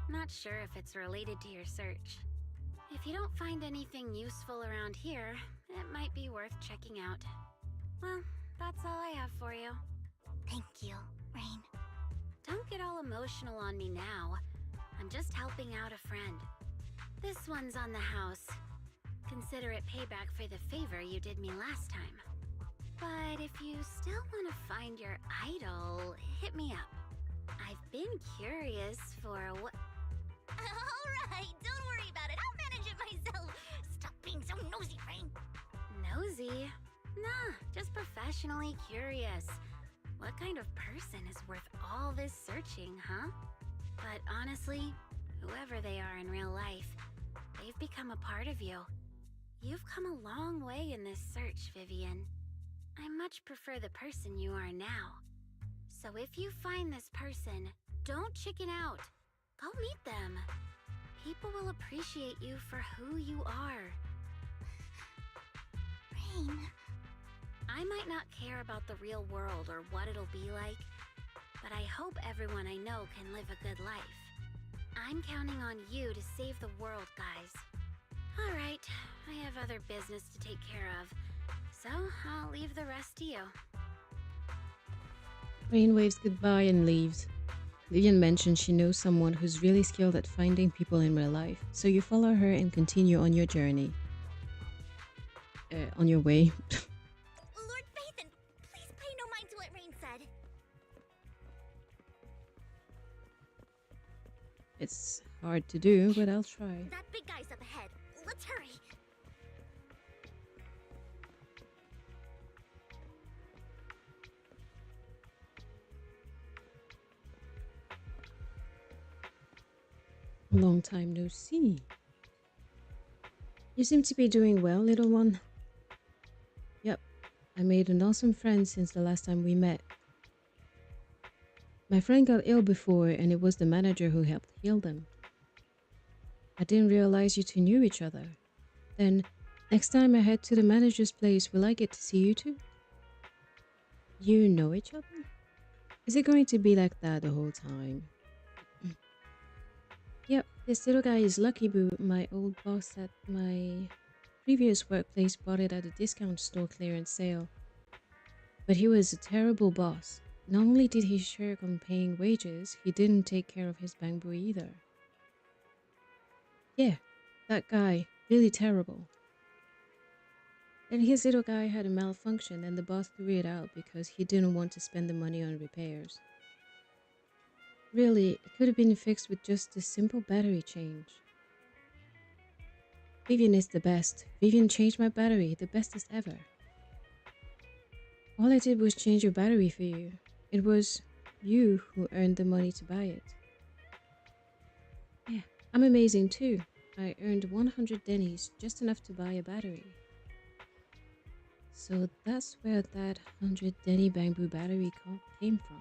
Not sure if it's related to your search. If you don't find anything useful around here, it might be worth checking out. Well, that's all I have for you. Thank you, Rain. Don't get all emotional on me now. I'm just helping out a friend. This one's on the house. Consider it payback for the favor you did me last time. But if you still want to find your idol, hit me up. I've been curious for what... Alright, don't worry about it. I'll manage it myself. Stop being so nosy, Rain. Nosy? Nah, just professionally curious. What kind of person is worth all this searching, huh? But honestly, whoever they are in real life, they've become a part of you. You've come a long way in this search, Vivian. I much prefer the person you are now. So if you find this person, don't chicken out. Go meet them. People will appreciate you for who you are. Rain. I might not care about the real world or what it'll be like, but I hope everyone I know can live a good life. I'm counting on you to save the world, guys. All right, I have other business to take care of, so I'll leave the rest to you. Rain waves goodbye and leaves. Vivian mentions she knows someone who's really skilled at finding people in real life, so you follow her and continue on your journey. On your way. Lord Phaethon, please pay no mind to what Rain said. It's hard to do, but I'll try. That big guy's up ahead. Let's hurry. Long time no see. You seem to be doing well, little one. Yep, I made an awesome friend since the last time we met. My friend got ill before, and it was the manager who helped heal them. I didn't realize you two knew each other. Then, next time I head to the manager's place, will I get to see you two? You know each other? Is it going to be like that the whole time? Yep, this little guy is Lucky Boo, my old boss at my previous workplace bought it at a discount store clearance sale. But he was a terrible boss. Not only did he shirk on paying wages, he didn't take care of his bamboo either. Yeah, that guy, really terrible. And his little guy had a malfunction and the boss threw it out because he didn't want to spend the money on repairs. Really, it could have been fixed with just a simple battery change. Vivian is the best. Vivian changed my battery, the bestest ever. All I did was change your battery for you. It was you who earned the money to buy it. Yeah, I'm amazing too. I earned 100 dennies, just enough to buy a battery. So that's where that 100 denny bamboo battery came from.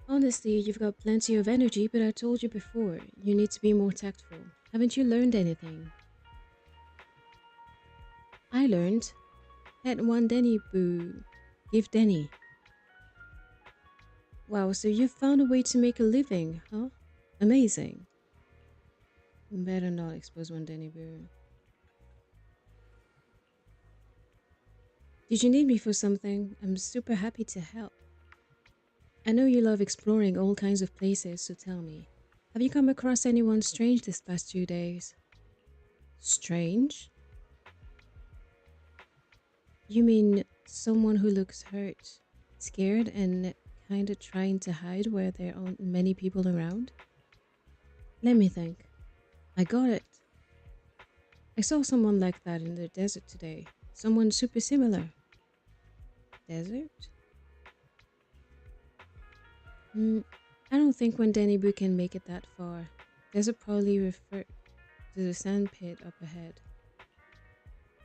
Honestly, you've got plenty of energy, but I told you before, you need to be more tactful. Haven't you learned anything? I learned. Had one denny boo. Give denny. Wow, so you found a way to make a living, huh? Amazing. Better not expose one denny boo. Did you need me for something? I'm super happy to help. I know you love exploring all kinds of places, so tell me, have you come across anyone strange this past 2 days? Strange? You mean someone who looks hurt, scared, and kinda trying to hide where there aren't many people around? Let me think. I got it. I saw someone like that in the desert today. Someone super similar. Desert? I don't think one Denny Boo can make it that far. Desert probably refer to the sand pit up ahead.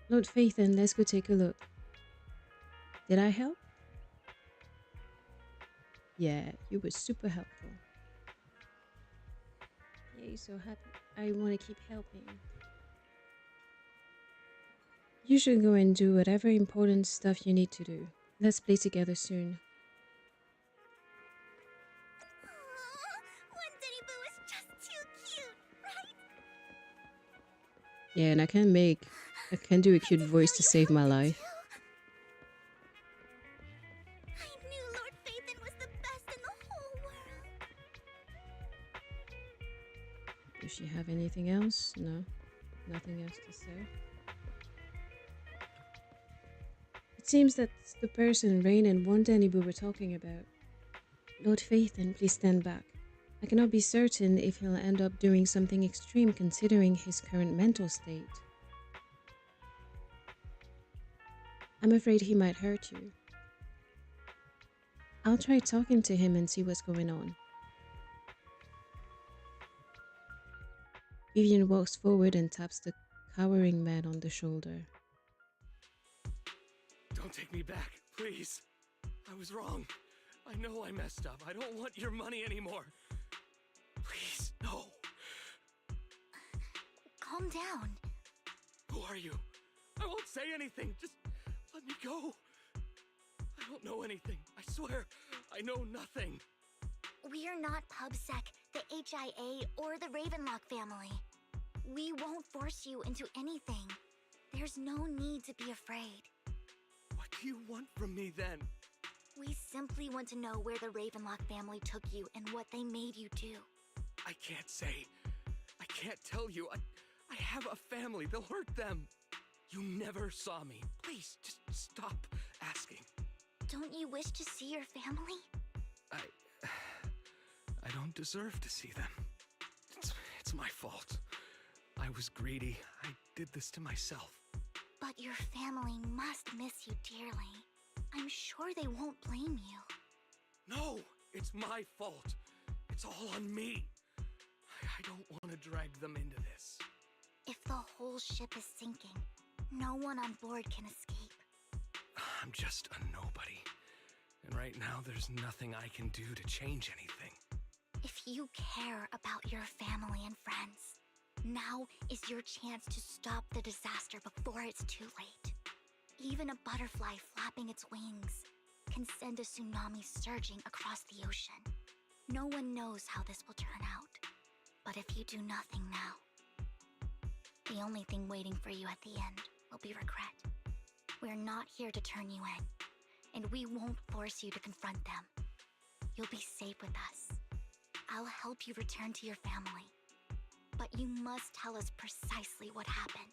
Lord Phaethon, let's go take a look. Did I help? Yeah, you were super helpful. Yay, so happy. I want to keep helping. You should go and do whatever important stuff you need to do. Let's play together soon. One Denny Boo is just too cute, right? Yeah, and I can do a cute voice to save my life. I knew Lord Phaethon was the best in the whole world. Does she have anything else? No, nothing else to say. It seems that's the person Rain and One Danny Boo were talking about. Lord Phaethon, please stand back. I cannot be certain if he'll end up doing something extreme considering his current mental state. I'm afraid he might hurt you. I'll try talking to him and see what's going on. Vivian walks forward and taps the cowering man on the shoulder. Don't take me back, please. I was wrong. I know I messed up. I don't want your money anymore. Please, no. Calm down. Who are you? I won't say anything. Just let me go. I don't know anything. I swear, I know nothing. We're not PubSec, the HIA, or the Ravenlock family. We won't force you into anything. There's no need to be afraid. What do you want from me then? We simply want to know where the Ravenlock family took you and what they made you do. I can't say. I can't tell you. I have a family. They'll hurt them. You never saw me. Please, just stop asking. Don't you wish to see your family? I don't deserve to see them. It's my fault. I was greedy. I did this to myself. But your family must miss you dearly. I'm sure they won't blame you. No, it's my fault. It's all on me. I don't want to drag them into this. If the whole ship is sinking, no one on board can escape. I'm just a nobody. And right now, there's nothing I can do to change anything. If you care about your family and friends, now is your chance to stop the disaster before it's too late. Even a butterfly flapping its wings can send a tsunami surging across the ocean. No one knows how this will turn out. But if you do nothing now, the only thing waiting for you at the end will be regret. We're not here to turn you in, and we won't force you to confront them. You'll be safe with us. I'll help you return to your family. But you must tell us precisely what happened.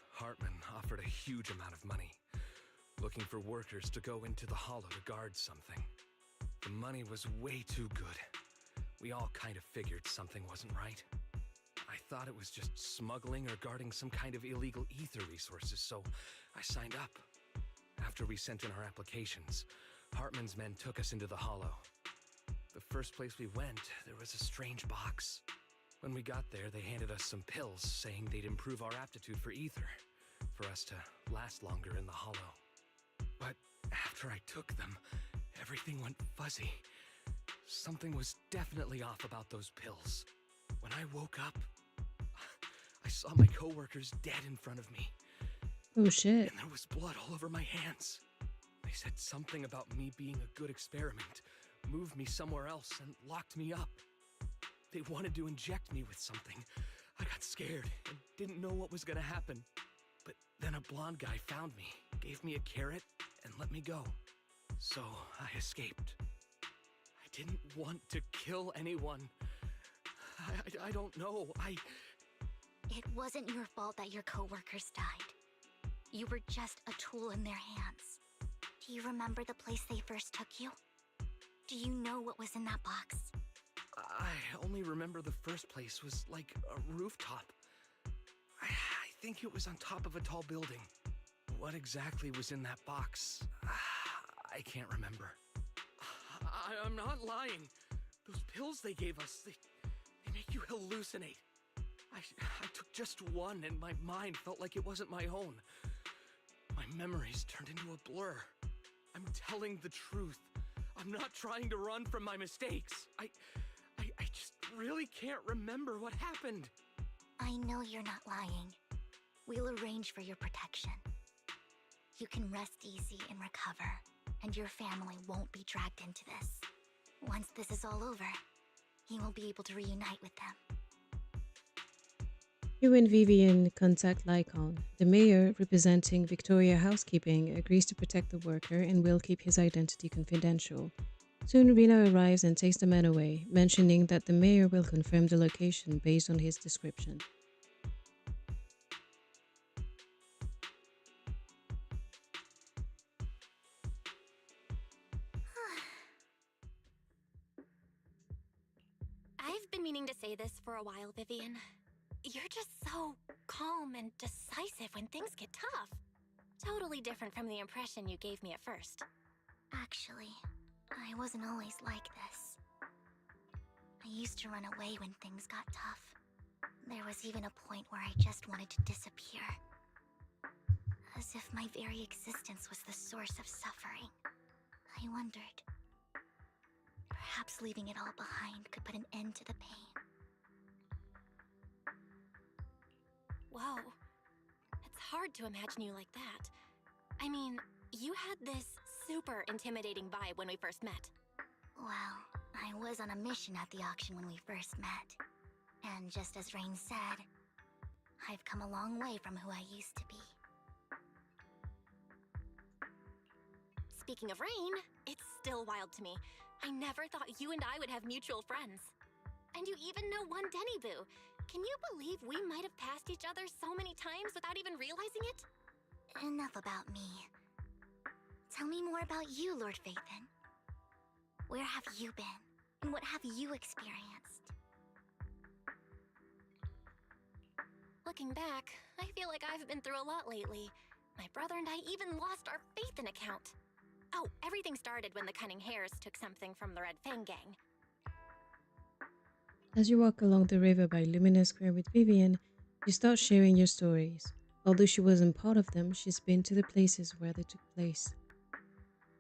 Hartman offered a huge amount of money, looking for workers to go into the hollow to guard something. The money was way too good. We all kind of figured something wasn't right. I thought it was just smuggling or guarding some kind of illegal ether resources, so I signed up. After we sent in our applications, Hartman's men took us into the hollow. The first place we went, there was a strange box. When we got there, they handed us some pills, saying they'd improve our aptitude for ether, for us to last longer in the hollow. But after I took them, everything went fuzzy. Something was definitely off about those pills. When I woke up, I saw my coworkers dead in front of me. Oh shit. And there was blood all over my hands. They said something about me being a good experiment, moved me somewhere else, and locked me up. They wanted to inject me with something. I got scared and didn't know what was gonna happen. But then a blonde guy found me, gave me a carrot, and let me go. So I escaped. I didn't want to kill anyone. I don't know. It wasn't your fault that your coworkers died. You were just a tool in their hands. Do you remember the place they first took you? Do you know what was in that box? I only remember the first place was like a rooftop. I think it was on top of a tall building. What exactly was in that box? I can't remember. I'm not lying. Those pills they gave us, they make you hallucinate. I took just one and my mind felt like it wasn't my own. My memories turned into a blur. I'm telling the truth. I'm not trying to run from my mistakes. I just really can't remember what happened. I know you're not lying. We'll arrange for your protection. You can rest easy and recover, and your family won't be dragged into this. Once this is all over, you will be able to reunite with them. You and Vivian contact Lycon. The mayor, representing Victoria Housekeeping, agrees to protect the worker and will keep his identity confidential. Soon Rena arrives and takes the man away, mentioning that the mayor will confirm the location based on his description. I've been meaning to say this for a while, Vivian. You're just so calm and decisive when things get tough. Totally different from the impression you gave me at first. Actually, I wasn't always like this. I used to run away when things got tough. There was even a point where I just wanted to disappear. As if my very existence was the source of suffering. I wondered. Perhaps leaving it all behind could put an end to the pain. Whoa. It's hard to imagine you like that. I mean, you had this super intimidating vibe when we first met. Well, I was on a mission at the auction when we first met. And just as Rain said, I've come a long way from who I used to be. Speaking of Rain, it's still wild to me. I never thought you and I would have mutual friends. And you even know one Denny Boo. Can you believe we might have passed each other so many times without even realizing it? Enough about me. Tell me more about you, Lord Phaethon. Where have you been? And what have you experienced? Looking back, I feel like I've been through a lot lately. My brother and I even lost our Phaethon account. Oh, everything started when the Cunning Hares took something from the Red Fang gang. As you walk along the river by Lumina Square with Vivian, you start sharing your stories. Although she wasn't part of them, she's been to the places where they took place.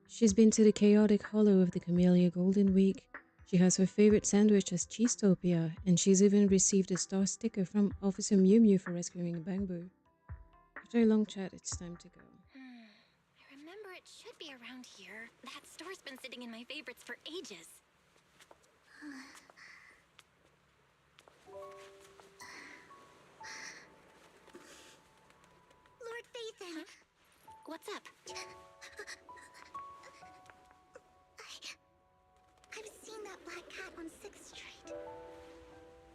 She's been to the chaotic hollow of the Camellia Golden Week. She has her favorite sandwich as Cheesetopia, and she's even received a star sticker from Officer Mew Mew for rescuing a Bangbu. After a long chat, it's time to go. I remember it should be around here. That store's been sitting in my favorites for ages. Lord Phaethon! Huh? What's up? I've seen that black cat on 6th Street.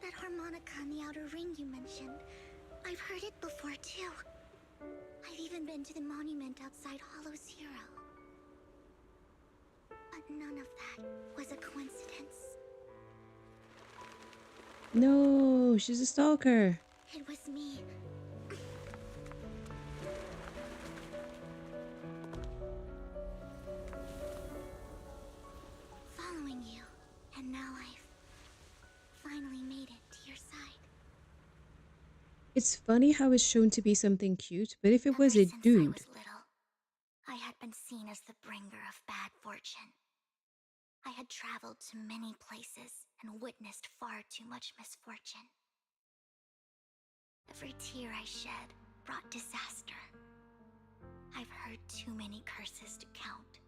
That harmonica in the outer ring you mentioned. I've heard it before, too. I've even been to the monument outside Hollow Zero. But none of that was a coincidence. No, she's a stalker. It was me. Following you, and now I've finally made it to your side. It's funny how it's shown to be something cute, but if it was a Since I dude, was little, I had been seen as the bringer of bad fortune. I had traveled to many places and witnessed far too much misfortune. Every tear I shed brought disaster. I've heard too many curses to count.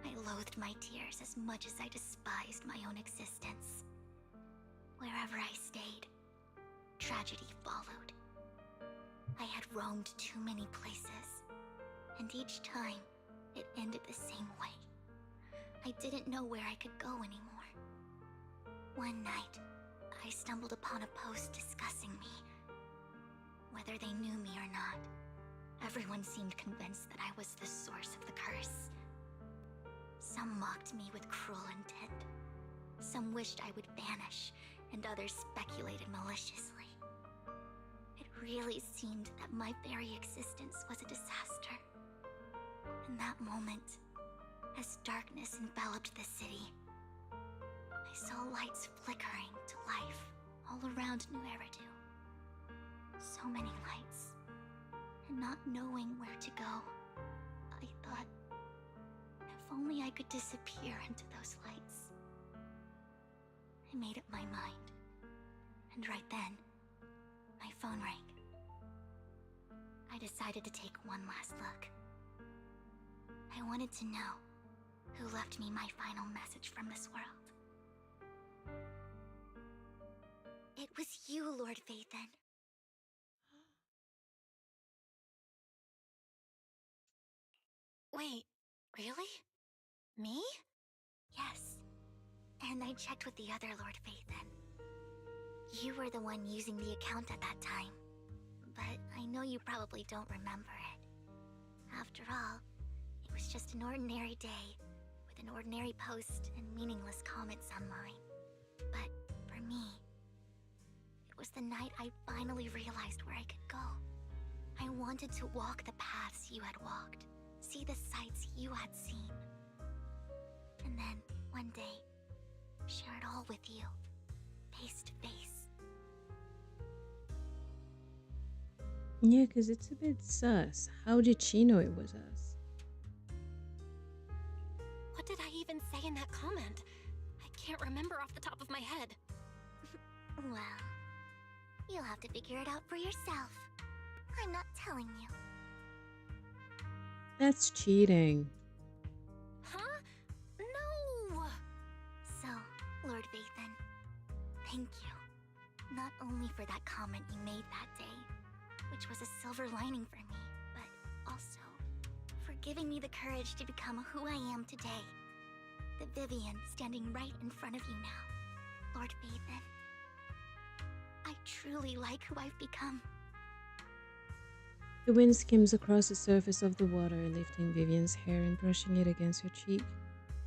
I loathed my tears as much as I despised my own existence. Wherever I stayed, tragedy followed. I had roamed too many places, and each time, it ended the same way. I didn't know where I could go anymore. One night, I stumbled upon a post discussing me. Whether they knew me or not, everyone seemed convinced that I was the source of the curse. Some mocked me with cruel intent. Some wished I would vanish, and others speculated maliciously. It really seemed that my very existence was a disaster. In that moment, as darkness enveloped the city, I saw lights flickering to life all around New Eridu. So many lights, and not knowing where to go, I thought only I could disappear into those lights. I made up my mind. And right then, my phone rang. I decided to take one last look. I wanted to know who left me my final message from this world. It was you, Lord Vathan. Wait, really? Me? Yes. And I checked with the other Lord Vathan. You were the one using the account at that time. But I know you probably don't remember it. After all, it was just an ordinary day, with an ordinary post and meaningless comments online. But for me, it was the night I finally realized where I could go. I wanted to walk the paths you had walked, see the sights you had seen. And then, one day, share it all with you, face to face. Yeah, because it's a bit sus. How did she know it was us? What did I even say in that comment? I can't remember off the top of my head. Well, you'll have to figure it out for yourself. I'm not telling you. That's cheating. Huh? No! So, Lord Vathan, thank you. Not only for that comment you made that day, which was a silver lining for me, but also for giving me the courage to become who I am today. The Vivian standing right in front of you now, Lord Vathan. I truly like who I've become. The wind skims across the surface of the water, lifting Vivian's hair and brushing it against her cheek.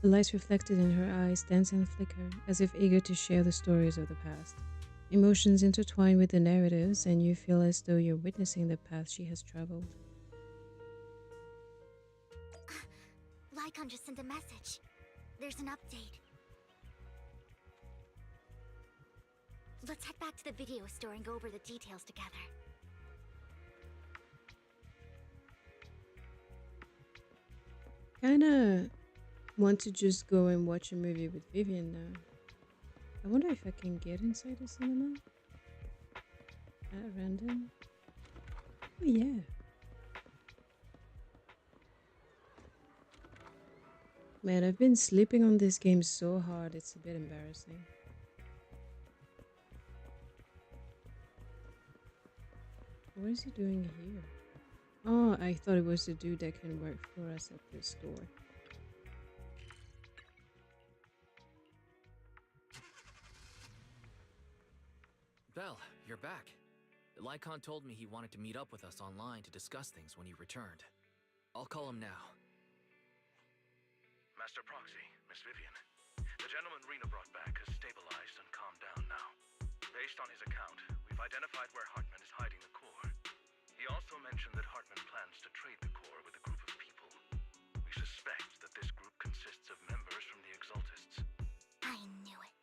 The lights reflected in her eyes dance and flicker, as if eager to share the stories of the past. Emotions intertwine with the narratives, and you feel as though you're witnessing the path she has traveled. Lycon just sent a message. There's an update. Let's head back to the video store and go over the details together. Kinda want to just go and watch a movie with Vivian now. I wonder if I can get inside the cinema at random. Oh yeah. Man, I've been sleeping on this game so hard, it's a bit embarrassing. What is he doing here? Oh, I thought it was the dude that can work for us at the store. Belle, you're back. Lycon told me he wanted to meet up with us online to discuss things when he returned. I'll call him now. Master Proxy, Miss Vivian. The gentleman Rena brought back has stabilized and calmed down now. Based on his account, we've identified where Hartman is hiding the core. He also mentioned that Hartman plans to trade the core with a group of people. We suspect that this group consists of members from the Exaltists. I knew it.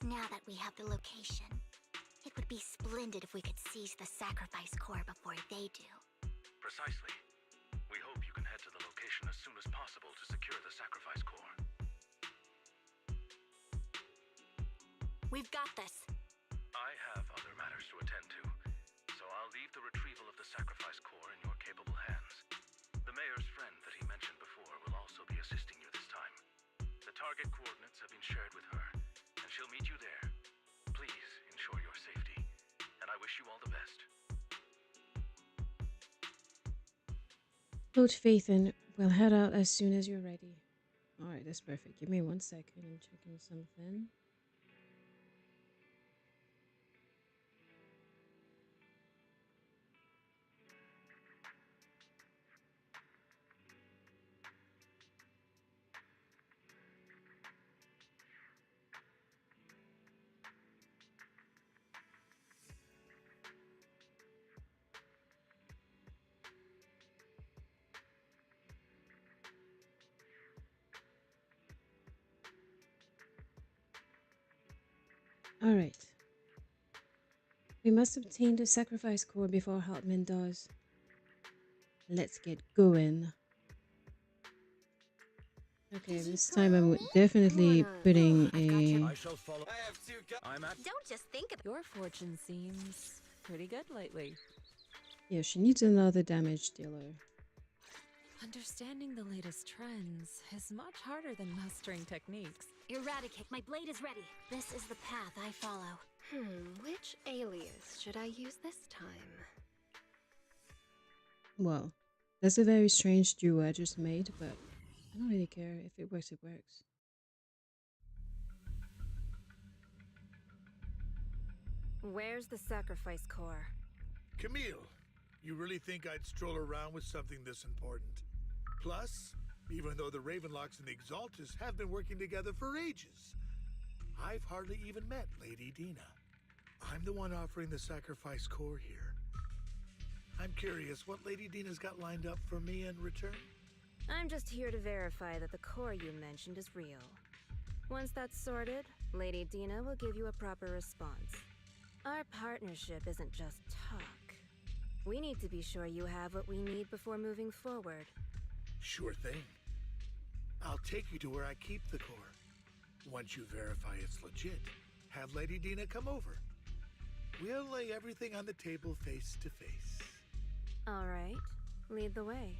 Now that we have the location, it would be splendid if we could seize the sacrifice core before they do. Precisely. We hope you can head to the location as soon as possible to secure the sacrifice core. We've got this. I have other matters to attend to, so I'll leave the retrieval of the sacrifice core in your capable hands. The mayor's friend that he mentioned before will also be assisting you this time. The target coordinates have been shared with her, and she'll meet you there. Please ensure your safety, and I wish you all the best. Coach Fathan, we'll head out as soon as you're ready. Alright, that's perfect. Give me 1 second. I'm checking something. Alright. We must obtain the sacrifice core before Hartman does. Let's get going. Okay, this time I'm definitely putting a. I shall follow. I have two. I'm at. Don't just think of your fortune seems pretty good lately. Yeah, she needs another damage dealer. Understanding the latest trends is much harder than mastering techniques. Eradicate, my blade is ready. This is the path I follow. Which alias should I use this time? Well, that's a very strange duo I just made, but I don't really care. If it works, it works. Where's the sacrifice core? Camille, you really think I'd stroll around with something this important? Plus, even though the Ravenlocks and the Exaltus have been working together for ages, I've hardly even met Lady Dina. I'm the one offering the sacrifice core here. I'm curious what Lady Dina's got lined up for me in return? I'm just here to verify that the core you mentioned is real. Once that's sorted, Lady Dina will give you a proper response. Our partnership isn't just talk. We need to be sure you have what we need before moving forward. Sure thing. I'll take you to where I keep the core. Once you verify it's legit, have Lady Dina come over. We'll lay everything on the table face to face. All right, lead the way.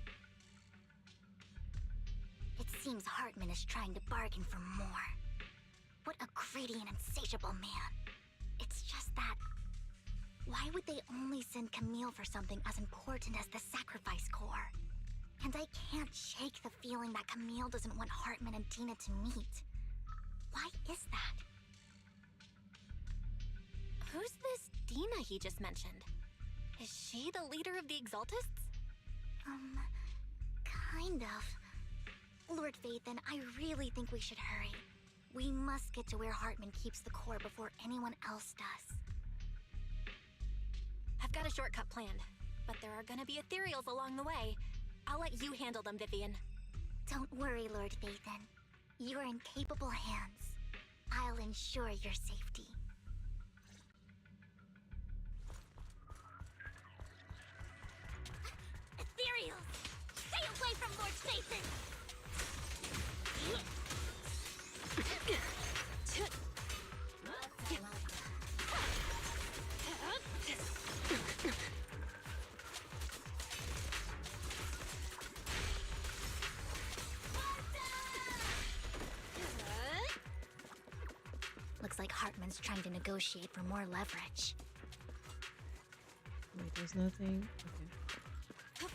It seems Hartman is trying to bargain for more. What a greedy and insatiable man. It's just that... Why would they only send Camille for something as important as the sacrifice core? And I can't shake the feeling that Camille doesn't want Hartman and Dina to meet. Why is that? Who's this Dina he just mentioned? Is she the leader of the Exaltists? Kind of. Lord Vathan, I really think we should hurry. We must get to where Hartman keeps the core before anyone else does. I've got a shortcut planned, but there are gonna be ethereals along the way. I'll let you handle them, Vivian. Don't worry, Lord Vathan. You're in capable hands. I'll ensure your safety. Ethereals! Stay away from Lord Vathan! Looks like Hartman's trying to negotiate for more leverage. Wait, there's nothing. Okay.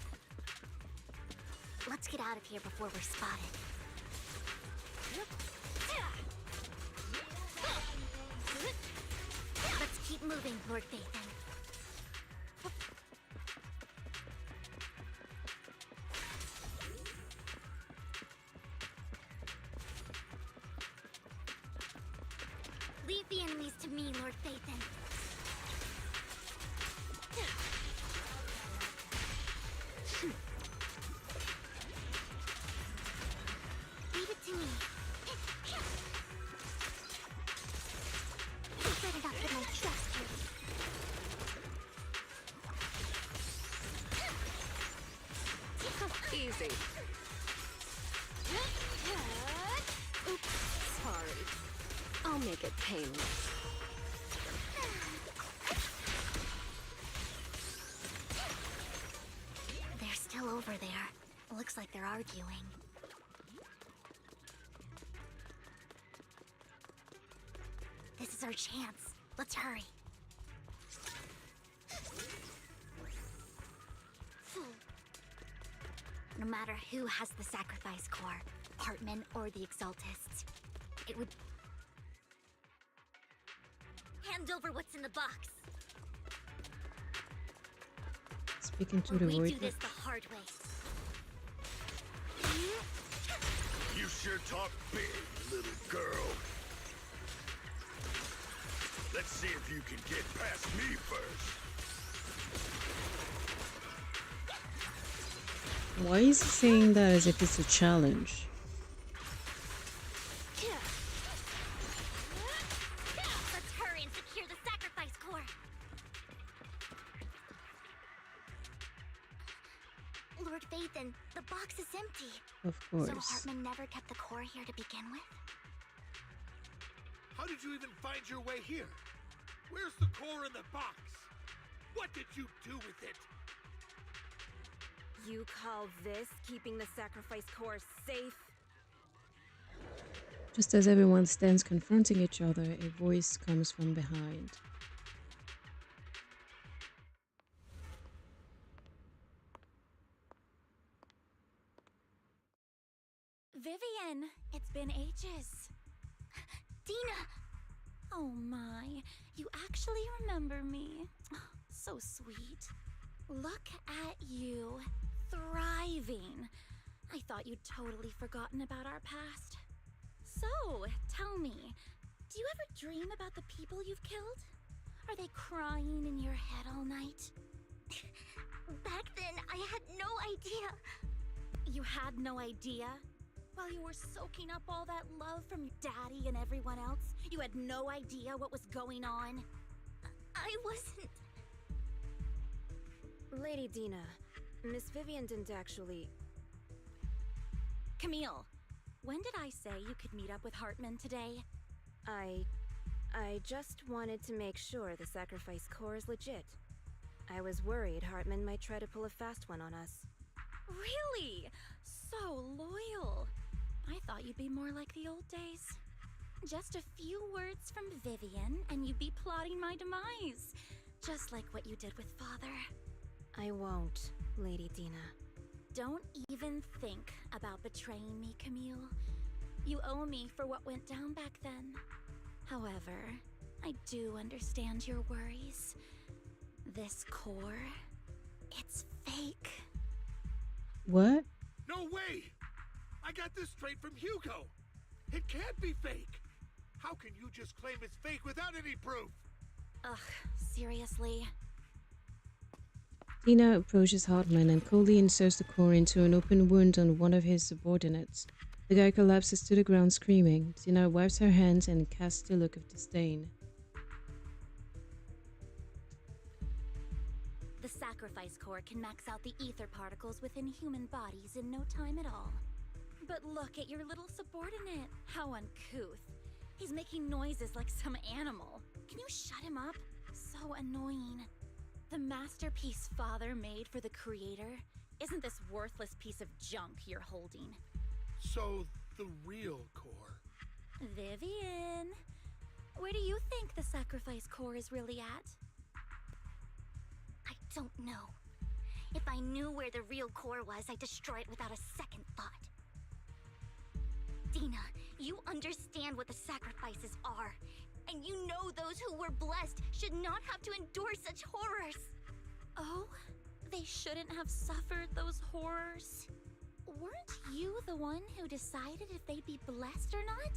Let's get out of here before we're spotted. Let's keep moving, Lord Vathan. Leave the enemies to me, Lord Vathan. Leave it to me. You set it up with my trust here. Easy. Oops, sorry. I'll make it painless. They're still over there. Looks like they're arguing. This is our chance. Let's hurry. No matter who has the sacrifice core, Hartman or the Exaltists, it would... Hand over what's in the box. Speaking to Or the we void. do this the hard way. You sure talk big, little girl. Let's see if you can get past me first. Why is he saying that as if it's a challenge? Let's hurry and secure the sacrifice core. Lord Vathan, Vivian, the box is empty. Of So course. Hartman never kept the core here to begin with? How did you even find your way here? Where's the core in the box? What did you do with it? You call this keeping the sacrifice core safe? Just as everyone stands confronting each other, a voice comes from behind. Vivian, it's been ages. Dina! Oh my, you actually remember me. So sweet. Look at you, thriving. I thought you'd totally forgotten about our past. So, tell me, do you ever dream about the people you've killed? Are they crying in your head all night? Back then, I had no idea. You had no idea? While you were soaking up all that love from your daddy and everyone else, you had no idea what was going on? I wasn't... Lady Dina, Miss Vivian didn't actually... Camille, when did I say you could meet up with Hartman today? I just wanted to make sure the sacrifice core is legit. I was worried Hartman might try to pull a fast one on us. Really? So loyal. I thought you'd be more like the old days. Just a few words from Vivian and you'd be plotting my demise. Just like what you did with Father. I won't, Lady Dina. Don't even think about betraying me, Camille. You owe me for what went down back then. However, I do understand your worries. This core, it's fake. What? No way! I got this straight from Hugo. It can't be fake. How can you just claim it's fake without any proof? Ugh, seriously? Dina approaches Hartman and coldly inserts the core into an open wound on one of his subordinates. The guy collapses to the ground screaming. Dina wipes her hands and casts a look of disdain. The sacrifice core can max out the ether particles within human bodies in no time at all. But look at your little subordinate. How uncouth. He's making noises like some animal. Can you shut him up? So annoying. The masterpiece Father made for the Creator isn't this worthless piece of junk you're holding. So, the real core. Vivian, where do you think the sacrifice core is really at? I don't know. If I knew where the real core was, I'd destroy it without a second thought. Dina, you understand what the sacrifices are. And you know those who were blessed should not have to endure such horrors. Oh, they shouldn't have suffered those horrors. Weren't you the one who decided if they'd be blessed or not?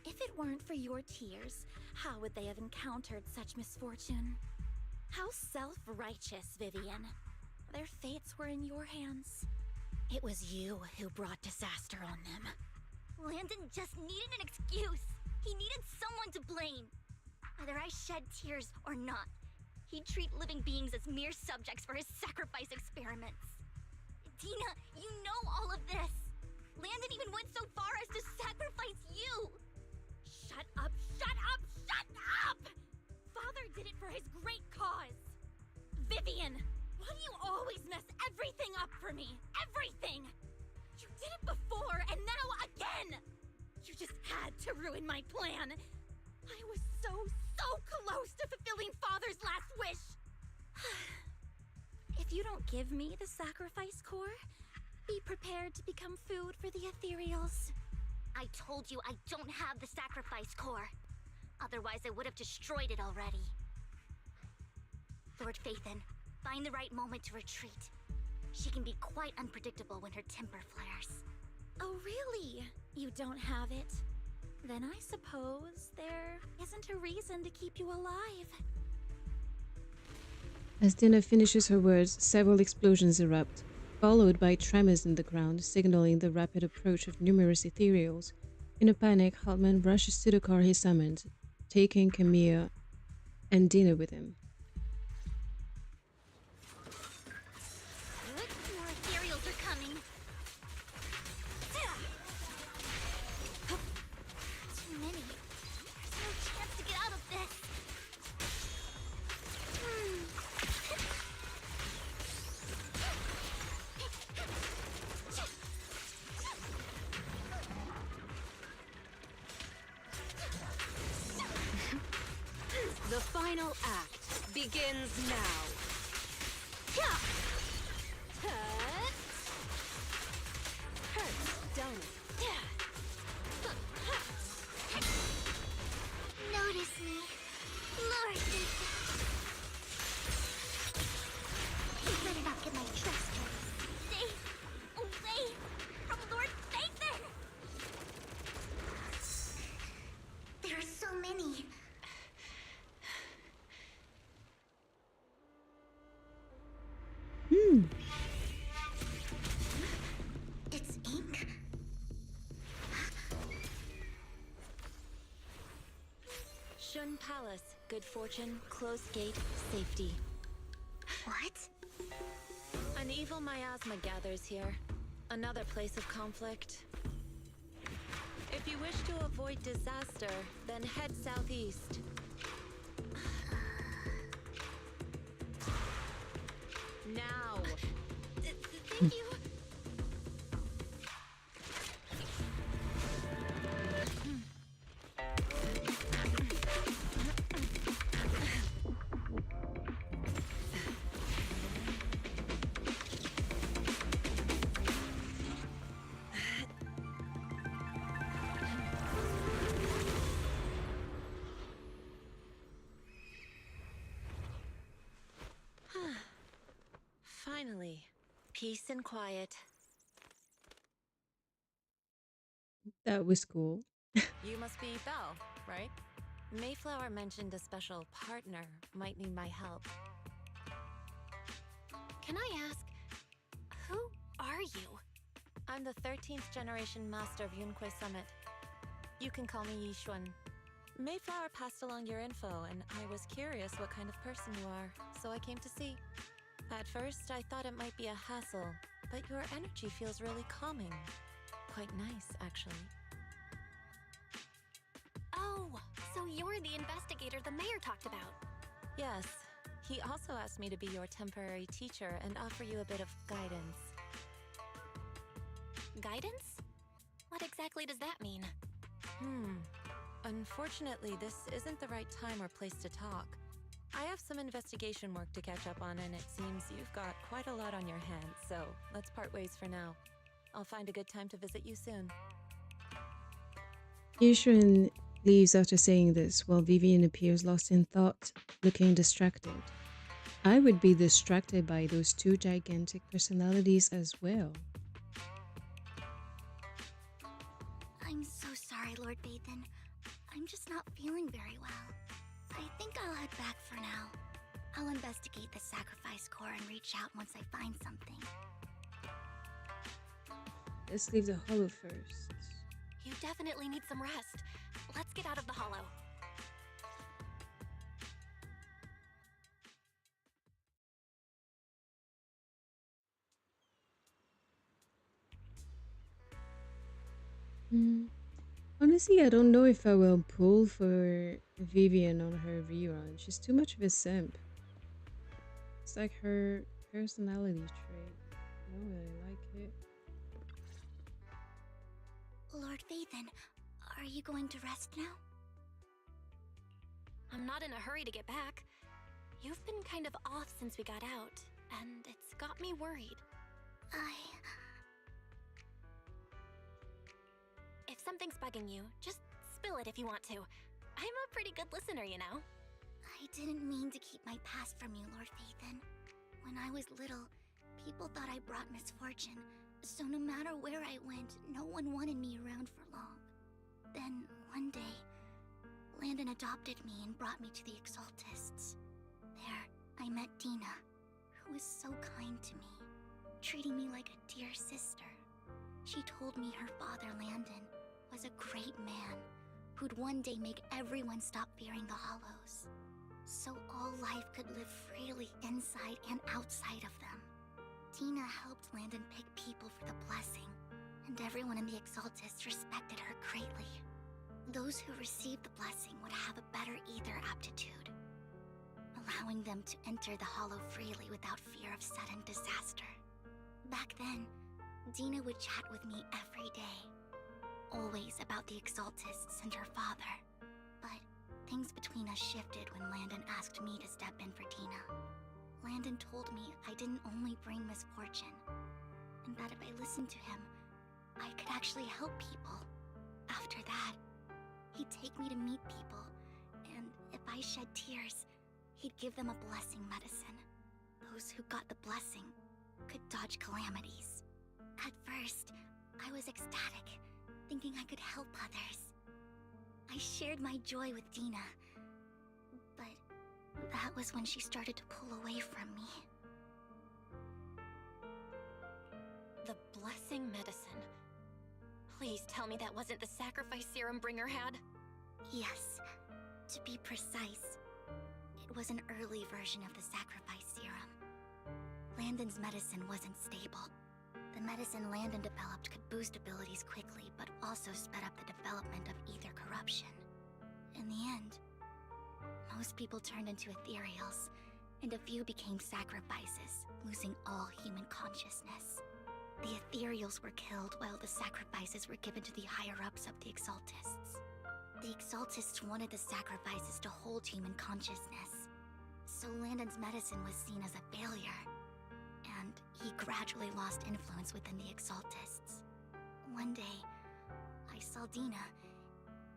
If it weren't for your tears, how would they have encountered such misfortune? How self-righteous, Vivian. Their fates were in your hands. It was you who brought disaster on them. Landon just needed an excuse. He needed someone to blame. Whether I shed tears or not, he'd treat living beings as mere subjects for his sacrifice experiments. Dina, you know all of this. Landon even went so far as to sacrifice you. Shut up, shut up, shut up! Father did it for his great cause. Vivian, why do you always mess everything up for me? Everything! You did it before, and now again! You just had to ruin my plan. I was so close to fulfilling Father's last wish. If you don't give me the sacrifice core, be prepared to become food for the ethereals. I told you I don't have the sacrifice core. Otherwise, I would have destroyed it already. Lord Phaethon, find the right moment to retreat. She can be quite unpredictable when her temper flares. Oh, really? You don't have it? Then I suppose there isn't a reason to keep you alive. As Dina finishes her words, several explosions erupt, followed by tremors in the ground, signaling the rapid approach of numerous ethereals. In a panic, Hartman rushes to the car he summoned, taking Camille and Dina with him. More ethereals are coming. final act begins now. Hurts, don't it? Notice me, Lord Ethan. You better not get my trust hurt. Stay away from Lord Ethan. There are so many. It's ink. Shun Palace, good fortune, closed gate, safety. What? An evil miasma gathers here. Another place of conflict. If you wish to avoid disaster, then head southeast. Now! Thank you. Finally, peace and quiet. That was cool. You must be Belle, right? Mayflower mentioned a special partner might need my help. Can I ask, who are you? I'm the 13th generation master of Yunque Summit. You can call me Yishuan. Mayflower passed along your info, and I was curious what kind of person you are, so I came to see. At first, I thought it might be a hassle, but your energy feels really calming. Quite nice, actually. Oh, so you're the investigator the mayor talked about. Yes, he also asked me to be your temporary teacher and offer you a bit of guidance. Guidance? What exactly does that mean? Unfortunately, this isn't the right time or place to talk. I have some investigation work to catch up on, and it seems you've got quite a lot on your hands, so let's part ways for now. I'll find a good time to visit you soon. Yushin leaves after saying this while Vivian appears lost in thought, looking distracted. I would be distracted by those two gigantic personalities as well. I'm so sorry, Lord Bathan. I'm just not feeling very well. I think I'll head back for now. I'll investigate the sacrifice core and reach out once I find something. Let's leave the hollow first. You definitely need some rest. Let's get out of the hollow. Honestly, I don't know if I will pull for Vivian on her rerun. She's too much of a simp. It's like her personality trait. I don't really like it. Lord Bathan, are you going to rest now? I'm not in a hurry to get back. You've been kind of off since we got out, and it's got me worried. If something's bugging you, just spill it if you want to. I'm a pretty good listener, you know. I didn't mean to keep my past from you, Lord Bathan. When I was little, people thought I brought misfortune, so no matter where I went, no one wanted me around for long. Then, one day, Landon adopted me and brought me to the Exaltists. There, I met Dina, who was so kind to me, treating me like a dear sister. She told me her father, Landon, was a great man who'd one day make everyone stop fearing the Hollows, so all life could live freely inside and outside of them. Tina helped Landon pick people for the blessing, and everyone in the Exaltists respected her greatly. Those who received the blessing would have a better ether aptitude, allowing them to enter the Hollow freely without fear of sudden disaster. Back then, Dina would chat with me every day, always about the Exaltists and her father. But Things between us shifted when Landon asked me to step in for Dina. Landon told me I didn't only bring misfortune, and that if I listened to him, I could actually help people. After that, he'd take me to meet people, and if I shed tears, he'd give them a blessing medicine. Those who got the blessing could dodge calamities. At first, I was ecstatic, thinking I could help others. I shared my joy with Dina, but that was when she started to pull away from me. The blessing medicine. Please tell me that wasn't the sacrifice serum Bringer had? Yes, to be precise, it was an early version of the sacrifice serum. Landon's medicine wasn't stable. The medicine Landon developed could boost abilities quickly, but also sped up the development of ether corruption. In the end, most people turned into ethereals, and a few became sacrifices, losing all human consciousness. The ethereals were killed while the sacrifices were given to the higher-ups of the Exaltists. The Exaltists wanted the sacrifices to hold human consciousness, so Landon's medicine was seen as a failure, and he gradually lost influence within the Exaltists. One day, I saw Dina,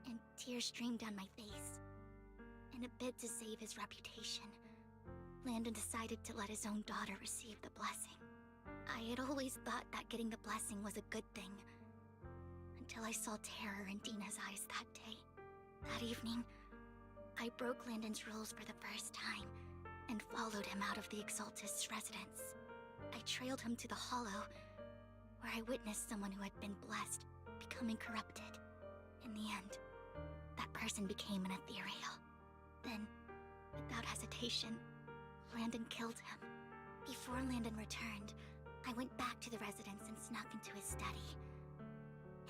and tears streamed down my face. In a bid to save his reputation, Landon decided to let his own daughter receive the blessing. I had always thought that getting the blessing was a good thing, until I saw terror in Dina's eyes that day. That evening, I broke Landon's rules for the first time, and followed him out of the Exaltist's residence. I trailed him to the Hollow, where I witnessed someone who had been blessed becoming corrupted. In the end, that person became an ethereal. Then, without hesitation, Landon killed him. Before Landon returned, I went back to the residence and snuck into his study.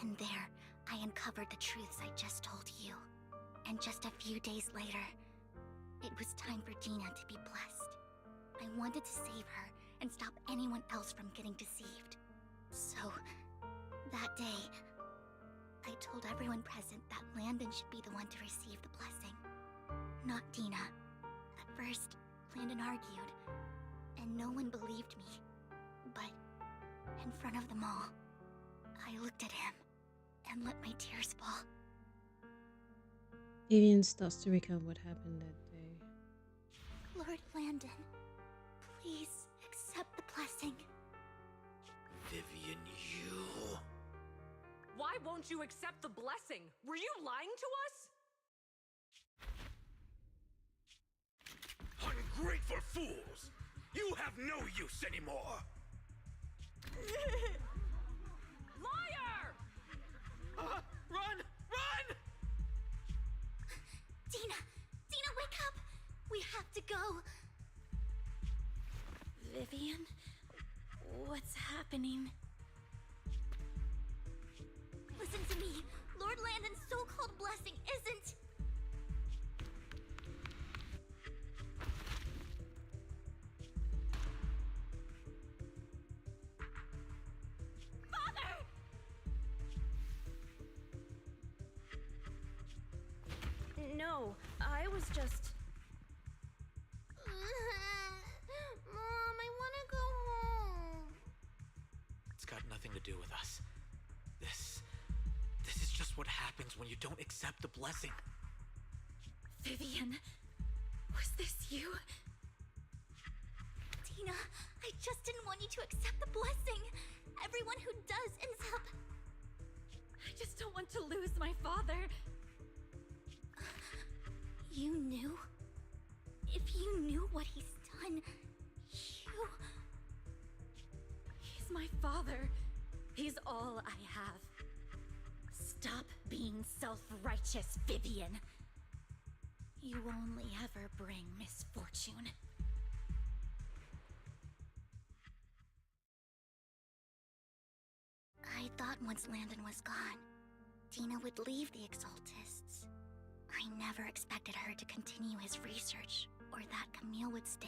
And there, I uncovered the truths I just told you. And just a few days later, it was time for Dina to be blessed. I wanted to save her and stop anyone else from getting deceived. So, that day, I told everyone present that Landon should be the one to receive the blessing, not Dina. At first, Landon argued, and no one believed me. But, in front of them all, I looked at him and let my tears fall. Vivian starts to recount what happened that day. Lord Landon, please accept the blessing. Vivian, you... Why won't you accept the blessing? Were you lying to us? Ungrateful fools! You have no use anymore! Liar! Run! Run! Dina! Dina, wake up! We have to go! Vivian? What's happening? Listen to me! Lord Landon's so-called blessing isn't... Father! No, I was just... Mom, I wanna go home. It's got nothing to do with us. This is just what happens when you don't accept the blessing. Vivian, was this you? Dina, I just didn't want you to accept the blessing. Everyone who does ends up... I just don't want to lose my father. You knew? If you knew what he's done, He's my father. He's all I have. Stop being self-righteous, Vivian. You only ever bring misfortune. I thought once Landon was gone, Dina would leave the Exaltists. I never expected her to continue his research, or that Camille would stay.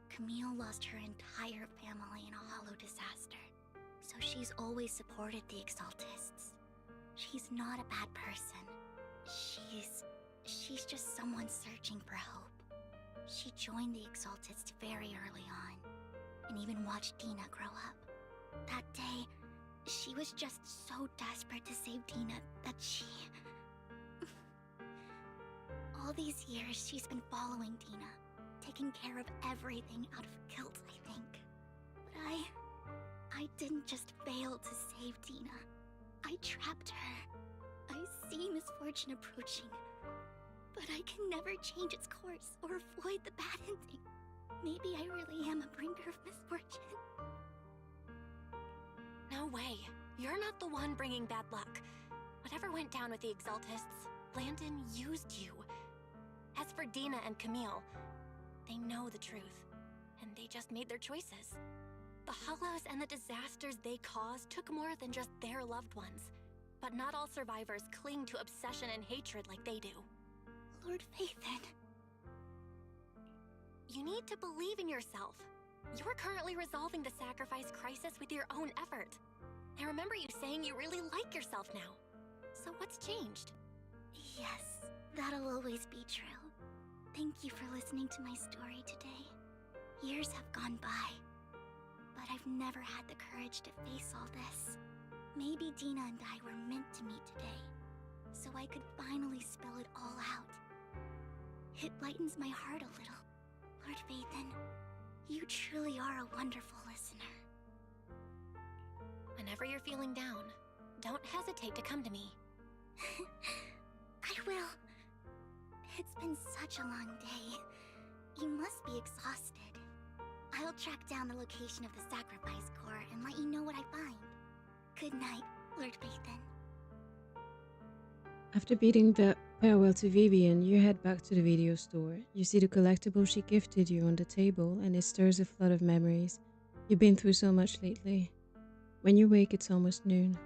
Camille lost her entire family in a hollow disaster, so she's always supported the Exaltists. She's not a bad person. She's just someone searching for hope. She joined the Exaltists very early on, and even watched Dina grow up. That day, she was just so desperate to save Dina that she... All these years, she's been following Dina, taking care of everything out of guilt, I think. But I didn't just fail to save Dina. I trapped her. I see misfortune approaching, but I can never change its course or avoid the bad ending. Maybe I really am a bringer of misfortune. No way. You're not the one bringing bad luck. Whatever went down with the Exaltists, Landon used you. As for Dina and Camille, they know the truth, and they just made their choices. The Hollows and the disasters they caused took more than just their loved ones. But not all survivors cling to obsession and hatred like they do. Lord Phaethon. You need to believe in yourself. You're currently resolving the sacrifice crisis with your own effort. I remember you saying you really like yourself now. So what's changed? Yes, that'll always be true. Thank you for listening to my story today. Years have gone by, but I've never had the courage to face all this. Maybe Dina and I were meant to meet today, so I could finally spill it all out. It lightens my heart a little. Lord Phaethon, you truly are a wonderful listener. Whenever you're feeling down, don't hesitate to come to me. I will. It's been such a long day. You must be exhausted. I'll track down the location of the sacrifice core and let you know what I find. Good night, Lord Phaethon. After bidding farewell to Vivian, you head back to the video store. You see the collectible she gifted you on the table, and it stirs a flood of memories. You've been through so much lately. When you wake, it's almost noon.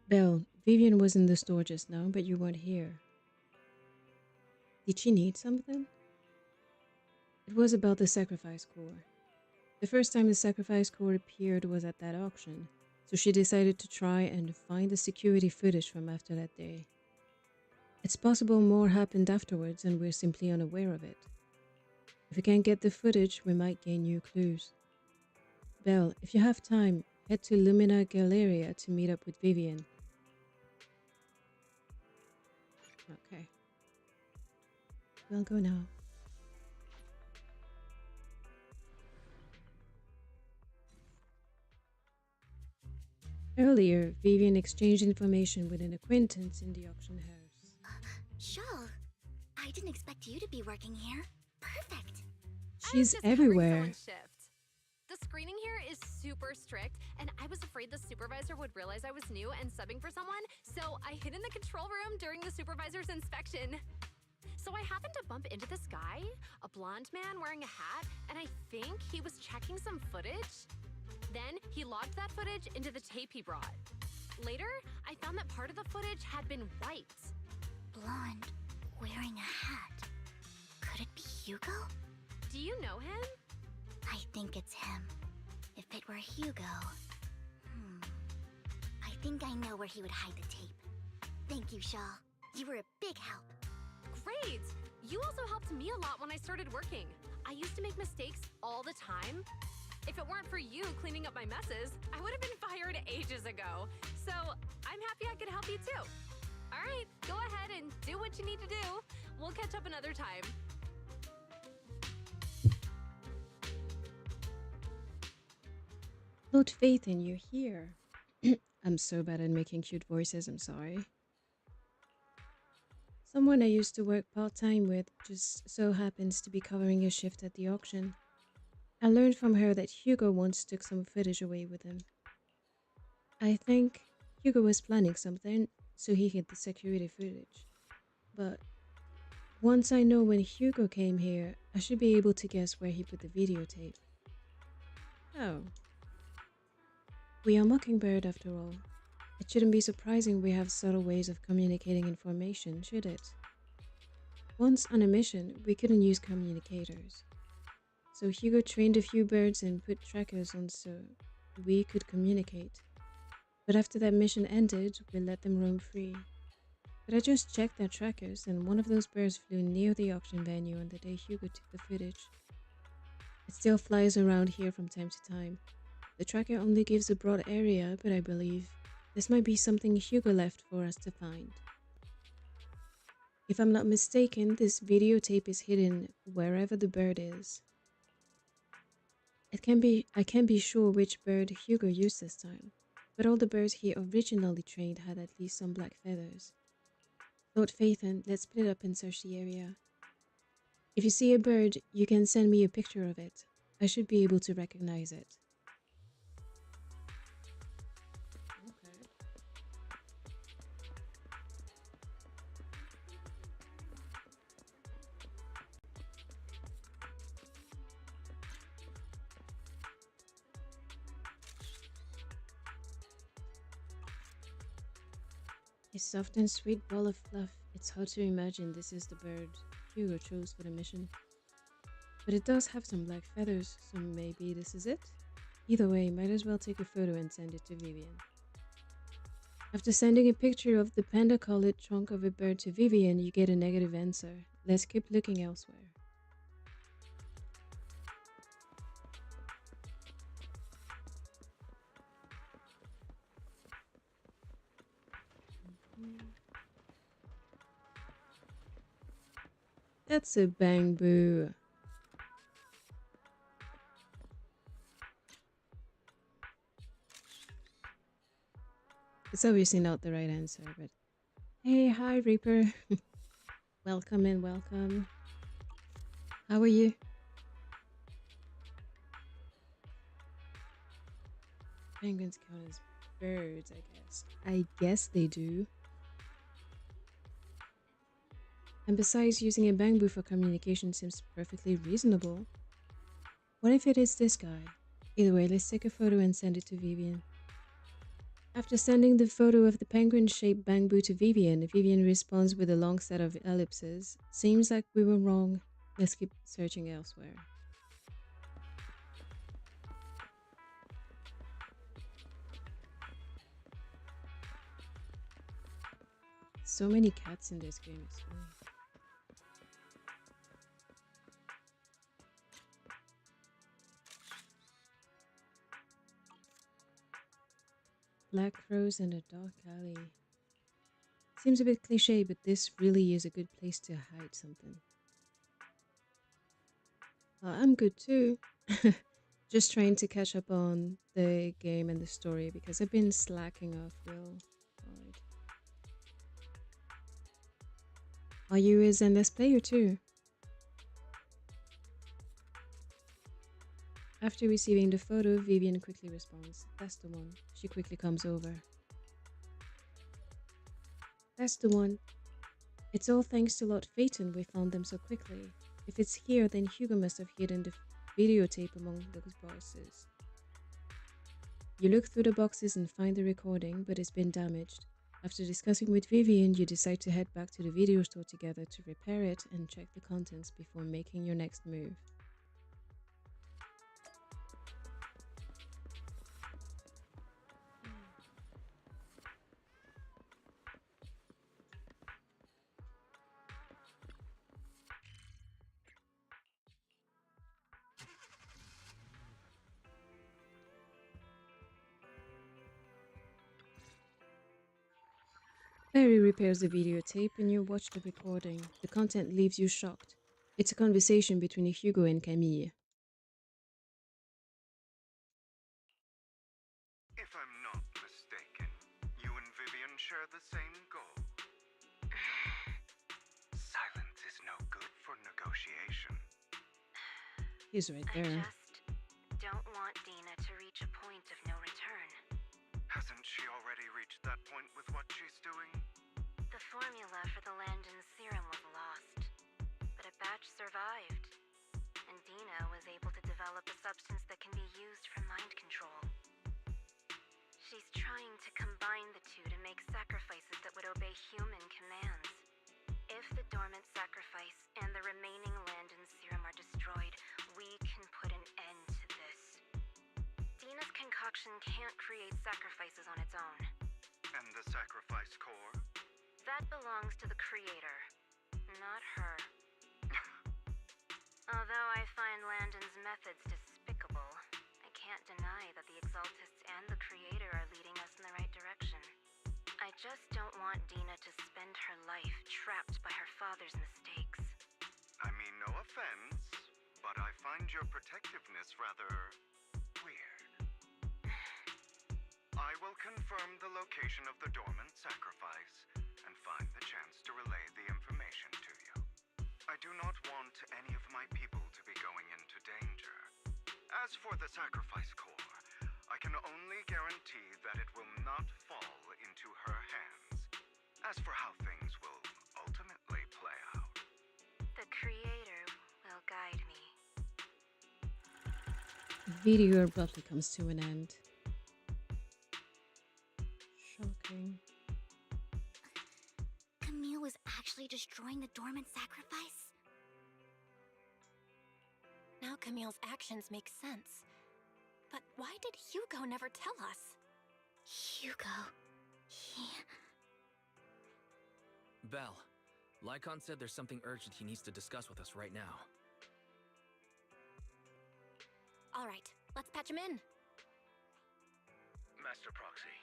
Belle, Vivian was in the store just now, but you weren't here. Did she need something? It was about the sacrifice core. The first time the sacrifice core appeared was at that auction, so she decided to try and find the security footage from after that day. It's possible more happened afterwards and we're simply unaware of it. If we can't get the footage, we might gain new clues. Belle, if you have time, head to Lumina Galleria to meet up with Vivian. Okay. We'll go now. Earlier, Vivian exchanged information with an acquaintance in the auction house. Shaw, I didn't expect you to be working here. Perfect. She's everywhere. The screening here is super strict, and I was afraid the supervisor would realize I was new and subbing for someone, so I hid in the control room during the supervisor's inspection. So I happened to bump into this guy, a blonde man wearing a hat, and I think he was checking some footage. Then he logged that footage into the tape he brought. Later, I found that part of the footage had been wiped. Blonde, wearing a hat. Could it be Hugo? Do you know him? I think it's him. If it were Hugo... I think I know where he would hide the tape. Thank you, Shaw. You were a big help. Great! You also helped me a lot when I started working. I used to make mistakes all the time. If it weren't for you cleaning up my messes, I would have been fired ages ago. So I'm happy I could help you too. All right, go ahead and do what you need to do. We'll catch up another time. Lord Phaethon, you're here. I'm so bad at making cute voices, I'm sorry. Someone I used to work part-time with just so happens to be covering a shift at the auction. I learned from her that Hugo once took some footage away with him. I think Hugo was planning something, so he hid the security footage. But once I know when Hugo came here, I should be able to guess where he put the videotape. Oh. We are Mockingbird after all. It shouldn't be surprising we have subtle ways of communicating information, should it? Once on a mission, we couldn't use communicators. So Hugo trained a few birds and put trackers on so we could communicate. But after that mission ended, we let them roam free. But I just checked their trackers, and one of those birds flew near the auction venue on the day Hugo took the footage. It still flies around here from time to time. The tracker only gives a broad area, but I believe this might be something Hugo left for us to find. If I'm not mistaken, this videotape is hidden wherever the bird is. I can't be sure which bird Hugo used this time, but all the birds he originally trained had at least some black feathers. Lord Phaethon, let's split up and search the area. If you see a bird, you can send me a picture of it. I should be able to recognize it. A soft and sweet ball of fluff. It's hard to imagine this is the bird Hugo chose for the mission. But it does have some black feathers, so maybe this is it? Either way, might as well take a photo and send it to Vivian. After sending a picture of the panda-colored trunk of a bird to Vivian, you get a negative answer. Let's keep looking elsewhere. That's a bamboo. It's obviously not the right answer, but hey, hi Reaper. Welcome and welcome. How are you? Penguins count as birds, I guess. I guess they do. And besides, using a bamboo for communication seems perfectly reasonable. What if it is this guy? Either way, let's take a photo and send it to Vivian. After sending the photo of the penguin-shaped bamboo to Vivian, Vivian responds with a long set of ellipses. Seems like we were wrong. Let's keep searching elsewhere. So many cats in this game, it's funny. Black crows and a dark alley. Seems a bit cliche, but this really is a good place to hide something. I'm good too. Just trying to catch up on the game and the story because I've been slacking off real hard. Are you a Zenless player too? After receiving the photo, Vivian quickly responds. That's the one. She quickly comes over. That's the one. It's all thanks to Lord Phaeton we found them so quickly. If it's here, then Hugo must have hidden the videotape among those boxes. You look through the boxes and find the recording, but it's been damaged. After discussing with Vivian, you decide to head back to the video store together to repair it and check the contents before making your next move. Barry repairs the videotape and you watch the recording. The content leaves you shocked. It's a conversation between Hugo and Camille. If I'm not mistaken, you and Vivian share the same goal. Silence is no good for negotiation. He's right there. I just don't want Dina to reach a point of no return. Hasn't she already reached that point with what she's doing? The formula for the Landon serum was lost, but a batch survived, and Dina was able to develop a substance that can be used for mind control. She's trying to combine the two to make sacrifices that would obey human commands. If the dormant sacrifice and the remaining Landon serum are destroyed, we can put an end to this. Dina's concoction can't create sacrifices on its own. And the sacrifice core? That belongs to the creator, not her. Although I find Landon's methods despicable, I can't deny that the Exaltists and the creator are leading us in the right direction. I just don't want Dina to spend her life trapped by her father's mistakes. I mean, no offense, but I find your protectiveness rather weird. I will confirm the location of the dormant sacrifice and find the chance to relay the information to you. I do not want any of my people to be going into danger. As for the sacrifice core, I can only guarantee that it will not fall into her hands. As for how things will ultimately play out, The creator will guide me. The video abruptly comes to an end. Shocking. Camille was actually destroying the dormant sacrifice? Now Camille's actions make sense. But why did Hugo never tell us? Hugo... he... Belle, Lycon said there's something urgent he needs to discuss with us right now. All right, let's patch him in. Master Proxy,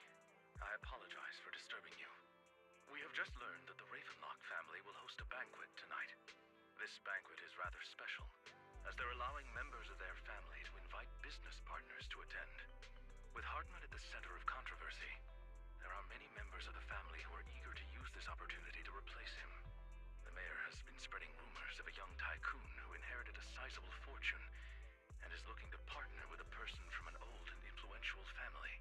I apologize for disturbing you. We have just learned that the Ravenlock family will host a banquet tonight. This banquet is rather special, as they're allowing members of their family to invite business partners to attend. With Hartman at the center of controversy, there are many members of the family who are eager to use this opportunity to replace him. The mayor has been spreading rumors of a young tycoon who inherited a sizable fortune and is looking to partner with a person from an old and influential family.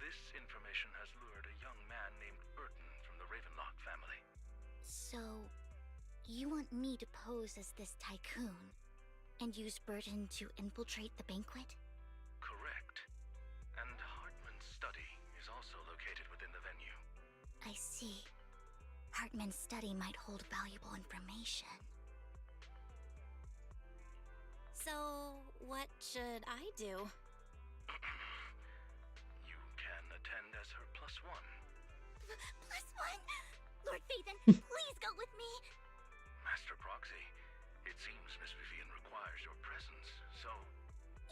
This information has lured a young man named Burton from the Ravenlock family. So, you want me to pose as this tycoon and use Burton to infiltrate the banquet? Correct. And Hartman's study is also located within the venue. I see. Hartman's study might hold valuable information. So, what should I do? You can attend as her +1. +1? Lord Phaethon, please go with me! Master Proxy, it seems Miss Vivian requires your presence, so...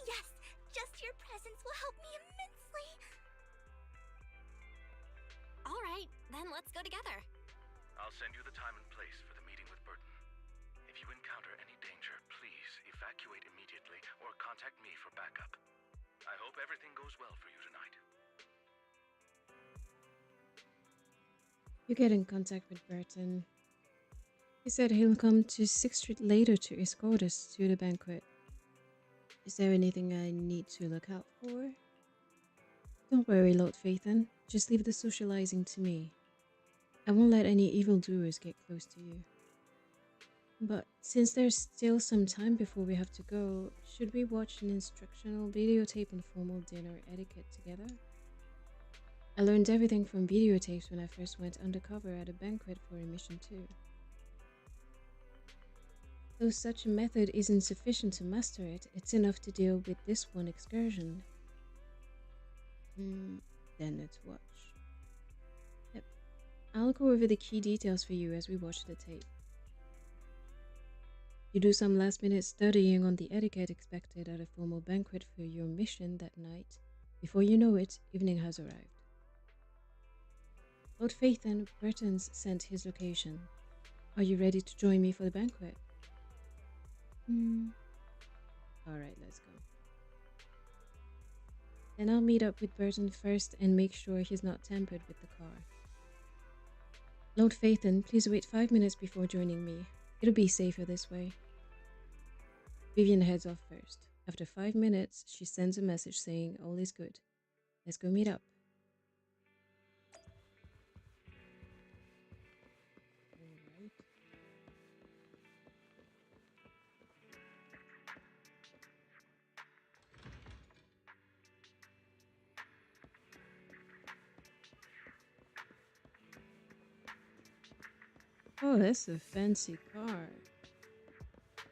Yes, just your presence will help me immensely. All right, then let's go together. I'll send you the time and place for the meeting with Burton. If you encounter any danger, please evacuate immediately or contact me for backup. I hope everything goes well for you tonight. You get in contact with Burton. He said he'll come to 6th Street later to escort us to the banquet. Is there anything I need to look out for? Don't worry, Lord Phaethon. Just leave the socializing to me. I won't let any evildoers get close to you. But since there's still some time before we have to go, should we watch an instructional videotape on formal dinner etiquette together? I learned everything from videotapes when I first went undercover at a banquet for a mission too. Though such a method isn't sufficient to master it, it's enough to deal with this one excursion. Then let's watch. Yep. I'll go over the key details for you as we watch the tape. You do some last-minute studying on the etiquette expected at a formal banquet for your mission that night. Before you know it, evening has arrived. Lord Phaethon, Burton's sent his location. Are you ready to join me for the banquet? Alright, let's go. Then I'll meet up with Burton first and make sure he's not tampered with the car. Lord Phaethon, please wait 5 minutes before joining me. It'll be safer this way. Vivian heads off first. After 5 minutes, she sends a message saying all is good. Let's go meet up. Alright. Oh, that's a fancy car.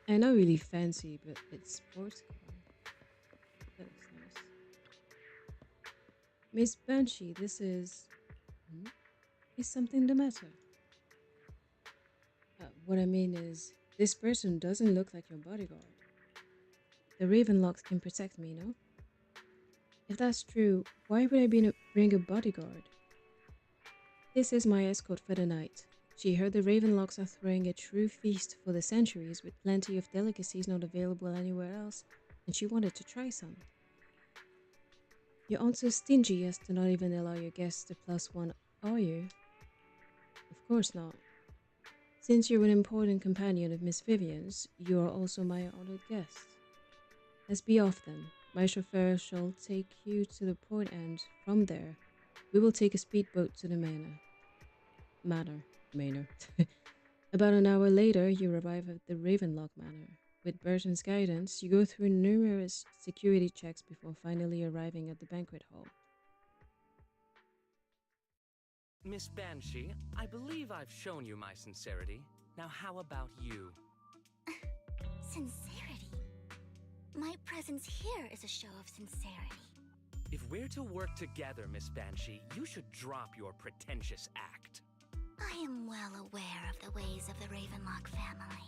I know really fancy, but it's sports car. That looks nice. Miss Banshee, this is... Is something the matter? What I mean is, this person doesn't look like your bodyguard. The Ravenlocks can protect me, no? If that's true, why would bring a bodyguard? This is my escort for the night. She heard the Ravenlocks are throwing a true feast for the centuries with plenty of delicacies not available anywhere else, and she wanted to try some. You aren't so stingy as to not even allow your guests the +1, are you? Of course not. Since you're an important companion of Miss Vivian's, you are also my honored guest. Let's be off then. My chauffeur shall take you to the port and, from there, we will take a speedboat to the manor. About an hour later, you arrive at the Ravenlock Manor. With Burton's guidance, you go through numerous security checks before finally arriving at the banquet hall. Miss Banshee, I believe I've shown you my sincerity. Now how about you? Sincerity? My presence here is a show of sincerity. If we're to work together, Miss Banshee, you should drop your pretentious act. I am well aware of the ways of the Ravenlock family.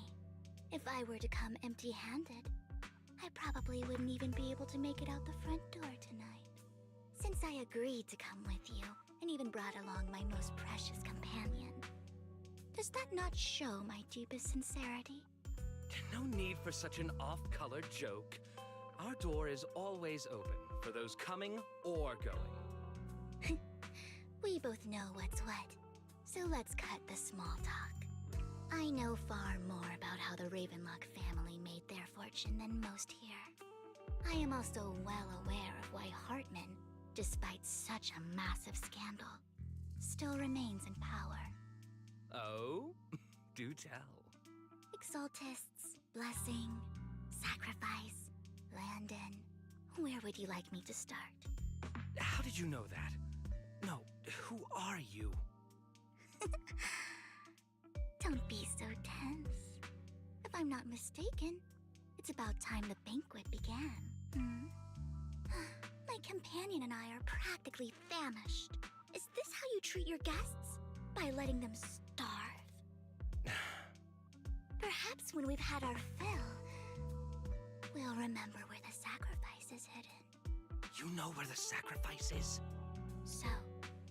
If I were to come empty-handed, I probably wouldn't even be able to make it out the front door tonight. Since I agreed to come with you, and even brought along my most precious companion, does that not show my deepest sincerity? No need for such an off-color joke. Our door is always open for those coming or going. We both know what's what, so let's cut the small talk. I know far more about how the Ravenlock family made their fortune than most here. I am also well aware of why Hartman, despite such a massive scandal, still remains in power. Oh? Do tell. Exaltists, blessing, sacrifice, Landon. Where would you like me to start? How did you know that? No, who are you? Don't be so tense. If I'm not mistaken, it's about time the banquet began. My companion and I are practically famished. Is this how you treat your guests? By letting them starve? Perhaps when we've had our fill, we'll remember where the sacrifice is hidden. You know where the sacrifice is? So,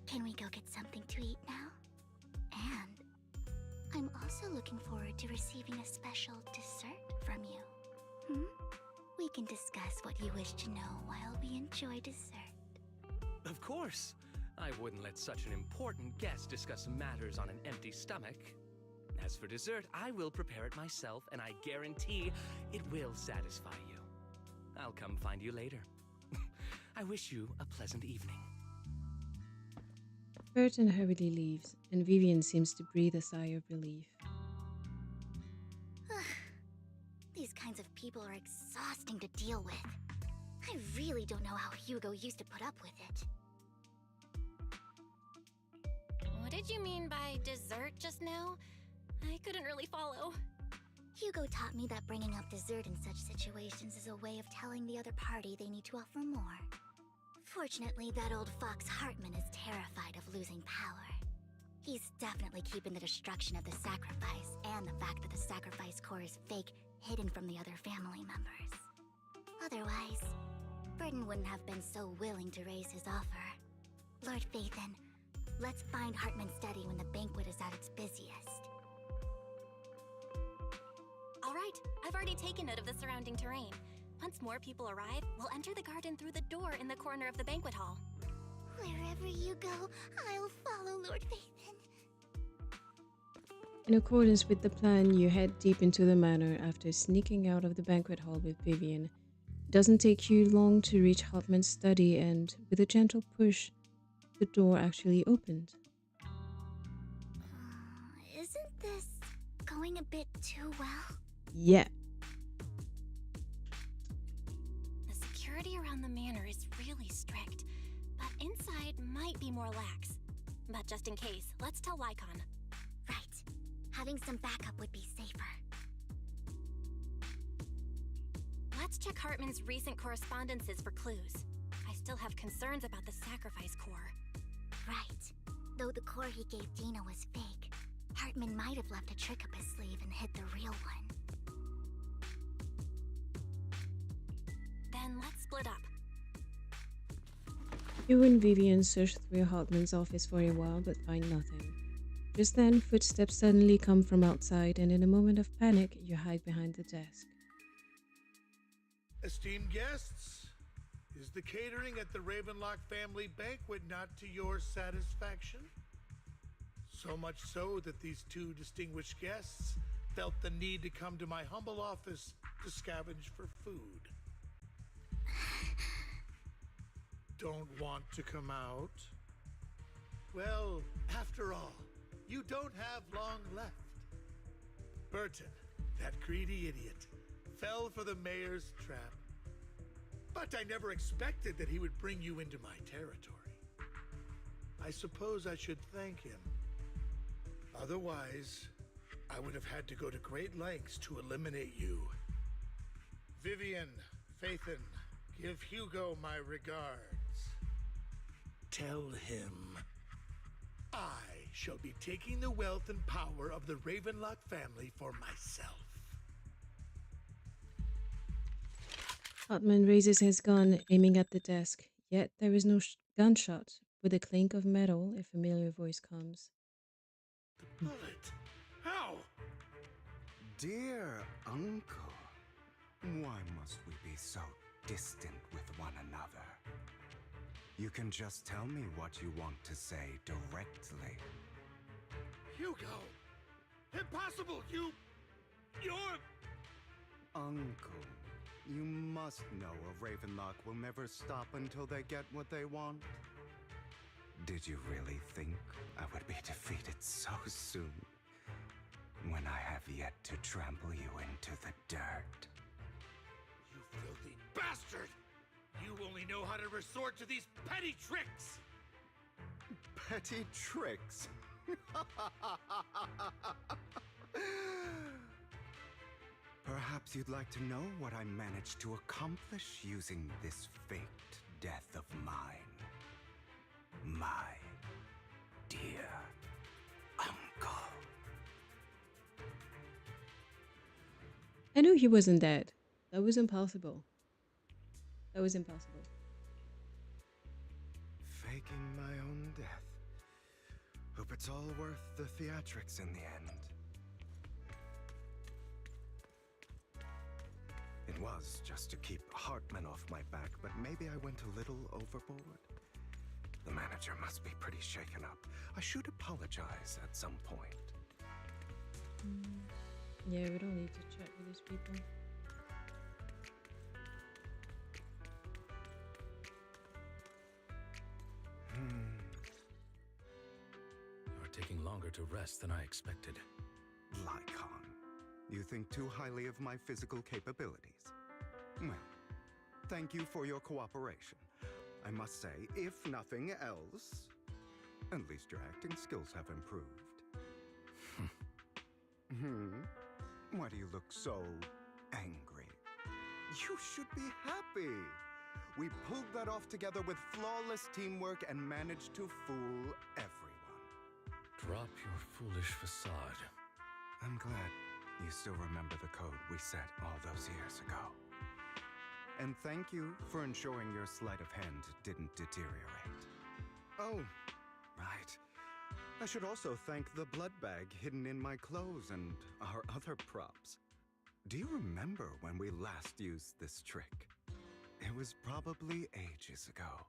can we go get something to eat now? And I'm also looking forward to receiving a special dessert from you. We can discuss what you wish to know while we enjoy dessert. Of course. I wouldn't let such an important guest discuss matters on an empty stomach. As for dessert, I will prepare it myself, and I guarantee it will satisfy you. I'll come find you later. I wish you a pleasant evening. Burton hurriedly leaves, and Vivian seems to breathe a sigh of relief. These kinds of people are exhausting to deal with. I really don't know how Hugo used to put up with it. What did you mean by dessert just now? I couldn't really follow. Hugo taught me that bringing up dessert in such situations is a way of telling the other party they need to offer more. Fortunately, that old fox Hartman is terrified of losing power. He's definitely keeping the destruction of the sacrifice and the fact that the sacrifice core is fake hidden from the other family members. Otherwise, Burton wouldn't have been so willing to raise his offer. Lord Phaethon, let's find Hartman's study when the banquet is at its busiest. All right, I've already taken note of the surrounding terrain. Once more people arrive, we'll enter the garden through the door in the corner of the banquet hall. Wherever you go, I'll follow, Lord Phaethon. In accordance with the plan, you head deep into the manor after sneaking out of the banquet hall with Vivian. It doesn't take you long to reach Hartman's study, and with a gentle push, the door actually opened. Isn't this going a bit too well? Yeah. The security around the manor is really strict, but inside might be more lax. But just in case, let's tell Lycon. Right. Having some backup would be safer. Let's check Hartman's recent correspondences for clues. I still have concerns about the sacrifice core. Right. Though the core he gave Dina was fake, Hartman might have left a trick up his sleeve and hid the real one. Then let's split up. You and Vivian search through Hartman's office for a while but find nothing. Just then, footsteps suddenly come from outside, and in a moment of panic, you hide behind the desk. Esteemed guests, is the catering at the Ravenlock family banquet not to your satisfaction? So much so that these two distinguished guests felt the need to come to my humble office to scavenge for food. Don't want to come out? Well, after all, you don't have long left. Burton, that greedy idiot, fell for the mayor's trap. But I never expected that he would bring you into my territory. I suppose I should thank him. Otherwise, I would have had to go to great lengths to eliminate you. Vivian, Phaethon, give Hugo my regards. Tell him I shall be taking the wealth and power of the Ravenlock family for myself. Hartman raises his gun, aiming at the desk, yet there is no gunshot. With a clink of metal, a familiar voice comes. The bullet? How? Dear uncle, why must we be so distant with one another? You can just tell me what you want to say directly. Hugo! Impossible! You're... Uncle, you must know a Ravenlock will never stop until they get what they want. Did you really think I would be defeated so soon? When I have yet to trample you into the dirt. You filthy bastard! You only know how to resort to these petty tricks! Petty tricks? Perhaps you'd like to know what I managed to accomplish using this faked death of mine. My dear uncle. I knew he wasn't dead. That was impossible. That was impossible. Faking my own death. Hope it's all worth the theatrics in the end. It was just to keep Hartman off my back, but maybe I went a little overboard. The manager must be pretty shaken up. I should apologize at some point. Yeah, we don't need to chat with these people. You're taking longer to rest than I expected. Lycon, you think too highly of my physical capabilities. Well, thank you for your cooperation. I must say, if nothing else, at least your acting skills have improved. Why do you look so angry? You should be happy. We pulled that off together with flawless teamwork and managed to fool everyone. Drop your foolish facade. I'm glad you still remember the code we set all those years ago. And thank you for ensuring your sleight of hand didn't deteriorate. Oh, right. I should also thank the blood bag hidden in my clothes and our other props. Do you remember when we last used this trick? It was probably ages ago.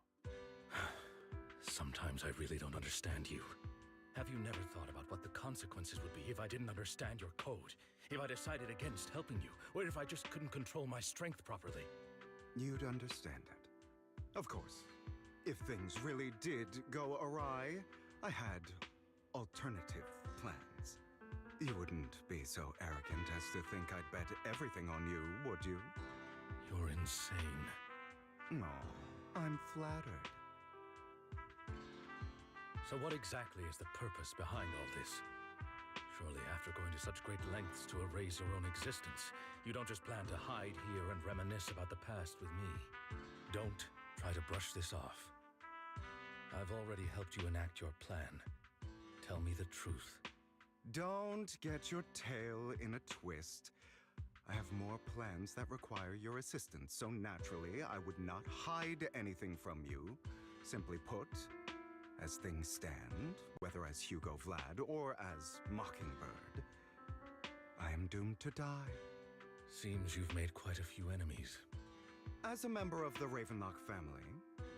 Sometimes I really don't understand you. Have you never thought about what the consequences would be if I didn't understand your code? If I decided against helping you? Or if I just couldn't control my strength properly? You'd understand it. Of course, if things really did go awry, I had alternative plans. You wouldn't be so arrogant as to think I'd bet everything on you, would you? You're insane. No, I'm flattered. So what exactly is the purpose behind all this? Surely after going to such great lengths to erase your own existence, you don't just plan to hide here and reminisce about the past with me. Don't try to brush this off. I've already helped you enact your plan. Tell me the truth. Don't get your tail in a twist. I have more plans that require your assistance, so naturally I would not hide anything from you. Simply put, as things stand, whether as Hugo Vlad or as Mockingbird, I am doomed to die. Seems you've made quite a few enemies. As a member of the Ravenlock family,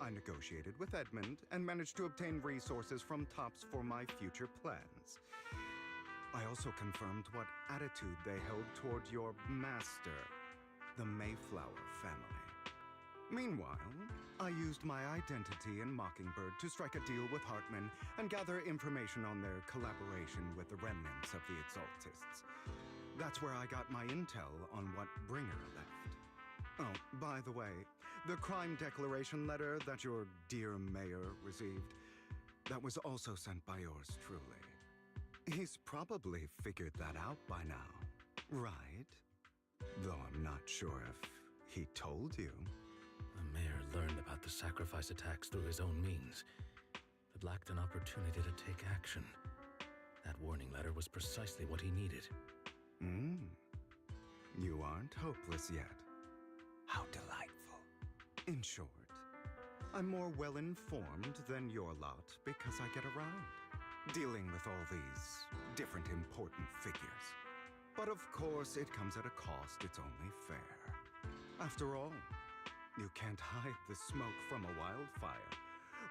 I negotiated with Edmund and managed to obtain resources from Tops for my future plans. I also confirmed what attitude they held toward your master, the Mayflower family. Meanwhile, I used my identity in Mockingbird to strike a deal with Hartman and gather information on their collaboration with the remnants of the Exaltists. That's where I got my intel on what Bringer left. Oh, by the way, the crime declaration letter that your dear mayor received, that was also sent by yours truly. He's probably figured that out by now, right? Though I'm not sure if he told you. The mayor learned about the sacrifice attacks through his own means, but lacked an opportunity to take action. That warning letter was precisely what he needed. You aren't hopeless yet. How delightful. In short, I'm more well-informed than your lot because I get around, dealing with all these different important figures. But of course, it comes at a cost. It's only fair. After all, you can't hide the smoke from a wildfire.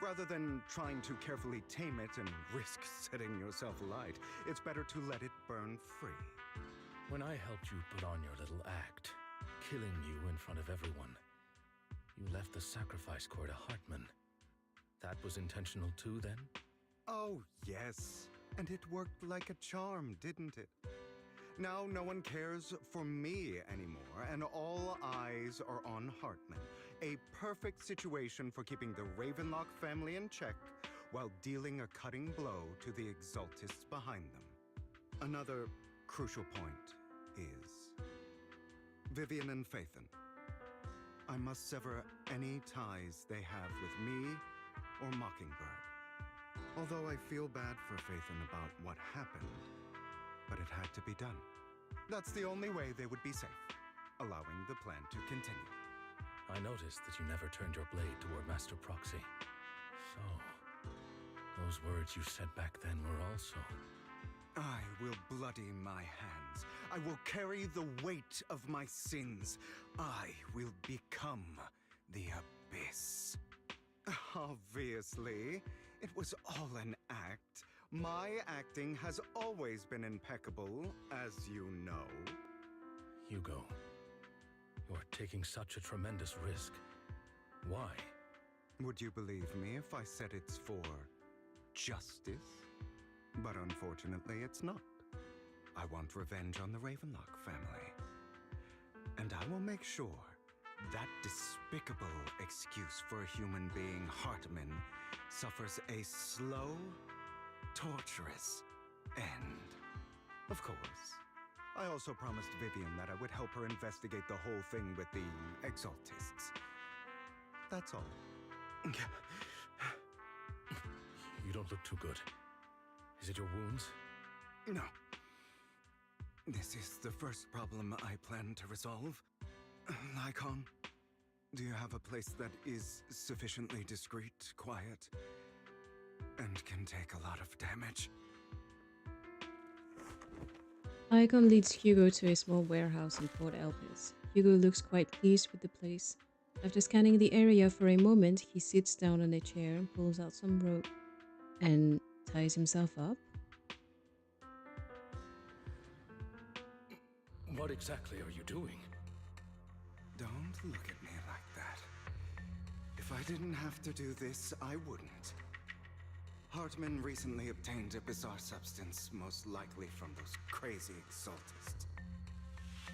Rather than trying to carefully tame it and risk setting yourself alight, it's better to let it burn free. When I helped you put on your little act, killing you in front of everyone, you left the sacrifice core to Hartman. That was intentional too, then? Oh, yes. And it worked like a charm, didn't it? Now no one cares for me anymore, and all eyes are on Hartman. A perfect situation for keeping the Ravenlock family in check while dealing a cutting blow to the Exaltists behind them. Another crucial point is Vivian and Phaethon. I must sever any ties they have with me or Mockingbird. Although I feel bad for Phaethon about what happened, but it had to be done. That's the only way they would be safe, allowing the plan to continue. I noticed that you never turned your blade toward Master Proxy. So, those words you said back then were also... I will bloody my hands. I will carry the weight of my sins. I will become the Abyss. Obviously, it was all an act. My acting has always been impeccable, as you know. Hugo, you're taking such a tremendous risk. Why? Would you believe me if I said it's for justice? But unfortunately, it's not. I want revenge on the Ravenlock family. And I will make sure that despicable excuse for a human being, Hartman, suffers a slow, torturous end. Of course, I also promised Vivian that I would help her investigate the whole thing with the Exaltists. That's all. You don't look too good. Is it your wounds? No. This is the first problem I plan to resolve. Lycon, do you have a place that is sufficiently discreet, quiet, and can take a lot of damage? Icon leads Hugo to a small warehouse in Port Elpis. Hugo looks quite pleased with the place. After scanning the area for a moment, he sits down on a chair and pulls out some rope and ties himself up. What exactly are you doing? Don't look at me like that. If I didn't have to do this, I wouldn't. Hartman recently obtained a bizarre substance, most likely from those crazy Exaltists.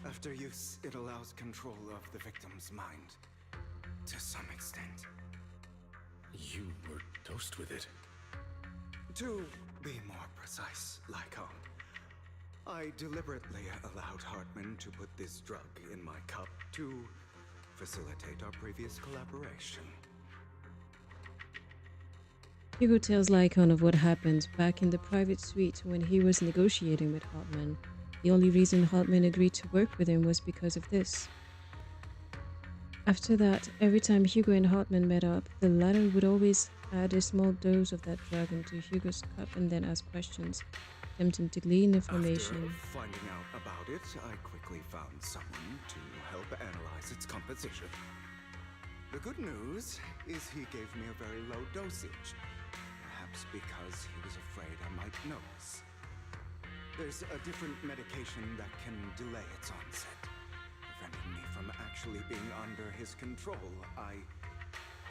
After use, it allows control of the victim's mind. To some extent. You were dosed with it. To be more precise, Lycon, I deliberately allowed Hartman to put this drug in my cup to facilitate our previous collaboration. Hugo tells Lycon of what happened back in the private suite when he was negotiating with Hartman. The only reason Hartman agreed to work with him was because of this. After that, every time Hugo and Hartman met up, the latter would always add a small dose of that drug into Hugo's cup and then ask questions, attempting to glean information. After finding out about it, I quickly found someone to help analyze its composition. The good news is he gave me a very low dosage, perhaps because he was afraid I might notice. There's a different medication that can delay its onset, preventing me from actually being under his control. I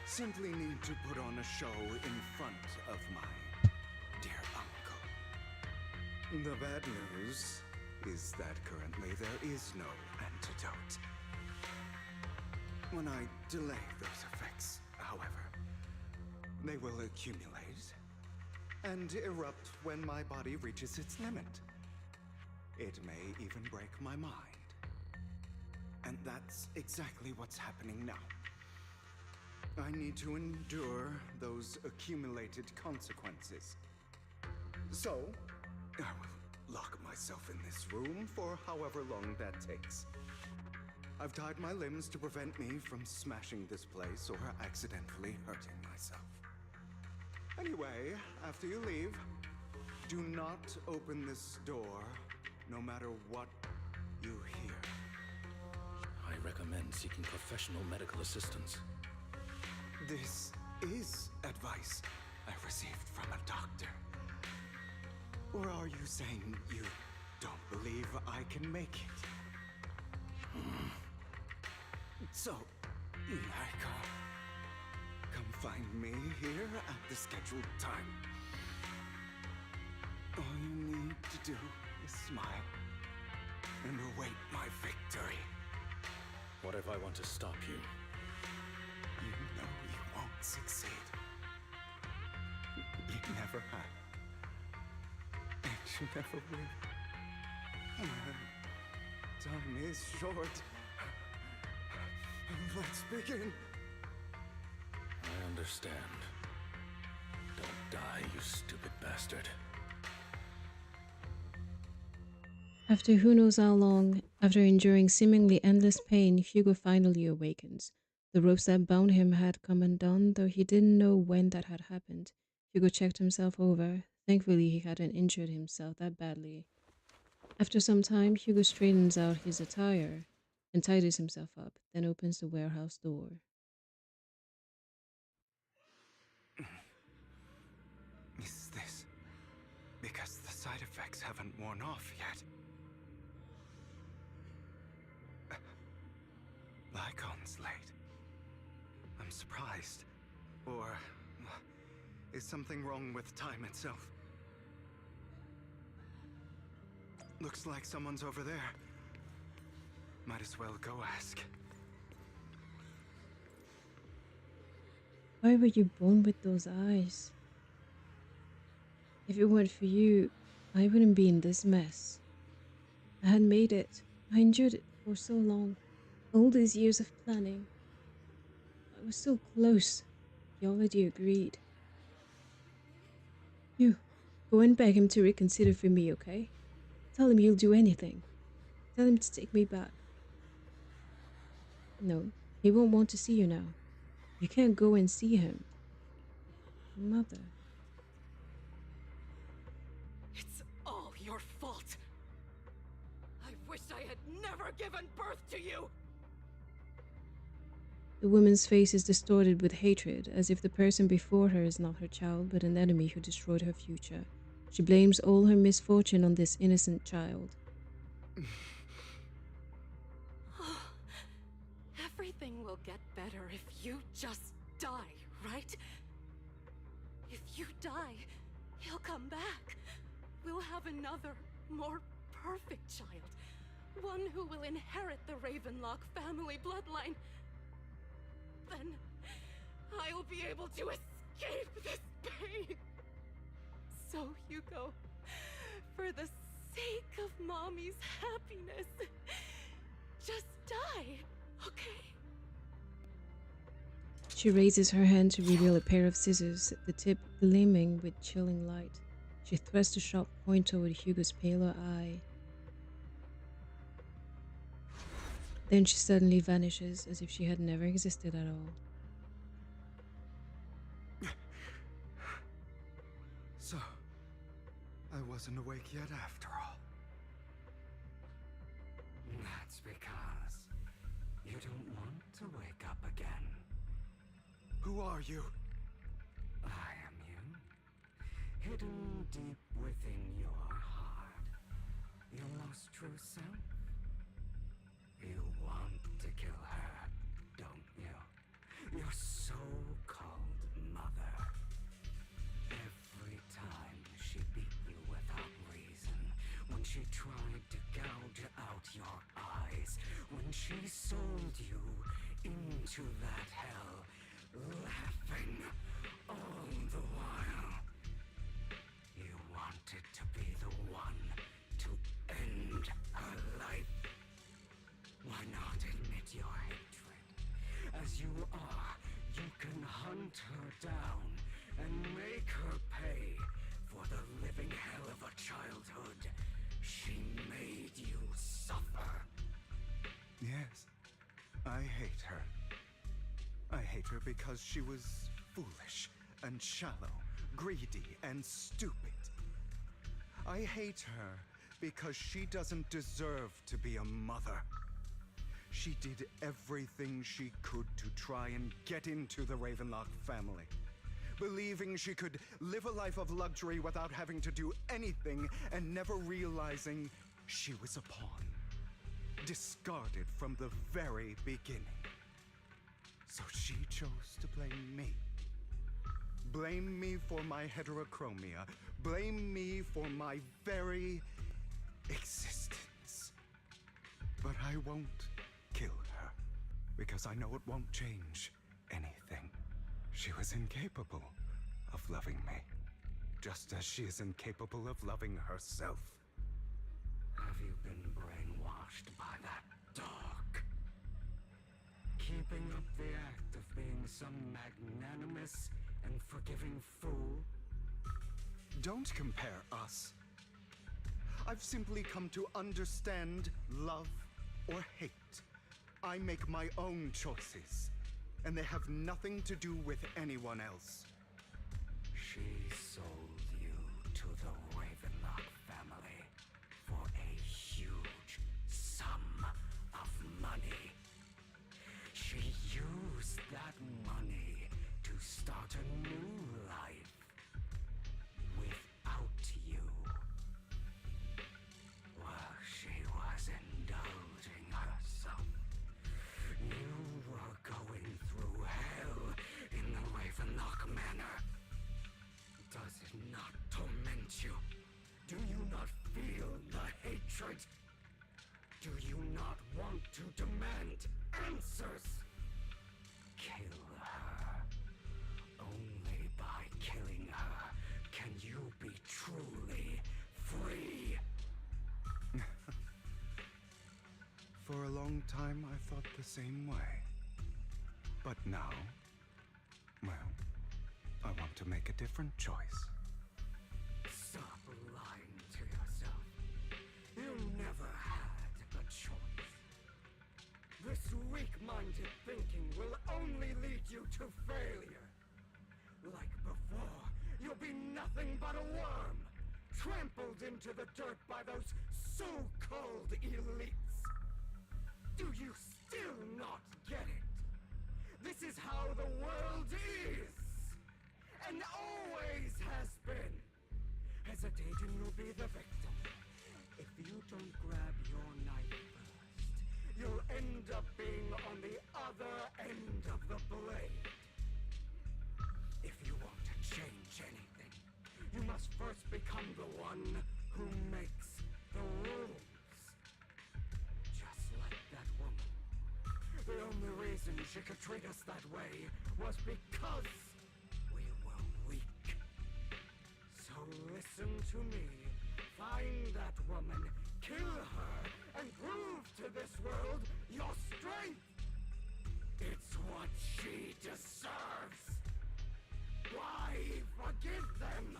simply need to put on a show in front of my dear uncle. The bad news is that currently there is no antidote. When I delay those effects, however, they will accumulate and erupt when my body reaches its limit. It may even break my mind. And that's exactly what's happening now. I need to endure those accumulated consequences. So, I will lock myself in this room for however long that takes. I've tied my limbs to prevent me from smashing this place or accidentally hurting myself. Anyway, after you leave, do not open this door, no matter what you hear. I recommend seeking professional medical assistance. This is advice I received from a doctor. Or are you saying you don't believe I can make it? So, Lycon, come find me here at the scheduled time. All you need to do is smile and await my victory. What if I want to stop you? You know you won't succeed. You never have. And you never will. Time is short. Let's begin. I understand. Don't die, you stupid bastard. After who knows how long, after enduring seemingly endless pain, Hugo finally awakens. The ropes that bound him had come undone, though he didn't know when that had happened. Hugo checked himself over. Thankfully, he hadn't injured himself that badly. After some time, Hugo straightens out his attire and tidies himself up, then opens the warehouse door. Is this because the side effects haven't worn off yet? Lycon's late. I'm surprised. Or is something wrong with time itself? Looks like someone's over there. Might as well go ask. Why were you born with those eyes? If it weren't for you, I wouldn't be in this mess. I had made it. I endured it for so long. All these years of planning. I was so close. He already agreed. You, go and beg him to reconsider for me, okay? Tell him you'll do anything. Tell him to take me back. No, he won't want to see you now. You can't go and see him. Mother. It's all your fault. I wish I had never given birth to you. The woman's face is distorted with hatred, as if the person before her is not her child, but an enemy who destroyed her future. She blames all her misfortune on this innocent child. Everything will get better if you just die, right? If you die, he'll come back. We'll have another, more perfect child. One who will inherit the Ravenlock family bloodline. Then I'll be able to escape this pain. So, Hugo, for the sake of Mommy's happiness, just die, okay? She raises her hand to reveal a pair of scissors, the tip gleaming with chilling light. She thrusts the sharp point toward Hugo's paler eye. Then she suddenly vanishes as if she had never existed at all. So, I wasn't awake yet after all. That's because you don't want to wake up again. Who are you? I am you. Hidden deep within your heart. Your most true self. You want to kill her, don't you? Your so-called mother. Every time she beat you without reason, when she tried to gouge out your eyes, when she sold you into that hell, laughing all the while. You wanted to be the one to end her life. Why not admit your hatred? As you are, you can hunt her down and make her pay for the living hell of a childhood she made you suffer. Yes, I hate her. I hate her because she was foolish and shallow, greedy and stupid. I hate her because she doesn't deserve to be a mother. She did everything she could to try and get into the Ravenlock family, believing she could live a life of luxury without having to do anything and never realizing she was a pawn, discarded from the very beginning. So she chose to blame me. Blame me for my heterochromia. Blame me for my very existence. But I won't kill her, because I know it won't change anything. She was incapable of loving me, just as she is incapable of loving herself. Have you been brainwashed by that dog? Keeping up the act of being some magnanimous and forgiving fool? Don't compare us. I've simply come to understand love or hate. I make my own choices, and they have nothing to do with anyone else. She sold you to the Ravenlock family for a huge sum of money. She used that money to start a new life without you. While she was indulging herself, you were going through hell in the Ravenlock Manor. Does it not torment you? Do you not feel the hatred? Do you not want to demand answers? Kill her. Only by killing her can you be truly free. For a long time, I thought the same way. But now, well, I want to make a different choice. Stop lying to yourself. You never had a choice. This weak-minded thinking will only lead you to failure. Like before, you'll be nothing but a worm, trampled into the dirt by those so-called elites. Do you still not get it? This is how the world is, and always has been. Hesitating will be the victim. If you don't grab your knife first, you'll end up being on the other end of the blade. If you want to change anything, you must first become the one who makes the rules. Just like that woman. The only reason she could treat us that way was because we were weak. So listen to me. Find that woman, kill her, and prove to this world your strength. It's what she deserves. deserves. Why forgive them?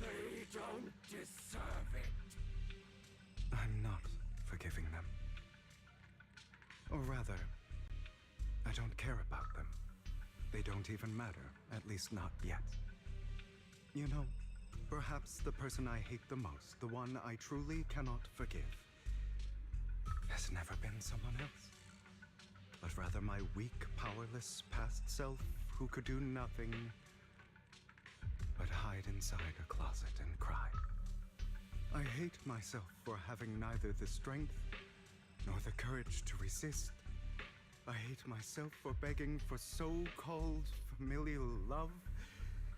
They don't deserve it. I'm not forgiving them. Or rather, I don't care about them. They don't even matter, at least not yet. You know, perhaps the person I hate the most, the one I truly cannot forgive, has never been someone else, but rather my weak, powerless past self who could do nothing but hide inside a closet and cry. I hate myself for having neither the strength nor the courage to resist. I hate myself for begging for so-called familial love,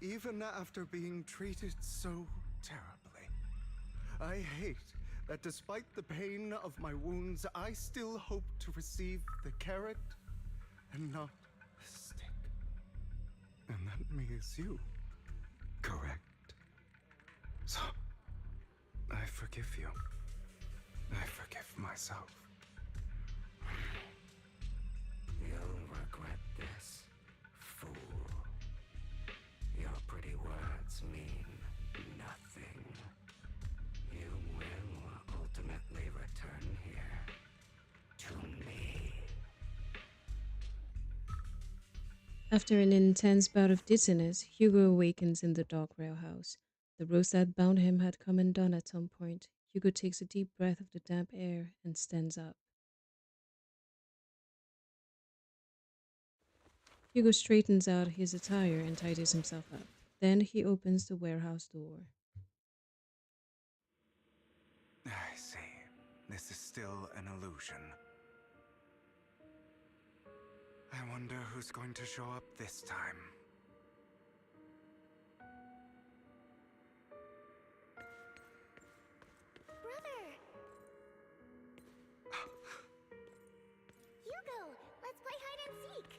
even after being treated so terribly. I hate that despite the pain of my wounds, I still hope to receive the carrot and not the stick. And that means you, correct? So, I forgive you. I forgive myself. You'll regret this, fool. Your pretty words mean nothing. You will ultimately return here to me. After an intense bout of dizziness, Hugo awakens in the dog rail house. The ropes that bound him had come undone at some point. Hugo takes a deep breath of the damp air and stands up. Hugo straightens out his attire and tidies himself up. Then he opens the warehouse door. I see. This is still an illusion. I wonder who's going to show up this time. Brother! Hugo, let's play hide and seek!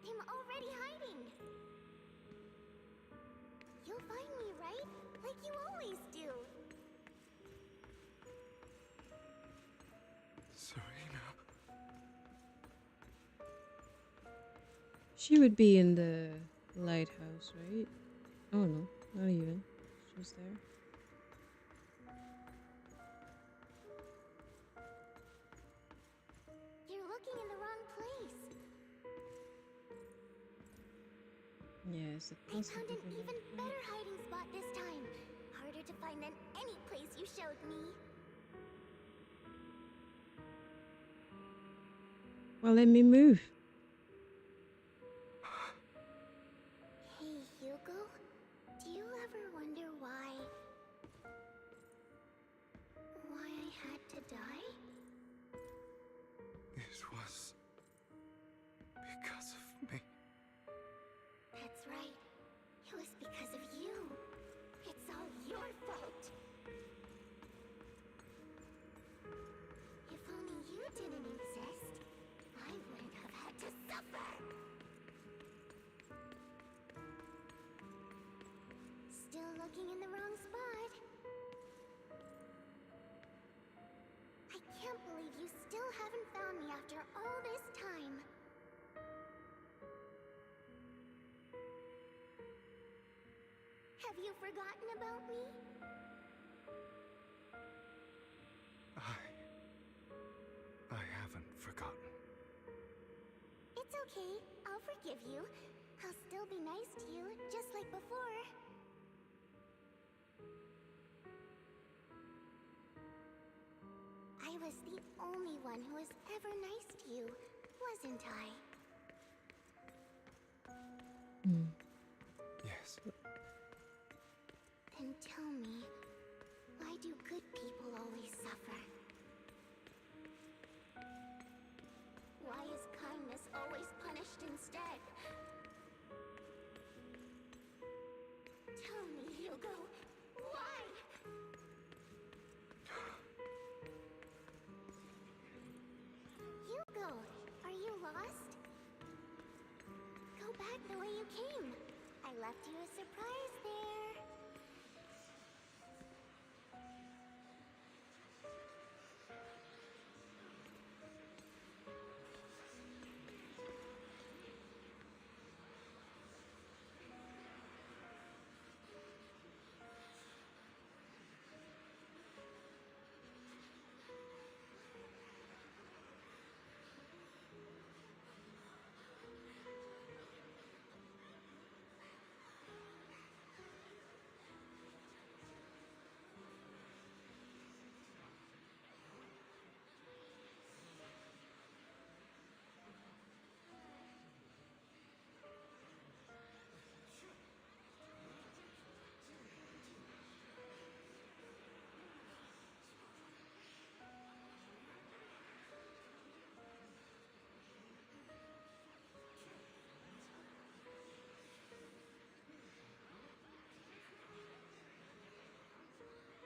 I'm already hiding! You'll find me, right? Like you always do! Serena. She would be in the lighthouse, right? Oh no, not even. She was there. You're looking in the wrong place! Yes, it I found an even better hiding spot this time! Harder to find than any place you showed me! Well, let me move. Hey, Hugo? Do you ever wonder why I had to die? It was because of me. That's right. It was because of you. It's all your fault. If only you didn't exist, I wouldn't have had to suffer. Still looking in the wrong spot. I can't believe you still haven't found me after all this time. Have you forgotten about me? I haven't forgotten. It's okay. I'll forgive you. I'll still be nice to you, just like before. I was the only one who was ever nice to you, wasn't I? Yes. Then tell me, why do good people always suffer? Why is kindness always punished instead? Tell me, Hugo, why? Hugo, are you lost? Go back the way you came. I left you a surprise there.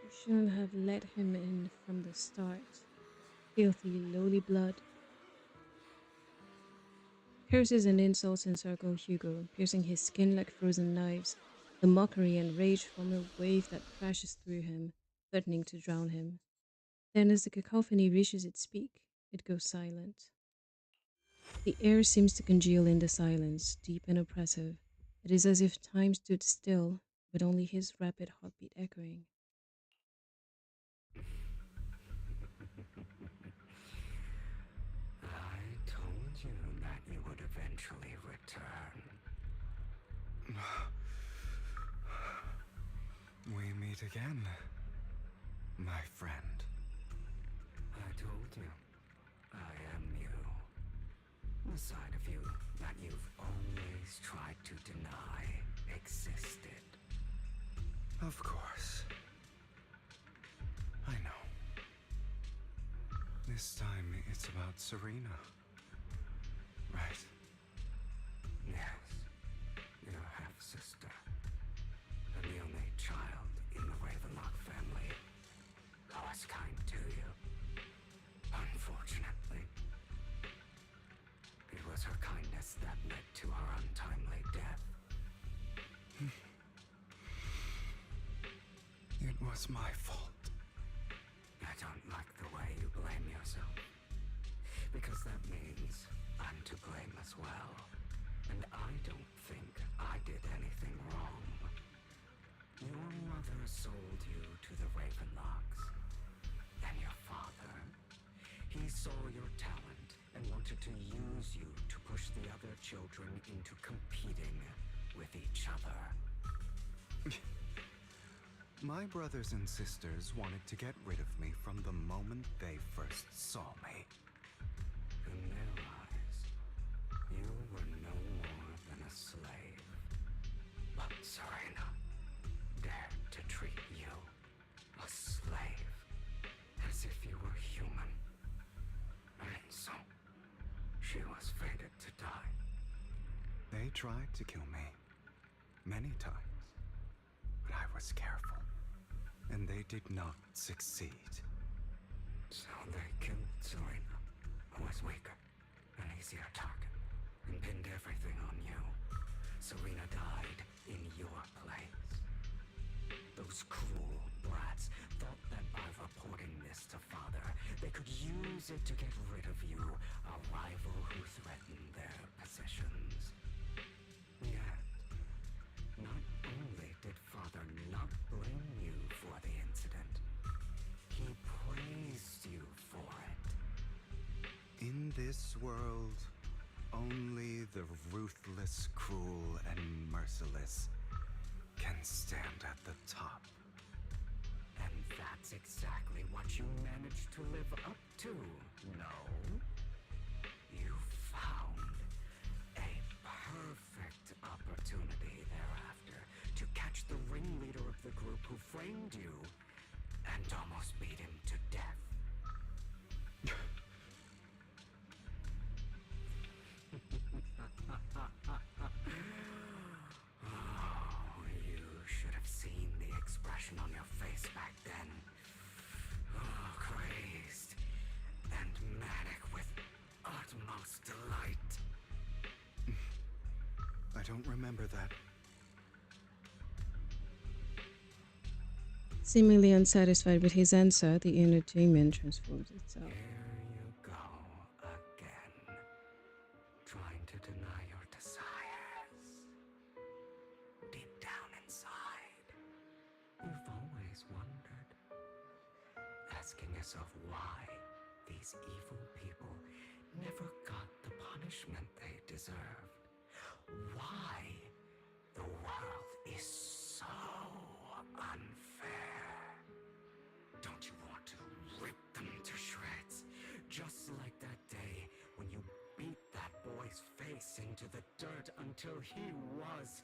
You shouldn't have let him in from the start. Filthy, lowly blood. Curses and insults encircle Hugo, piercing his skin like frozen knives. The mockery and rage form a wave that crashes through him, threatening to drown him. Then, as the cacophony reaches its peak, it goes silent. The air seems to congeal in the silence, deep and oppressive. It is as if time stood still, with only his rapid heartbeat echoing. I told you that you would eventually return. We meet again, my friend. I told you, I am you. The side of you that you've always tried to deny existed. Of course. I know. This time it's about Serena. Right? Yes, your half-sister. And the only child in the Ravenlock family who was kind to you. Unfortunately, it was her kindness that led to her untimely death. It was my fault. I don't like the way you blame yourself. Because that means I'm to blame as well. And I don't think I did anything wrong. Your mother sold you to the Ravenlocks. And your father, he saw your talent and wanted to use you to push the other children into competing with each other. My brothers and sisters wanted to get rid of me from the moment they first saw me. In their eyes, you were no more than a slave. But Serena dared to treat you, a slave, as if you were human. And so, she was fated to die. They tried to kill me many times, but I was careful. And they did not succeed. So they killed Serena, who was weaker, an easier target, and pinned everything on you. Serena died in your place. Those cruel brats thought that by reporting this to Father, they could use it to get rid of you, a rival who threatened their positions. Yet, not only did Father not blame you for the incident, he praised you for it. In this world, only the ruthless, cruel, and merciless can stand at the top. And that's exactly what you managed to live up to, no? You found a perfect opportunity thereafter to catch the ringleader of the group who framed you and almost beat him to death. Oh, you should have seen the expression on your face back then. Oh, crazed and manic with utmost delight. I don't remember that. Seemingly unsatisfied with his answer, the inner demon transforms itself. Here you go again, trying to deny your desires. Deep down inside, you've always wondered, asking yourself why these evil people never got the punishment they deserved. Why the world is so unfair. Don't you want to rip them to shreds? Just like that day when you beat that boy's face into the dirt until he was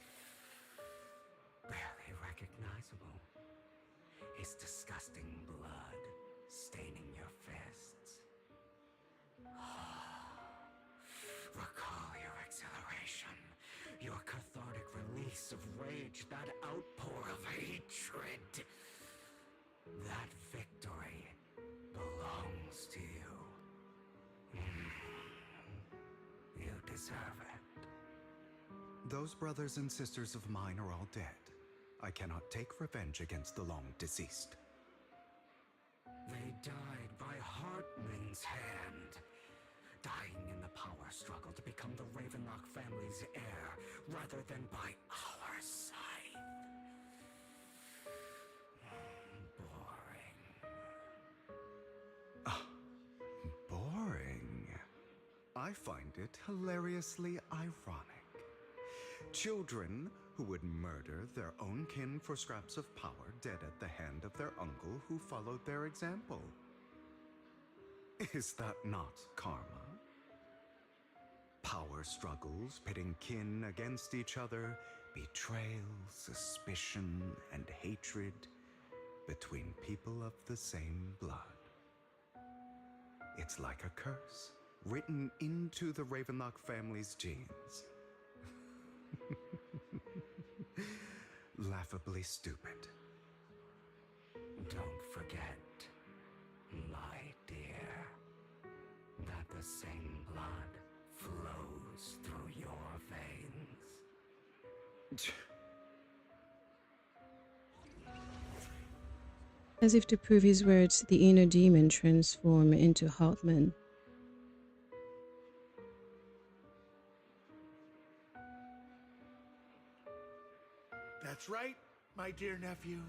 barely recognizable. His disgusting blood staining your fists. Recall your exhilaration, your cathartic release of rage, that outpour of hatred. Those brothers and sisters of mine are all dead. I cannot take revenge against the long deceased. They died by Hartman's hand, dying in the power struggle to become the Ravenlock family's heir, rather than by our scythe. Boring. Boring? I find it hilariously ironic. Children who would murder their own kin for scraps of power dead at the hand of their uncle who followed their example. Is that not karma? Power struggles pitting kin against each other, betrayal, suspicion, and hatred between people of the same blood. It's like a curse written into the Ravenlock family's genes. Laughably stupid. Don't forget, my dear, that the same blood flows through your veins. As if to prove his words, the inner demon transformed into Hartman. That's right, my dear nephew.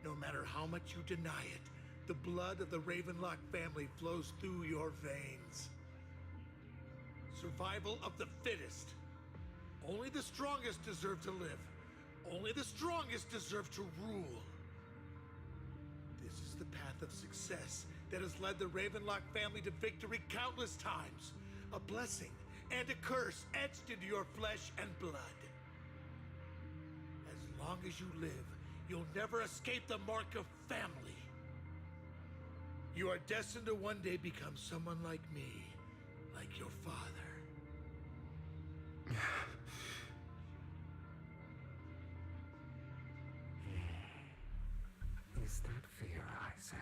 No matter how much you deny it, the blood of the Ravenlock family flows through your veins. Survival of the fittest. Only the strongest deserve to live. Only the strongest deserve to rule. This is the path of success that has led the Ravenlock family to victory countless times. A blessing and a curse etched into your flesh and blood. As long as you live, you'll never escape the mark of family. You are destined to one day become someone like me, like your father. Is that fear I sense?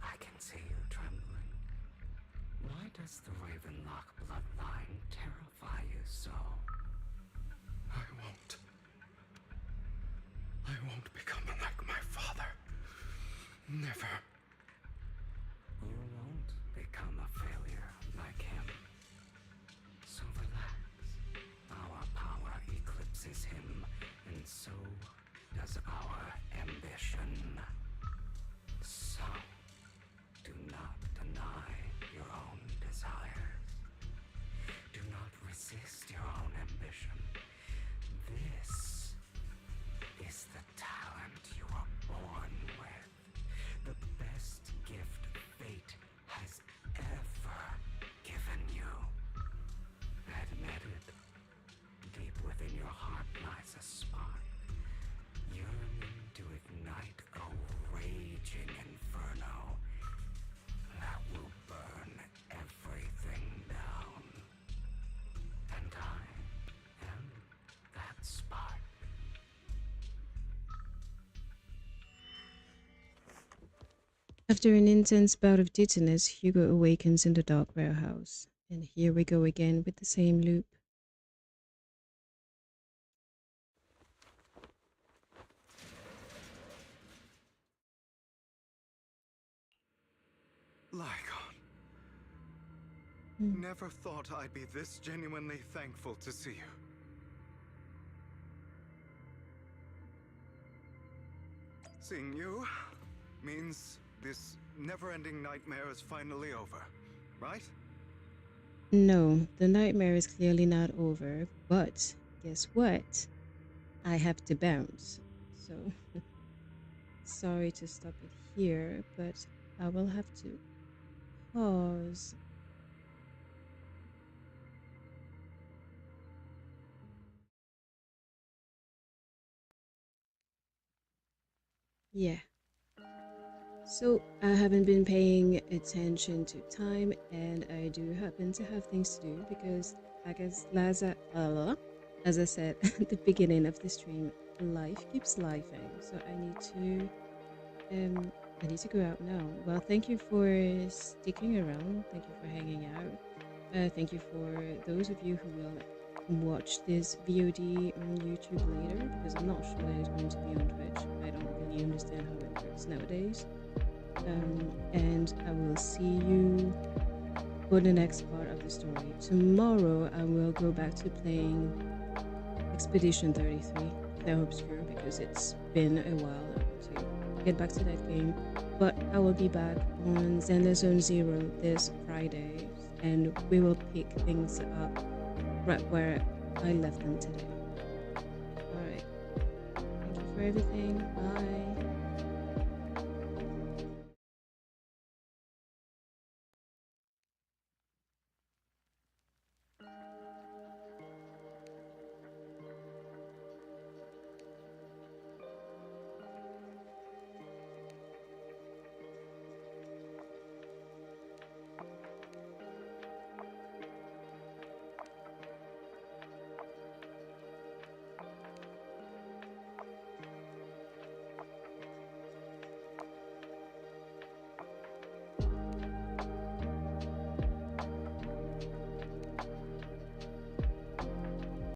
I can see you trembling. Why does the Ravenlock bloodline terrify you so? I won't become like my father. Never. You won't become a failure like him. So relax. Our power eclipses him, and so does our ambition. So, do not deny your own desires. Do not resist your own ambition. This is the talent you are born with. The best gift fate has ever given you. Admit it. Deep within your heart lies a spark, yearning to ignite a raging inferno that will burn everything down. And I am that spark. After an intense bout of dizziness, Hugo awakens in the dark warehouse. And here we go again with the same loop. Lycon. Never thought I'd be this genuinely thankful to see you. Seeing you means this never-ending nightmare is finally over, right? No, the nightmare is clearly not over, but guess what? I have to bounce. So, sorry to stop it here, but I will have to pause. Yeah. So I haven't been paying attention to time, and I do happen to have things to do because, as I said at the beginning of the stream, life keeps lifing. So I need to go out now. Well, thank you for sticking around. Thank you for hanging out. Thank you for those of you who will watch this VOD on YouTube later because I'm not sure that it's going to be on Twitch. I don't really understand how it works nowadays. And I will see you for the next part of the story. Tomorrow I will go back to playing Expedition 33, Clair Obscure, because it's been a while now to get back to that game. But I will be back on Xander Zone Zero this Friday, and we will pick things up right where I left them today. Alright. Thank you for everything. Bye.